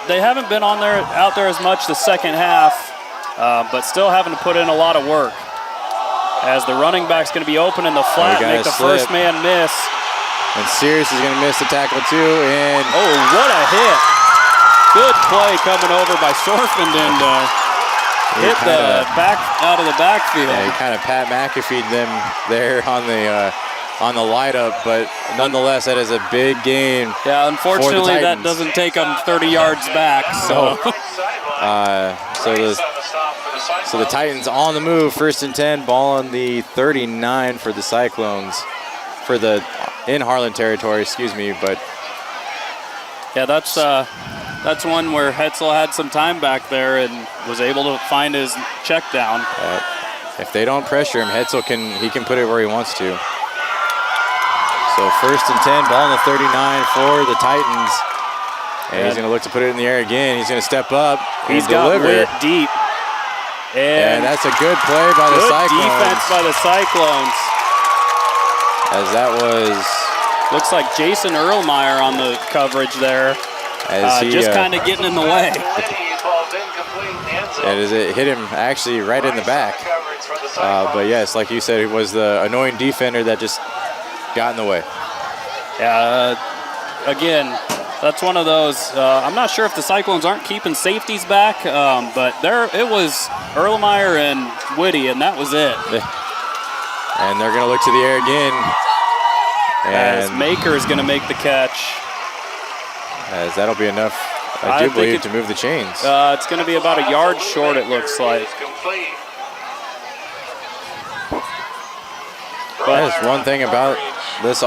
They haven't been out there as much the second half. But still having to put in a lot of work. As the running back's going to be open in the flat, make the first man miss. And Sears is going to miss the tackle too. And oh, what a hit! Good play coming over by Sorfenden to hit the back out of the backfield. Yeah, he kind of Pat McAfee'd them there on the light up, but nonetheless, that is a big game. Yeah, unfortunately, that doesn't take them 30 yards back. So. So the Titans on the move, 1st and 10, ball on the 39 for the Cyclones, in Harlan territory, excuse me. But yeah, that's one where Hetzel had some time back there and was able to find his check down. If they don't pressure him, Hetzel can put it where he wants to. So 1st and 10, ball on the 39 for the Titans. And he's going to look to put it in the air again. He's going to step up. He's got wit deep. And that's a good play by the Cyclones. Good defense by the Cyclones. As that was... Looks like Jason Erlmeyer on the coverage there. As he, just kind of getting in the way. As it hit him actually right in the back. But yes, like you said, it was the annoying defender that just got in the way. Again, that's one of those. I'm not sure if the Cyclones aren't keeping safeties back, but it was Erlmeyer and Whitty, and that was it. And they're going to look to the air again. As Maker is going to make the catch. As that'll be enough, I do believe, to move the chains. It's going to be about a yard short, it looks like. But that's one thing about this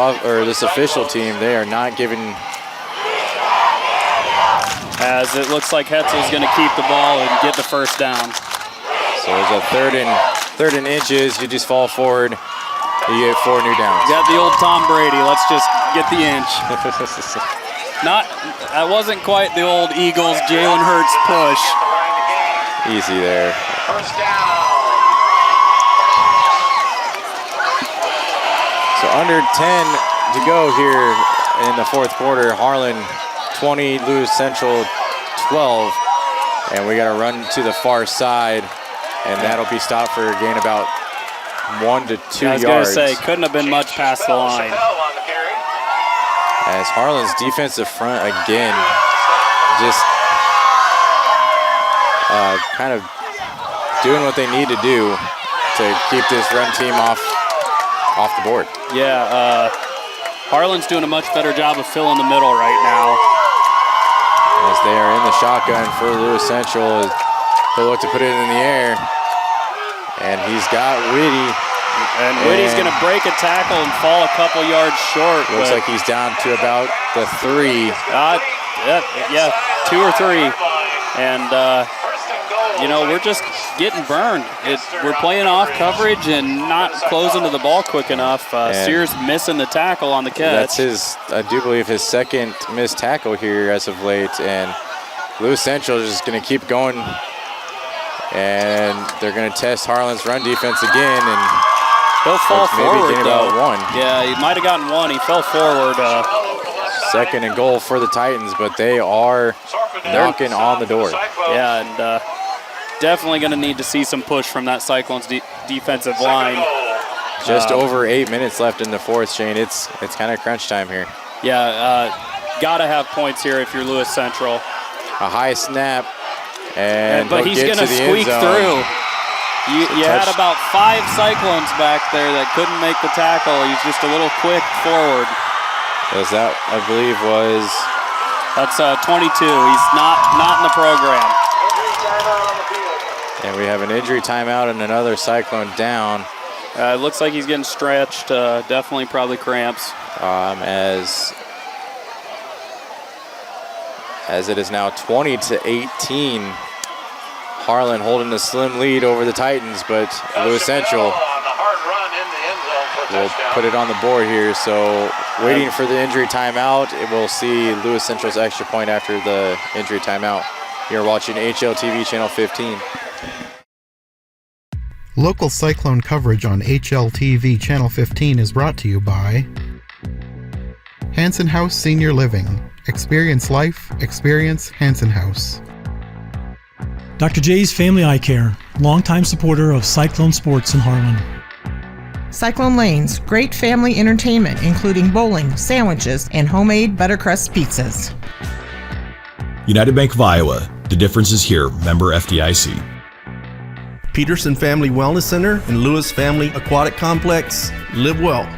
official team. They are not giving. As it looks like Hetzel's going to keep the ball and get the first down. So it's a third and inches. You just fall forward. You get 4 new downs. Got the old Tom Brady. Let's just get the inch. That wasn't quite the old Eagles Jalen Hurts push. Easy there. First down. So under 10 to go here in the fourth quarter. Harlan 20, Lewis Central 12. And we got to run to the far side, and that'll be stopped for a gain about 1 to 2 yards. I was going to say, couldn't have been much past the line. As Harlan's defensive front again just kind of doing what they need to do to keep this run team off the board. Yeah, Harlan's doing a much better job of filling the middle right now. As they are in the shotgun for Lewis Central, he'll look to put it in the air, and he's got Whitty. And Whitty's going to break a tackle and fall a couple yards short. Looks like he's down to about the 3. Yeah, 2 or 3. And, you know, we're just getting burned. We're playing off coverage and not closing to the ball quick enough. Sears missing the tackle on the catch. That's I do believe, his second missed tackle here as of late. And Lewis Central is just going to keep going. And they're going to test Harlan's run defense again. And he'll fall forward, maybe though. About 1. Yeah, he might have gotten 1. He fell forward. Second and goal for the Titans, but they are knocking on the door. Yeah, and definitely going to need to see some push from that Cyclone's defensive line. Just over 8 minutes left in the fourth, Shane. It's kind of crunch time here. Yeah, got to have points here if you're Lewis Central. A high snap, but he's going to squeak through. You had about 5 Cyclones back there that couldn't make the tackle. He's just a little quick forward. That, I believe, was... That's 22. He's not in the program. And we have an injury timeout and another Cyclone down. It looks like he's getting stretched. Definitely probably cramps. As it is now 20-18. Harlan holding a slim lead over the Titans, but Lewis Central will put it on the board here. So waiting for the injury timeout, we'll see Lewis Central's extra point after the injury timeout. You're watching HLTV Channel 15. Local Cyclone coverage on HLTV Channel 15 is brought to you by Hanson House Senior Living. Experience life, experience Hanson House. Dr. J's Family Eye Care, longtime supporter of Cyclone sports in Harlan. Cyclone Lanes, great family entertainment including bowling, sandwiches, and homemade buttercrust pizzas. United Bank of Iowa. The difference is here. Member FDIC. Peterson Family Wellness Center and Lewis Family Aquatic Complex. Live well.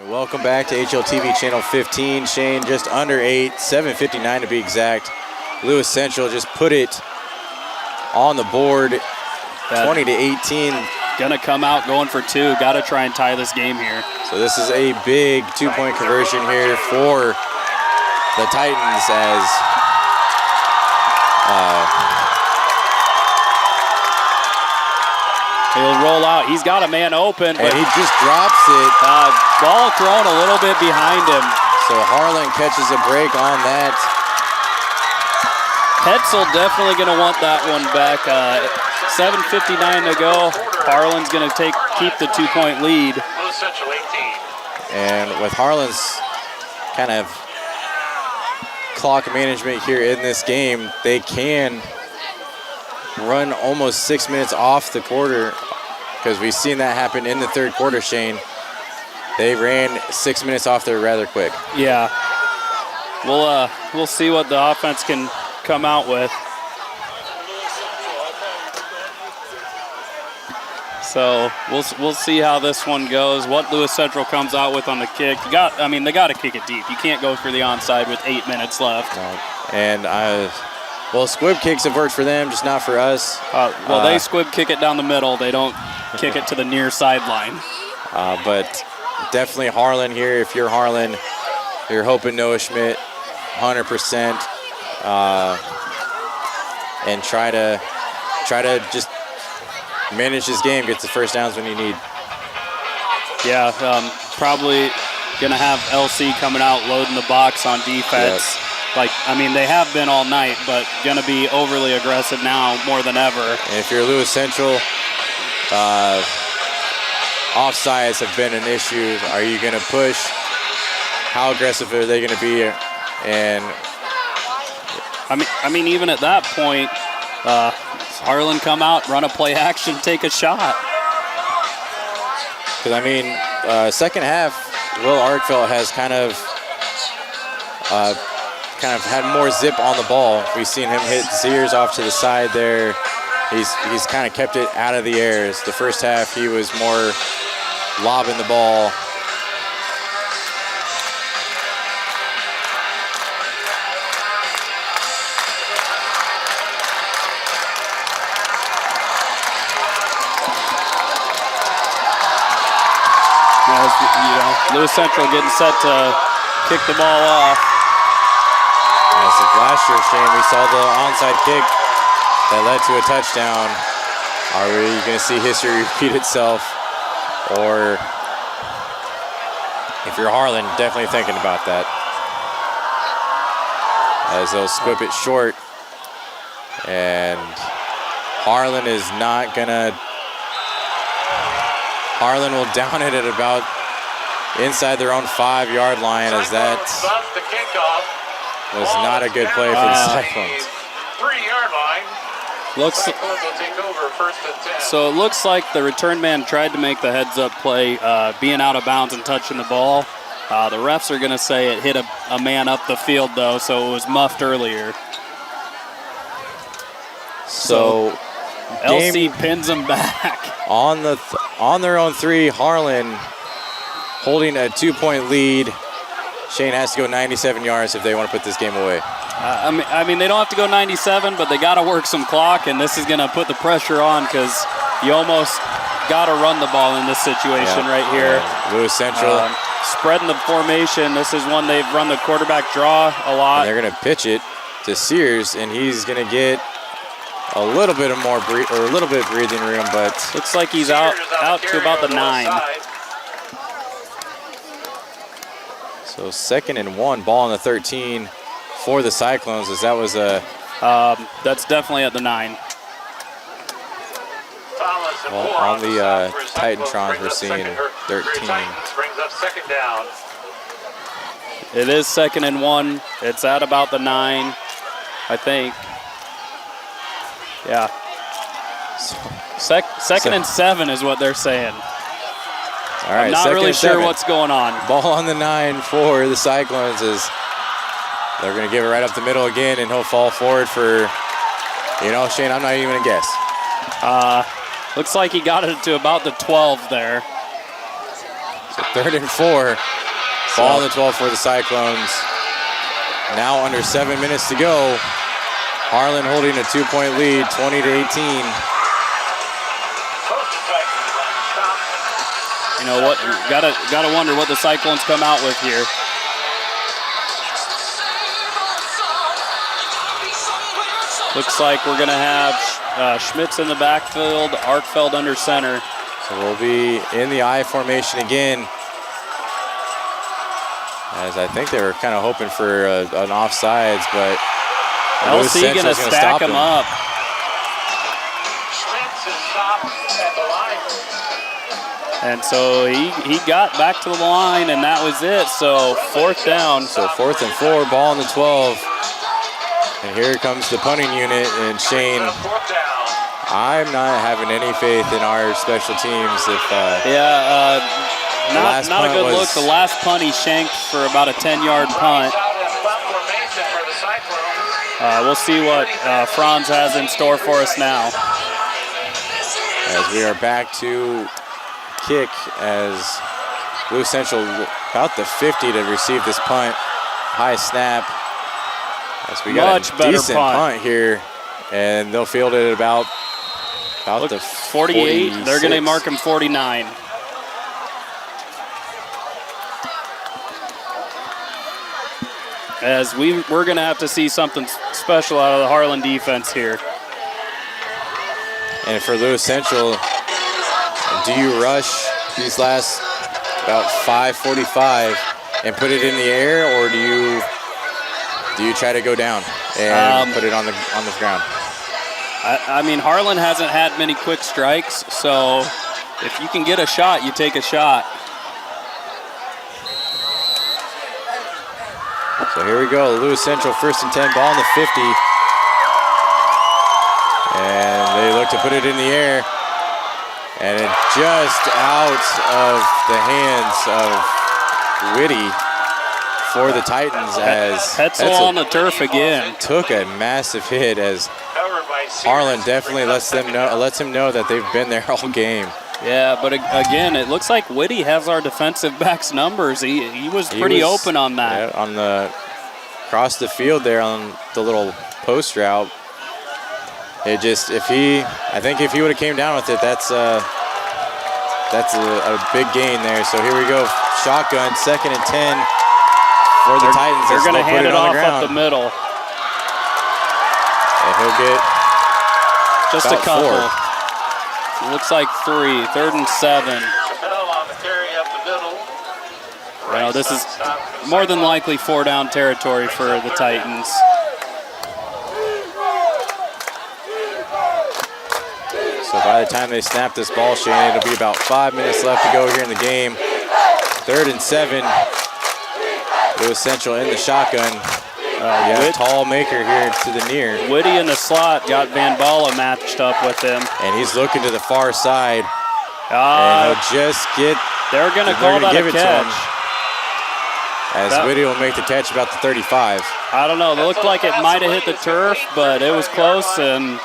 Welcome back to HLTV Channel 15. Shane, just under 8, 7:59 to be exact. Lewis Central just put it on the board, 20-18. Gonna come out going for 2. Got to try and tie this game here. So this is a big 2-point conversion here for the Titans as he'll roll out. He's got a man open. And he just drops it. Ball thrown a little bit behind him. So Harlan catches a break on that. Hetzel definitely going to want that one back. 7:59 to go. Harlan's going to keep the 2-point lead. And with Harlan's kind of clock management here in this game, they can run almost 6 minutes off the quarter, because we've seen that happen in the third quarter, Shane. They ran 6 minutes off there rather quick. Yeah. We'll see what the offense can come out with. So we'll see how this one goes. What Lewis Central comes out with on the kick. They got to kick it deep. You can't go for the onside with 8 minutes left. No. And squib kicks have worked for them, just not for us. They squib kick it down the middle. They don't kick it to the near sideline. But definitely Harlan here. If you're Harlan, you're hoping Noah Schmidt 100%, and try to just manage this game, get the first downs when you need. Yeah, probably gonna have LC coming out loading the box on defense. Yep. They have been all night, but gonna be overly aggressive now more than ever. And if you're Lewis Central, offsides have been an issue. Are you gonna push? How aggressive are they gonna be? And even at that point, Harlan come out, run a play action, take a shot. Because second half, Will Arkfeld has kind of had more zip on the ball. We've seen him hit Sears off to the side there. He's kind of kept it out of the air. The first half, he was more lobbing the ball. Lewis Central getting set to kick the ball off. As if last year, Shane, we saw the onside kick that led to a touchdown. Are we going to see history repeat itself? Or if you're Harlan, definitely thinking about that. As they'll squib it short. And Harlan is not going to... Harlan will down it at about inside their own 5-yard line, as that was not a good play for the Cyclones. 3-yard line. So it looks like the return man tried to make the heads-up play, being out of bounds and touching the ball. The refs are going to say it hit a man up the field, though, so it was muffed earlier. So LC pins them back. On their own 3, Harlan holding a 2-point lead. Shane has to go 97 yards if they want to put this game away. They don't have to go 97, but they got to work some clock, and this is going to put the pressure on because you almost got to run the ball in this situation right here. Lewis Central. Spreading the formation. This is one they've run the quarterback draw a lot. And they're going to pitch it to Sears, and he's going to get a little bit breathing room, but looks like he's out to about the 9. So 2nd and 1, ball on the 13 for the Cyclones, as that was a... that's definitely at the 9. Well, on the Titantrons, we're seeing 13. Brings up 2nd down. It is 2nd and 1. It's at about the 9, I think. Yeah. Second and 7 is what they're saying. All right, I'm not really sure what's going on. Ball on the 9 for the Cyclones, as they're going to give it right up the middle again, and he'll fall forward for, Shane, I'm not even going to guess. Looks like he got it to about the 12 there. So 3rd and 4. Ball on the 12 for the Cyclones. Now under 7 minutes to go. Harlan holding a 2-point lead, 20-18. You know what? Gotta wonder what the Cyclones come out with here. Looks like we're gonna have Schmitz in the backfield, Arkfeld under center. So we'll be in the I formation again, as I think they were kind of hoping for an offsides, but LC gonna stack him up. Schmitz is stopped at the line. And so he got back to the line, and that was it. So 4th down. So 4th and 4, ball on the 12. And here comes the punting unit, and Shane. 4th down. I'm not having any faith in our special teams. If not a good look. The last punt he shanked for about a 10-yard punt. We'll see what Franz has in store for us now. As we are back to kick as Blue Central about the 50 to receive this punt. High snap. As we got Much a better decent punt here, and they'll field it about the 48. 46. They're going to mark him 49. As we're going to have to see something special out of the Harlan defense here. And for Lewis Central, do you rush these last about 5:45 and put it in the air, or do you try to go down and put it on the ground? I mean, Harlan hasn't had many quick strikes, so if you can get a shot, you take a shot. So here we go, Lewis Central 1st and 10, ball on the 50. And they look to put it in the air. And it just out of the hands of Whitty for the Titans as Hetzel on the turf again. Took a massive hit as Harlan definitely lets him know that they've been there all game. Yeah, but again, it looks like Whitty has our defensive backs numbers. He was pretty open on that. Yeah, on the across the field there on the little post route. It just I think if he would have came down with it, that's a big gain there. So here we go, shotgun, 2nd and 10 for the Titans. They're going to hand it off up the middle. And he'll get just a couple. 4. It looks like 3, 3rd and 7. Well, this is more than likely 4-down territory for the Titans. So by the time they snap this ball, Shane, it'll be about 5 minutes left to go here in the game. 3rd and 7. Lewis Central in the shotgun. Tall maker here to the near. Whitty in the slot got Van Balla matched up with him. And he's looking to the far side. And he'll just get. They're going to call that a catch. As Whitty will make the catch about the 35. I don't know. It looked like it might have hit the turf, but it was close and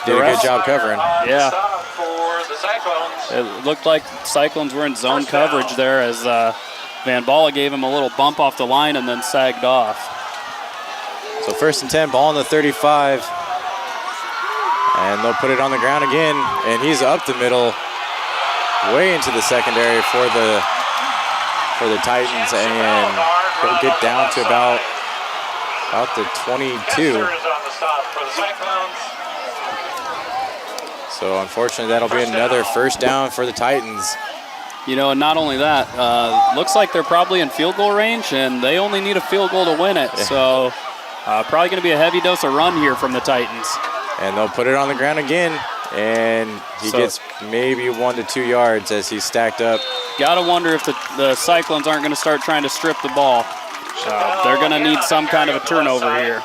did a good job covering. Yeah. It looked like Cyclones were in zone coverage there as Van Balla gave him a little bump off the line and then sagged off. So 1st and 10, ball on the 35. And they'll put it on the ground again. And he's up the middle, way into the secondary for the Titans. And he'll get down to about the 22. So unfortunately, that'll be another 1st down for the Titans. You know, and not only that, looks like they're probably in field goal range, and they only need a field goal to win it. Yeah. So probably going to be a heavy dose of run here from the Titans. And they'll put it on the ground again, and he gets maybe 1 to 2 yards as he's stacked up. Got to wonder if the Cyclones aren't going to start trying to strip the ball. They're going to need some kind of a turnover here.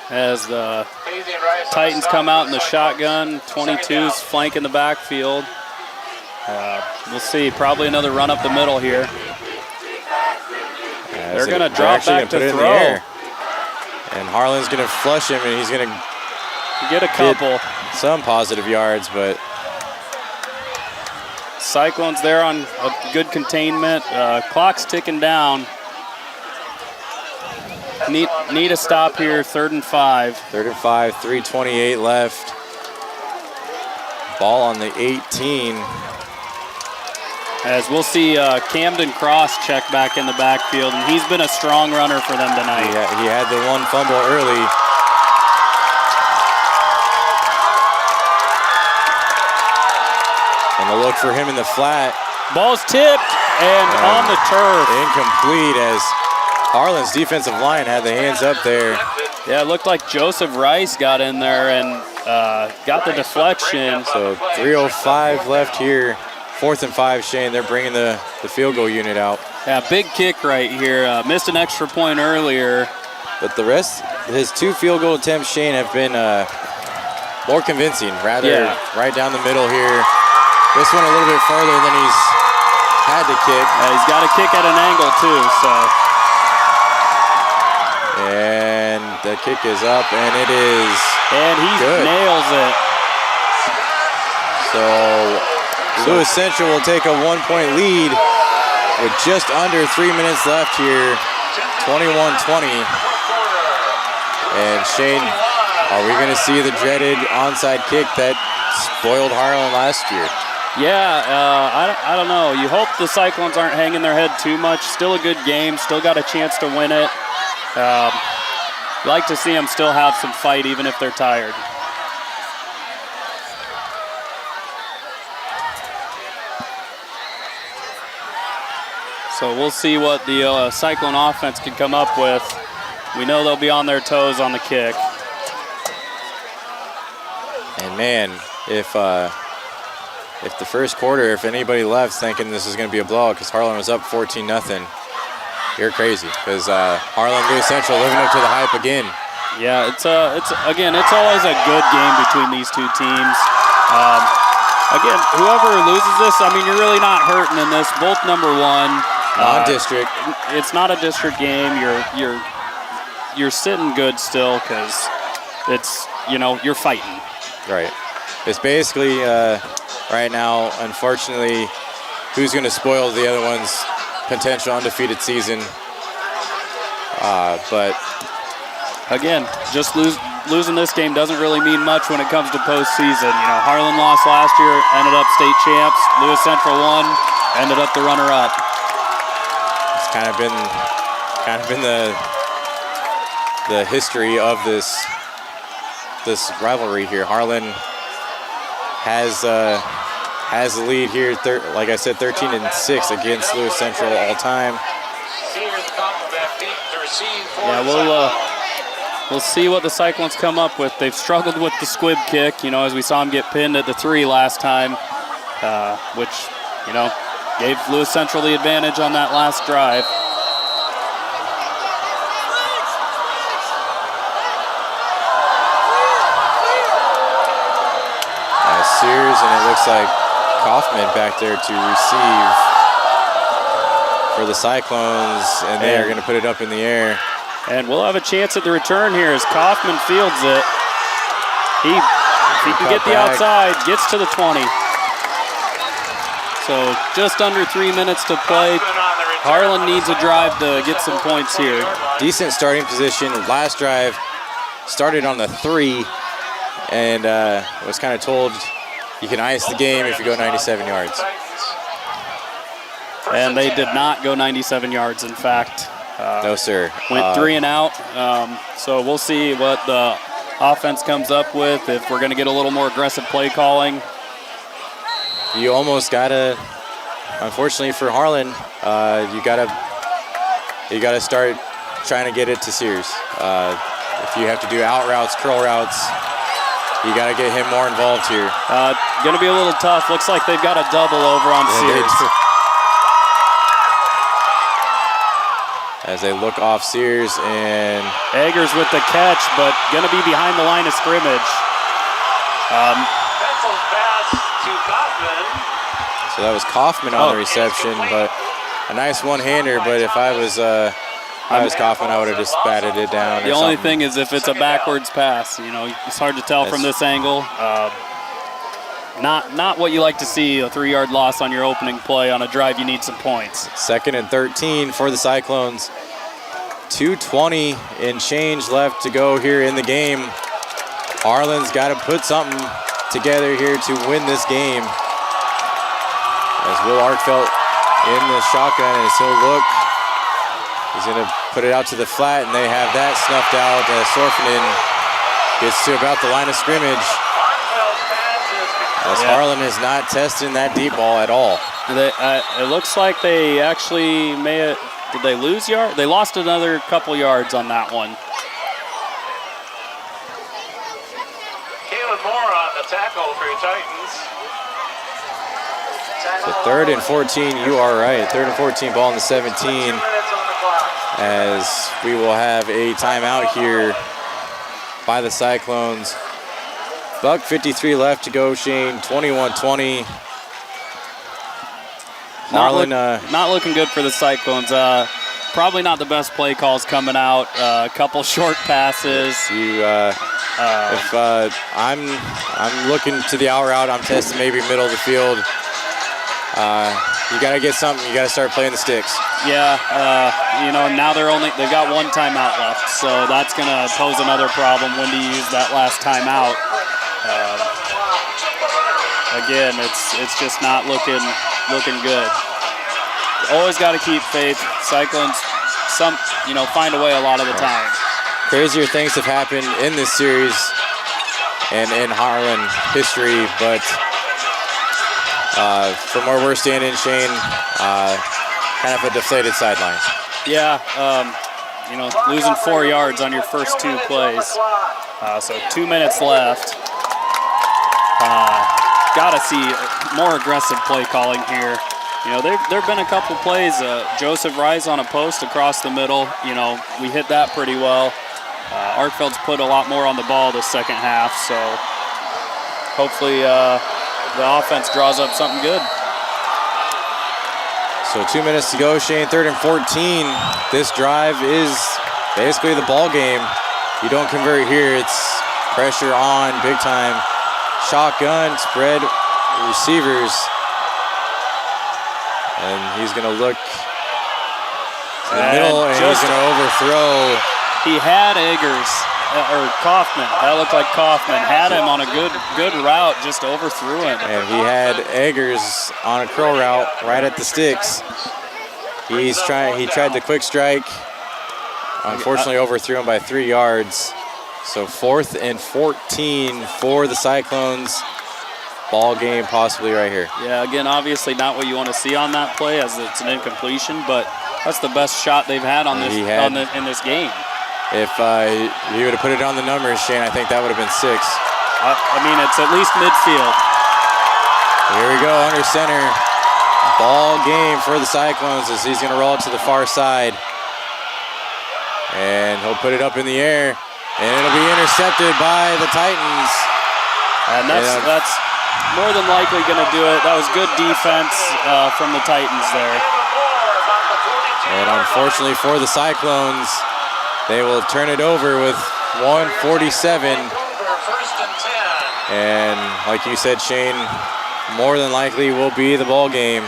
As the Titans come out in the shotgun, 22's flanking the backfield. We'll see, probably another run up the middle here. They're going to drop back to throw. And Harlan's going to flush him, and he's going to get a couple. Some positive yards, but Cyclones there on a good containment. Clock's ticking down. Need a stop here, 3rd and 5. 3rd and 5, 3:28 left. Ball on the 18. As we'll see Camden Cross check back in the backfield, and he's been a strong runner for them tonight. He had the one fumble early. And they'll look for him in the flat. Ball's tipped and on the turf. Incomplete as Harlan's defensive line had the hands up there. Yeah, it looked like Joseph Rice got in there and got the deflection. So 3:05 left here. 4th and 5, Shane. They're bringing the field goal unit out. Yeah, big kick right here. Missed an extra point earlier. But the rest, his 2 field goal attempts, Shane, have been more convincing. Rather right down the middle here. This one a little bit further than he's had to kick. He's got to kick at an angle too, so. And the kick is up, and it is And he nails it. So Lewis Central will take a 1-point lead with just under 3 minutes left here, 21-20. And Shane, are we going to see the dreaded onside kick that spoiled Harlan last year? Yeah, I don't know. You hope the Cyclones aren't hanging their head too much. Still a good game. Still got a chance to win it. Like to see them still have some fight, even if they're tired. So we'll see what the Cyclone offense can come up with. We know they'll be on their toes on the kick. And man, if the first quarter, if anybody left thinking this is going to be a blowout because Harlan was up 14-0, you're crazy. Because Harlan Lewis Central living up to the hype again. Yeah, it's always a good game between these two teams. Again, whoever loses this, I mean, you're really not hurting in this. Both number 1. Non-district. It's not a district game. You're sitting good still because it's, you're fighting. Right. It's basically right now, unfortunately, who's going to spoil the other one's potential undefeated season. But again, just losing this game doesn't really mean much when it comes to postseason. Harlan lost last year, ended up state champs. Lewis Central won, ended up the runner-up. It's kind of been the history of this rivalry here. Harlan has the lead here, like I said, 13-6 against Lewis Central all time. Yeah, we'll see what the Cyclones come up with. They've struggled with the squib kick, as we saw him get pinned at the 3 last time, which, gave Lewis Central the advantage on that last drive. Sears, and it looks like Kaufman back there to receive for the Cyclones, and they are going to put it up in the air. And we'll have a chance at the return here as Kaufman fields it. If he can get the outside, gets to the 20. So just under 3 minutes to play. Harlan needs a drive to get some points here. Decent starting position. Last drive started on the 3 and was kind of told you can ice the game if you go 97 yards. And they did not go 97 yards, in fact. No, sir. Went 3 and out. So we'll see what the offense comes up with, if we're going to get a little more aggressive play calling. You almost got to, unfortunately for Harlan, you got to start trying to get it to Sears. If you have to do out routes, curl routes, you got to get him more involved here. Going to be a little tough. Looks like they've got a double over on Sears. As they look off Sears, and Eggers with the catch, but going to be behind the line of scrimmage. So that was Kaufman on the reception, but a nice one-hander. But if I was Kaufman, I would have just batted it down. The only thing is if it's a backwards pass, it's hard to tell from this angle. Not what you like to see, a 3-yard loss on your opening play on a drive you need some points. 2nd and 13 for the Cyclones. 2:20 and change left to go here in the game. Harlan's got to put something together here to win this game. As Will Arkfelt in the shotgun, and he'll look. He's going to put it out to the flat, and they have that snuffed out. Sorfinen gets to about the line of scrimmage. As Harlan is not testing that deep ball at all. It looks like they actually did they lose yard? They lost another couple yards on that one. Caleb Moore on the tackle for your Titans. So 3rd and 14, you are right. 3rd and 14, ball in the 17, as we will have a timeout here by the Cyclones. Buck 53 left to go, Shane, 21-20. Harlan, not looking good for the Cyclones. Probably not the best play calls coming out. A couple short passes. I'm looking to the out route, I'm testing maybe middle of the field. You got to get something. You got to start playing the sticks. Yeah, now they've got one timeout left, so that's going to pose another problem when to use that last timeout. Again, it's just not looking good. Always got to keep faith. Cyclones, find a way a lot of the time. Crazier things have happened in this series and in Harlan history, but from where we're standing, Shane, kind of a deflated sideline. Yeah, losing 4 yards on your first 2 plays. So 2 minutes left. Got to see more aggressive play calling here. There have been a couple plays. Joseph Rise on a post across the middle. We hit that pretty well. Arkfeld's put a lot more on the ball this second half, so hopefully the offense draws up something good. So 2 minutes to go, Shane, 3rd and 14. This drive is basically the ball game. You don't convert here, it's pressure on big time. Shotgun, spread receivers. And he's going to look to the middle, and he's going to overthrow. He had Eggers, or Kaufman. That looked like Kaufman. Had him on a good route, just overthrew him. And he had Eggers on a curl route right at the sticks. He tried the quick strike. Unfortunately, overthrew him by 3 yards. So 4th and 14 for the Cyclones. Ball game possibly right here. Yeah, again, obviously not what you want to see on that play, as it's an incompletion, but that's the best shot they've had in this game. If you would have put it on the numbers, Shane, I think that would have been 6. It's at least midfield. Here we go, under center. Ball game for the Cyclones as he's going to roll it to the far side. And he'll put it up in the air, and it'll be intercepted by the Titans. And that's more than likely going to do it. That was good defense from the Titans there. And unfortunately for the Cyclones, they will turn it over with 1:47. And like you said, Shane, more than likely will be the ball game.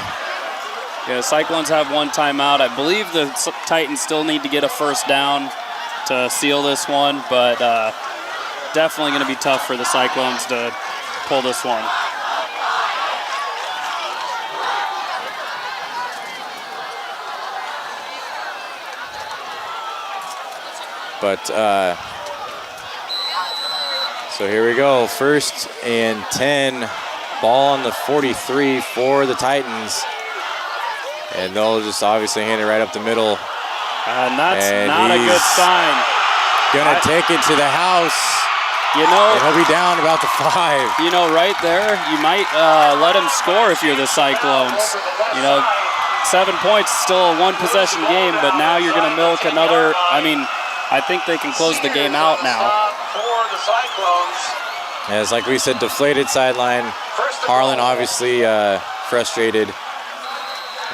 Yeah, Cyclones have one timeout. I believe the Titans still need to get a first down to seal this one, but definitely going to be tough for the Cyclones to pull this one. But so here we go, 1st and 10, ball on the 43 for the Titans. And they'll just obviously hand it right up the middle. And that's not a good sign. Gonna take it to the house. And he'll be down about the 5. Right there, you might let him score if you're the Cyclones. 7 points, still a 1-possession game, but now you're gonna milk another. I think they can close the game out now. As like we said, deflated sideline. Harlan obviously frustrated.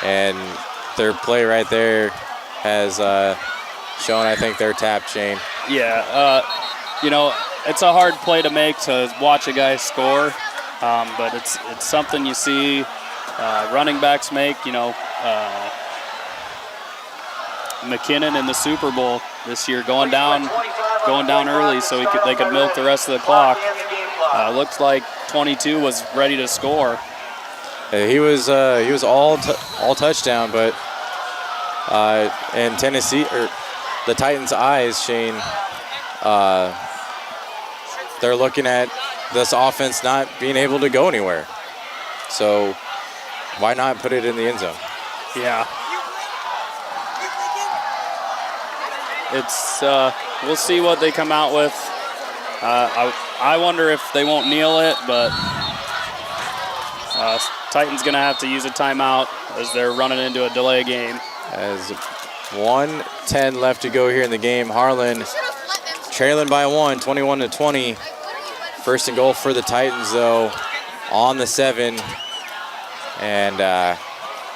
And their play right there has shown, I think, their tap, Shane. Yeah, it's a hard play to make to watch a guy score, but it's something you see running backs make. McKinnon in the Super Bowl this year going down early so they could milk the rest of the clock. Looks like 22 was ready to score. He was all touchdown, but in Tennessee, or the Titans' eyes, Shane, they're looking at this offense not being able to go anywhere. So why not put it in the end zone? Yeah. It's we'll see what they come out with. I wonder if they won't kneel it, but Titans going to have to use a timeout as they're running into a delay game. As 1:10 left to go here in the game. Harlan trailing by 1, 21-20. First and goal for the Titans, though, on the 7. And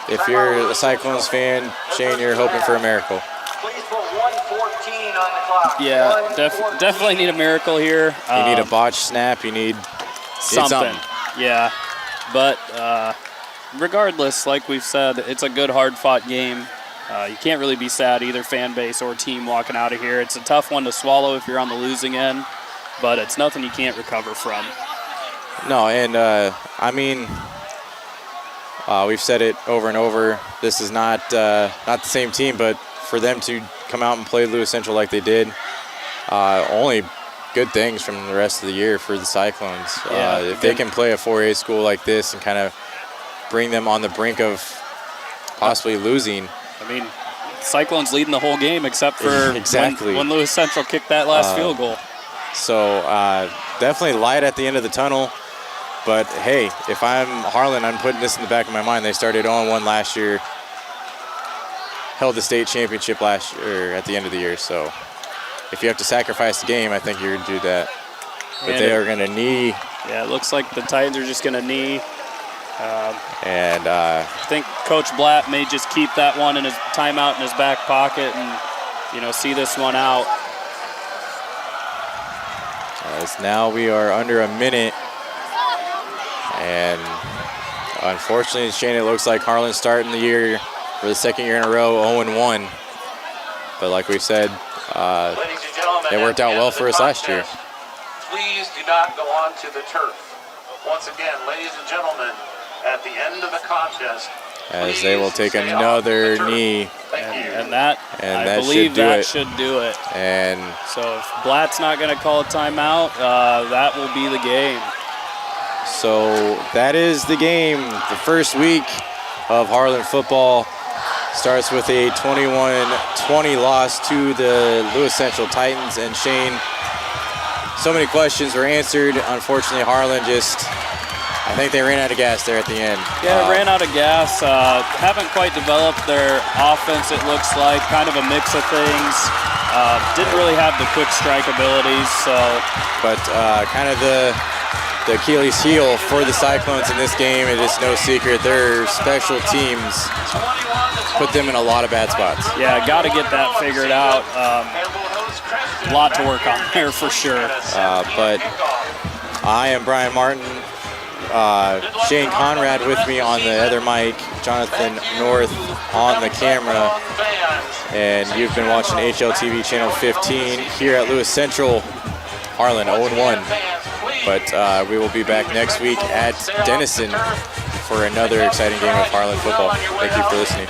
if you're a Cyclones fan, Shane, you're hoping for a miracle. Please put 1:14 on the clock. Yeah, definitely need a miracle here. You need a botched snap. You need something. Yeah, but regardless, like we've said, it's a good, hard-fought game. You can't really be sad, either fan base or team, walking out of here. It's a tough one to swallow if you're on the losing end, but it's nothing you can't recover from. No, and I mean, we've said it over and over. This is not the same team, but for them to come out and play Lewis Central like they did, only good things from the rest of the year for the Cyclones. If they can play a 4A school like this and kind of bring them on the brink of possibly losing. I mean, Cyclones leading the whole game except for when Lewis Central kicked that last field goal. So definitely light at the end of the tunnel. But, hey, if I'm Harlan, I'm putting this in the back of my mind. They started 0-1 last year, held the state championship last year at the end of the year. So if you have to sacrifice the game, I think you're going to do that. But they are going to knee. Yeah, it looks like the Titans are just going to knee. I think Coach Blatt may just keep that one in his timeout in his back pocket and, see this one out. As now we are under a minute. And unfortunately, Shane, it looks like Harlan's starting the year for the second year in a row 0-1. But like we said, it worked out well for us last year. Please do not go on to the turf. Once again, ladies and gentlemen, at the end of the contest, as they will take another knee. And I believe that should do it. And so if Blatt's not going to call a timeout, that will be the game. So that is the game. The first week of Harlan football starts with a 21-20 loss to the Lewis Central Titans. And Shane, so many questions were answered. Unfortunately, Harlan I think they ran out of gas there at the end. Yeah, ran out of gas. Haven't quite developed their offense, it looks like. Kind of a mix of things. Didn't really have the quick strike abilities. But kind of the Achilles heel for the Cyclones in this game, it is no secret. Their special teams put them in a lot of bad spots. Yeah, got to get that figured out. A lot to work on there for sure. But I am Brian Martin. Shane Conrad with me on the other mic, Jonathan North on the camera, and you've been watching HLTV Channel 15 here at Lewis Central, Harlan 0-1. But we will be back next week at Denison for another exciting game of Harlan football. Thank you for listening.